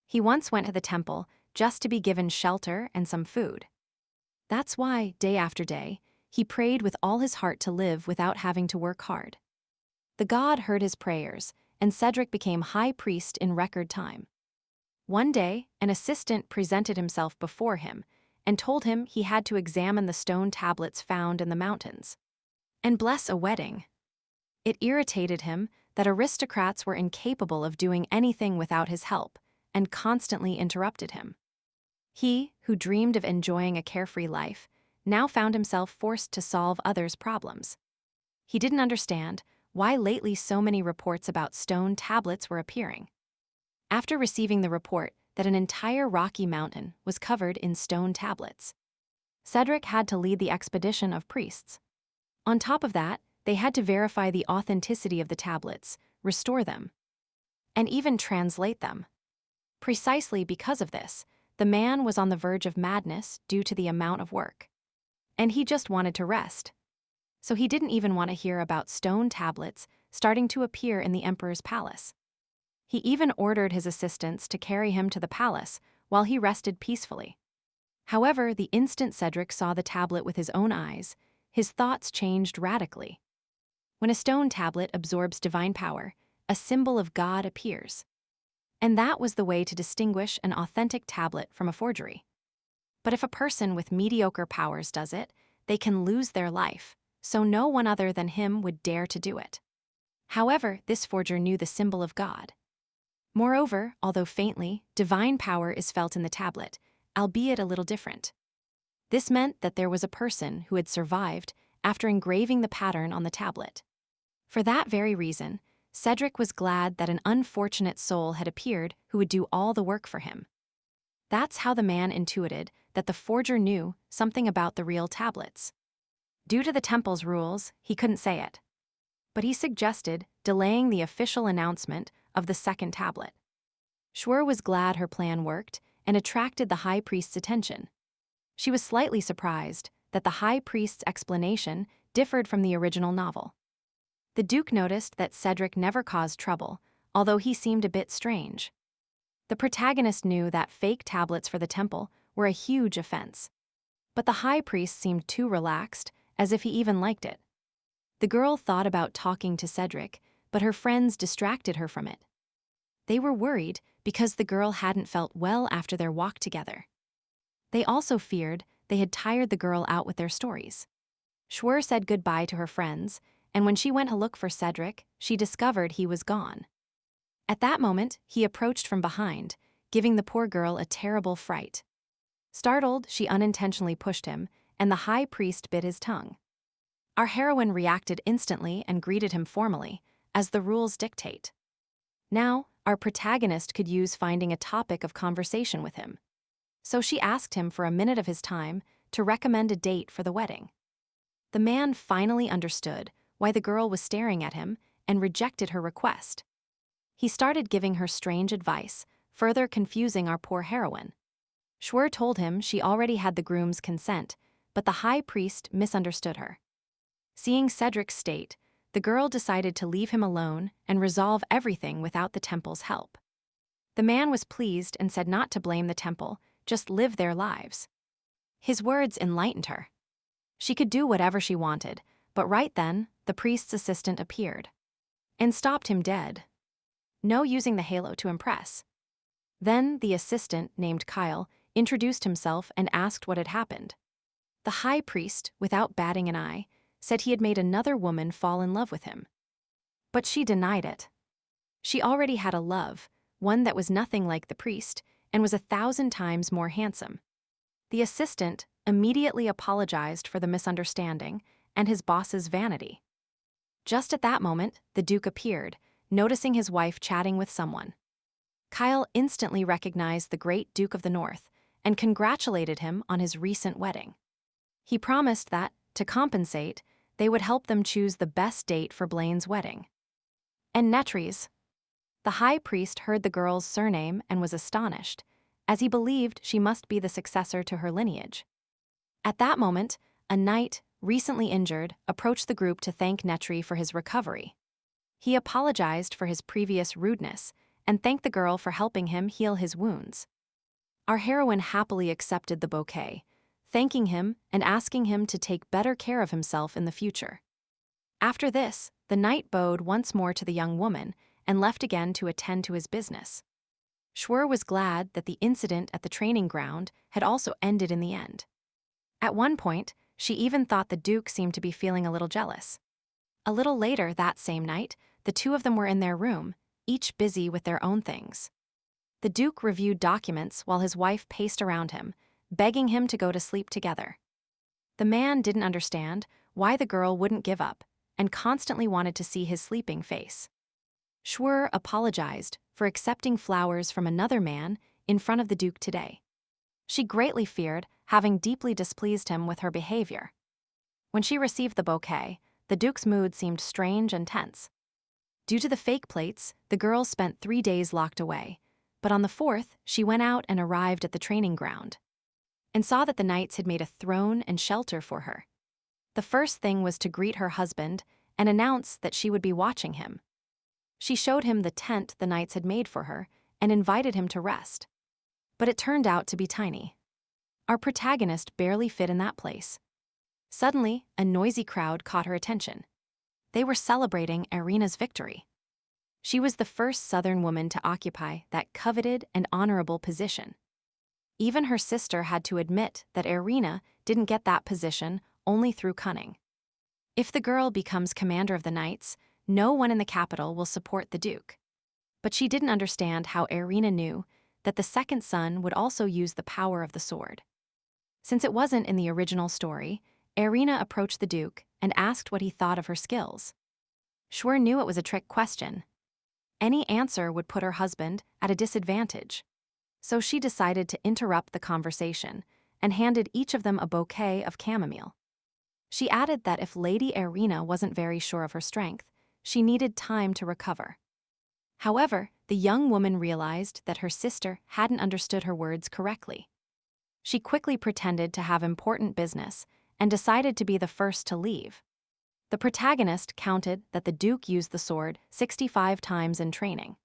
Speaker 1: He once went to the temple just to be given shelter and some food. That's why, day after day, he prayed with all his heart to live without having to work hard. The god heard his prayers, and Cedric became high priest in record time. One day, an assistant presented himself before him and told him he had to examine the stone tablets found in the mountains and bless a wedding. It irritated him that aristocrats were incapable of doing anything without his help and constantly interrupted him. He, who dreamed of enjoying a carefree life, now found himself forced to solve others' problems. He didn't understand why lately so many reports about stone tablets were appearing. After receiving the report that an entire rocky mountain was covered in stone tablets, Cedric had to lead the expedition of priests. On top of that, they had to verify the authenticity of the tablets, restore them, and even translate them. Precisely because of this, the man was on the verge of madness due to the amount of work. And he just wanted to rest. So he didn't even want to hear about stone tablets starting to appear in the emperor's palace. He even ordered his assistants to carry him to the palace while he rested peacefully. However, the instant Cedric saw the tablet with his own eyes, his thoughts changed radically. When a stone tablet absorbs divine power, a symbol of God appears. And that was the way to distinguish an authentic tablet from a forgery. But if a person with mediocre powers does it, they can lose their life, so no one other than him would dare to do it. However, this forger knew the symbol of God. Moreover, although faintly, divine power is felt in the tablet, albeit a little different. This meant that there was a person who had survived after engraving the pattern on the tablet. For that very reason, Cedric was glad that an unfortunate soul had appeared who would do all the work for him. That's how the man intuited that the forger knew something about the real tablets. Due to the temple's rules, he couldn't say it. But he suggested delaying the official announcement of the second tablet. Schwer was glad her plan worked and attracted the high priest's attention. She was slightly surprised that the high priest's explanation differed from the original novel. The Duke noticed that Cedric never caused trouble, although he seemed a bit strange. The protagonist knew that fake tablets for the temple were a huge offense. But the high priest seemed too relaxed, as if he even liked it. The girl thought about talking to Cedric, but her friends distracted her from it. They were worried because the girl hadn't felt well after their walk together. They also feared they had tired the girl out with their stories. Schwer said goodbye to her friends, and when she went to look for Cedric, she discovered he was gone. At that moment, he approached from behind, giving the poor girl a terrible fright. Startled, she unintentionally pushed him, and the high priest bit his tongue. Our heroine reacted instantly and greeted him formally, as the rules dictate. Now, our protagonist could use finding a topic of conversation with him. So she asked him for a minute of his time to recommend a date for the wedding. The man finally understood why the girl was staring at him and rejected her request. He started giving her strange advice, further confusing our poor heroine. Schwer told him she already had the groom's consent, but the high priest misunderstood her. Seeing Cedric's state, the girl decided to leave him alone and resolve everything without the temple's help. The man was pleased and said not to blame the temple, just live their lives. His words enlightened her. She could do whatever she wanted, but right then, the priest's assistant appeared and stopped him dead. No using the halo to impress. Then the assistant, named Kyle, introduced himself and asked what had happened. The high priest, without batting an eye, said he had made another woman fall in love with him. But she denied it. She already had a love, one that was nothing like the priest, and was 1,000 times more handsome. The assistant immediately apologized for the misunderstanding and his boss's vanity. Just at that moment, the Duke appeared, noticing his wife chatting with someone. Kyle instantly recognized the great Duke of the North and congratulated him on his recent wedding. He promised that, to compensate, they would help them choose the best date for Blaine's wedding. And Netri's. The high priest heard the girl's surname and was astonished, as he believed she must be the successor to her lineage. At that moment, a knight, recently injured, approached the group to thank Netri for his recovery. He apologized for his previous rudeness and thanked the girl for helping him heal his wounds. Our heroine happily accepted the bouquet, thanking him and asking him to take better care of himself in the future. After this, the knight bowed once more to the young woman and left again to attend to his business. Schwer was glad that the incident at the training ground had also ended in the end. At one point, she even thought the Duke seemed to be feeling a little jealous. A little later that same night, the two of them were in their room, each busy with their own things. The Duke reviewed documents while his wife paced around him, begging him to go to sleep together. The man didn't understand why the girl wouldn't give up and constantly wanted to see his sleeping face. Schwer apologized for accepting flowers from another man in front of the Duke today. She greatly feared having deeply displeased him with her behavior. When she received the bouquet, the Duke's mood seemed strange and tense. Due to the fake plates, the girl spent 3 days locked away, but on the 4th, she went out and arrived at the training ground and saw that the knights had made a throne and shelter for her. The first thing was to greet her husband and announce that she would be watching him. She showed him the tent the knights had made for her and invited him to rest. But it turned out to be tiny. Our protagonist barely fit in that place. Suddenly, a noisy crowd caught her attention. They were celebrating Irina's victory. She was the first Southern woman to occupy that coveted and honorable position. Even her sister had to admit that Irina didn't get that position only through cunning. If the girl becomes commander of the knights, no one in the capital will support the Duke. But she didn't understand how Irina knew that the second son would also use the power of the sword. Since it wasn't in the original story, Irina approached the Duke and asked what he thought of her skills. Schwer knew it was a trick question. Any answer would put her husband at a disadvantage. So she decided to interrupt the conversation and handed each of them a bouquet of chamomile. She added that if Lady Irina wasn't very sure of her strength, she needed time to recover. However, the young woman realized that her sister hadn't understood her words correctly. She quickly pretended to have important business and decided to be the first to leave. The protagonist counted that the Duke used the sword 65 times in training.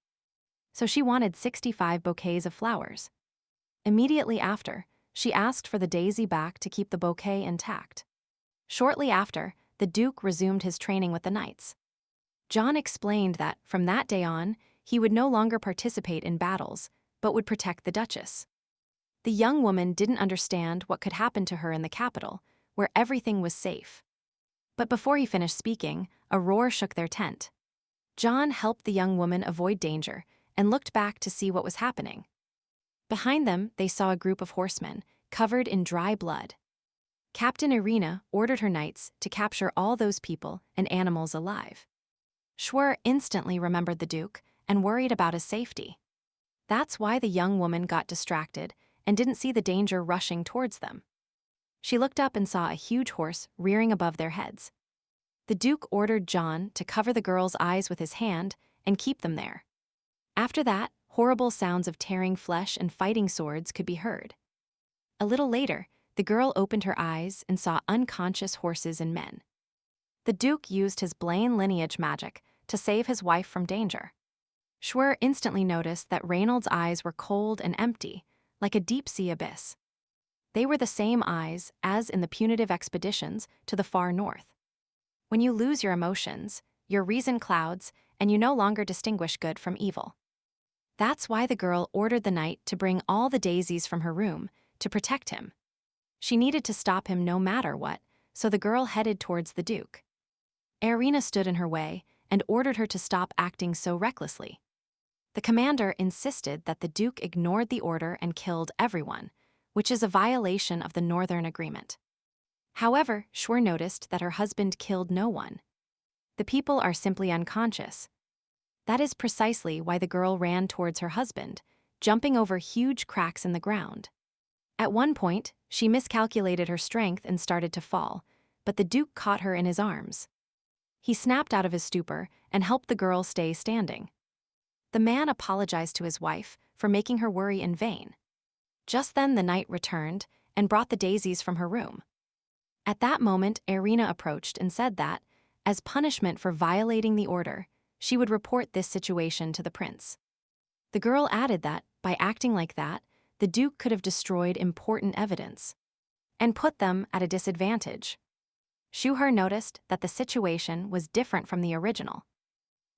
Speaker 1: So she wanted 65 bouquets of flowers. Immediately after, she asked for the daisy back to keep the bouquet intact. Shortly after, the Duke resumed his training with the knights. John explained that, from that day on, he would no longer participate in battles, but would protect the Duchess. The young woman didn't understand what could happen to her in the capital, where everything was safe. But before he finished speaking, a roar shook their tent. John helped the young woman avoid danger and looked back to see what was happening. Behind them, they saw a group of horsemen, covered in dry blood. Captain Irina ordered her knights to capture all those people and animals alive. Schwer instantly remembered the Duke and worried about his safety. That's why the young woman got distracted and didn't see the danger rushing towards them. She looked up and saw a huge horse rearing above their heads. The Duke ordered John to cover the girl's eyes with his hand and keep them there. After that, horrible sounds of tearing flesh and fighting swords could be heard. A little later, the girl opened her eyes and saw unconscious horses and men. The Duke used his Blaine lineage magic to save his wife from danger. Schwer instantly noticed that Reynald's eyes were cold and empty, like a deep-sea abyss. They were the same eyes as in the punitive expeditions to the far north. When you lose your emotions, your reason clouds, and you no longer distinguish good from evil. That's why the girl ordered the knight to bring all the daisies from her room to protect him. She needed to stop him no matter what, so the girl headed towards the Duke. Irina stood in her way and ordered her to stop acting so recklessly. The commander insisted that the Duke ignored the order and killed everyone, which is a violation of the Northern Agreement. However, Schwer noticed that her husband killed no one. The people are simply unconscious. That is precisely why the girl ran towards her husband, jumping over huge cracks in the ground. At one point, she miscalculated her strength and started to fall, but the Duke caught her in his arms. He snapped out of his stupor and helped the girl stay standing. The man apologized to his wife for making her worry in vain. Just then the knight returned and brought the daisies from her room. At that moment, Irina approached and said that, as punishment for violating the order, she would report this situation to the prince. The girl added that, by acting like that, the Duke could have destroyed important evidence and put them at a disadvantage. Schwer noticed that the situation was different from the original.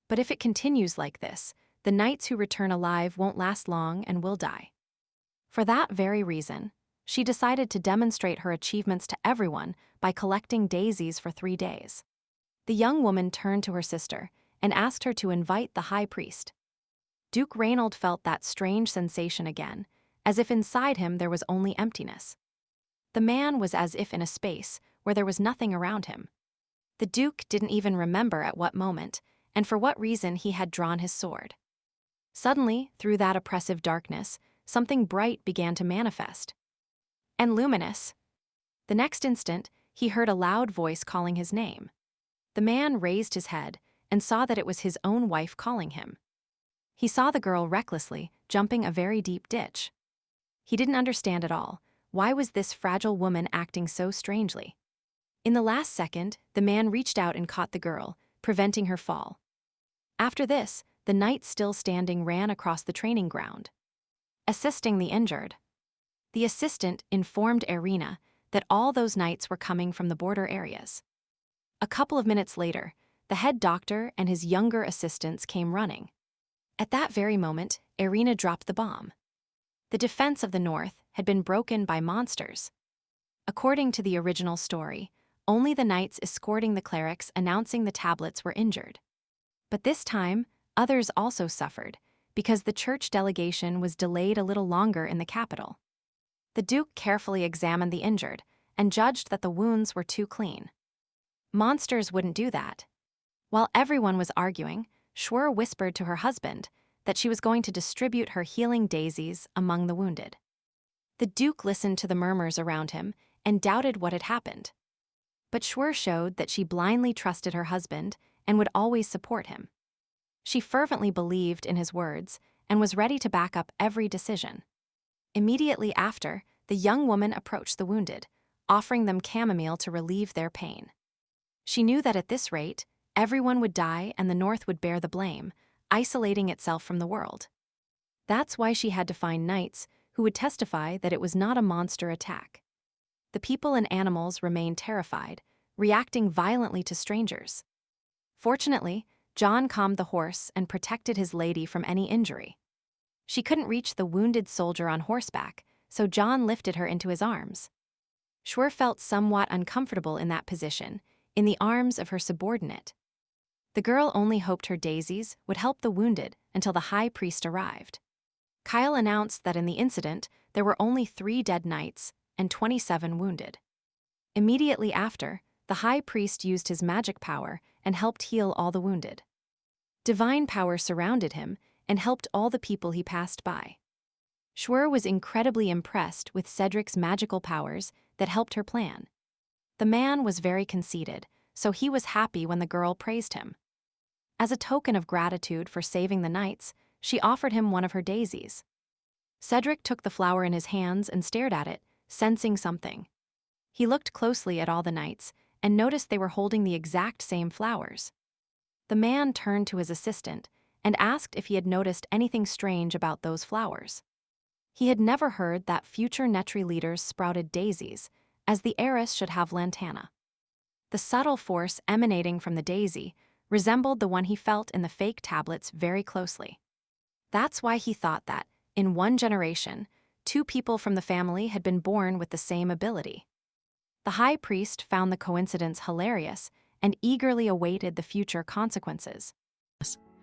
Speaker 1: But if it continues like this, the knights who return alive won't last long and will die. For that very reason, she decided to demonstrate her achievements to everyone by collecting daisies for 3 days. The young woman turned to her sister and asked her to invite the high priest. Duke Reynald felt that strange sensation again, as if inside him there was only emptiness. The man was as if in a space where there was nothing around him. The Duke didn't even remember at what moment and for what reason he had drawn his sword. Suddenly, through that oppressive darkness, something bright began to manifest. And luminous. The next instant, he heard a loud voice calling his name. The man raised his head and saw that it was his own wife calling him. He saw the girl recklessly jumping a very deep ditch. He didn't understand at all. Why was this fragile woman acting so strangely? In the last second, the man reached out and caught the girl, preventing her fall. After this, the knight still standing ran across the training ground, assisting the injured. The assistant informed Irina that all those knights were coming from the border areas. A couple of minutes later, the head doctor and his younger assistants came running. At that very moment, Irina dropped the bomb. The defense of the North had been broken by monsters. According to the original story, only the knights escorting the clerics announcing the tablets were injured. But this time, others also suffered, because the church delegation was delayed a little longer in the capital. The Duke carefully examined the injured and judged that the wounds were too clean. Monsters wouldn't do that. While everyone was arguing, Schwer whispered to her husband that she was going to distribute her healing daisies among the wounded. The Duke listened to the murmurs around him and doubted what had happened. But Schwer showed that she blindly trusted her husband and would always support him. She fervently believed in his words and was ready to back up every decision. Immediately after, the young woman approached the wounded, offering them chamomile to relieve their pain. She knew that at this rate, everyone would die and the North would bear the blame, isolating itself from the world. That's why she had to find knights who would testify that it was not a monster attack. The people and animals remained terrified, reacting violently to strangers. Fortunately, John calmed the horse and protected his lady from any injury. She couldn't reach the wounded soldier on horseback, so John lifted her into his arms. Schwer felt somewhat uncomfortable in that position, in the arms of her subordinate. The girl only hoped her daisies would help the wounded until the high priest arrived. Kyle announced that in the incident, there were only 3 dead knights and 27 wounded. Immediately after, the high priest used his magic power and helped heal all the wounded. Divine power surrounded him and helped all the people he passed by. Schwer was incredibly impressed with Cedric's magical powers that helped her plan. The man was very conceited, so he was happy when the girl praised him. As a token of gratitude for saving the knights, she offered him one of her daisies. Cedric took the flower in his hands and stared at it, sensing something. He looked closely at all the knights and noticed they were holding the exact same flowers. The man turned to his assistant and asked if he had noticed anything strange about those flowers. He had never heard that future Netri leaders sprouted daisies, as the heiress should have lantana. The subtle force emanating from the daisy resembled the one he felt in the fake tablets very closely. That's why he thought that, in one generation, 2 people from the family had been born with the same ability. The high priest found the coincidence hilarious and eagerly awaited the future consequences.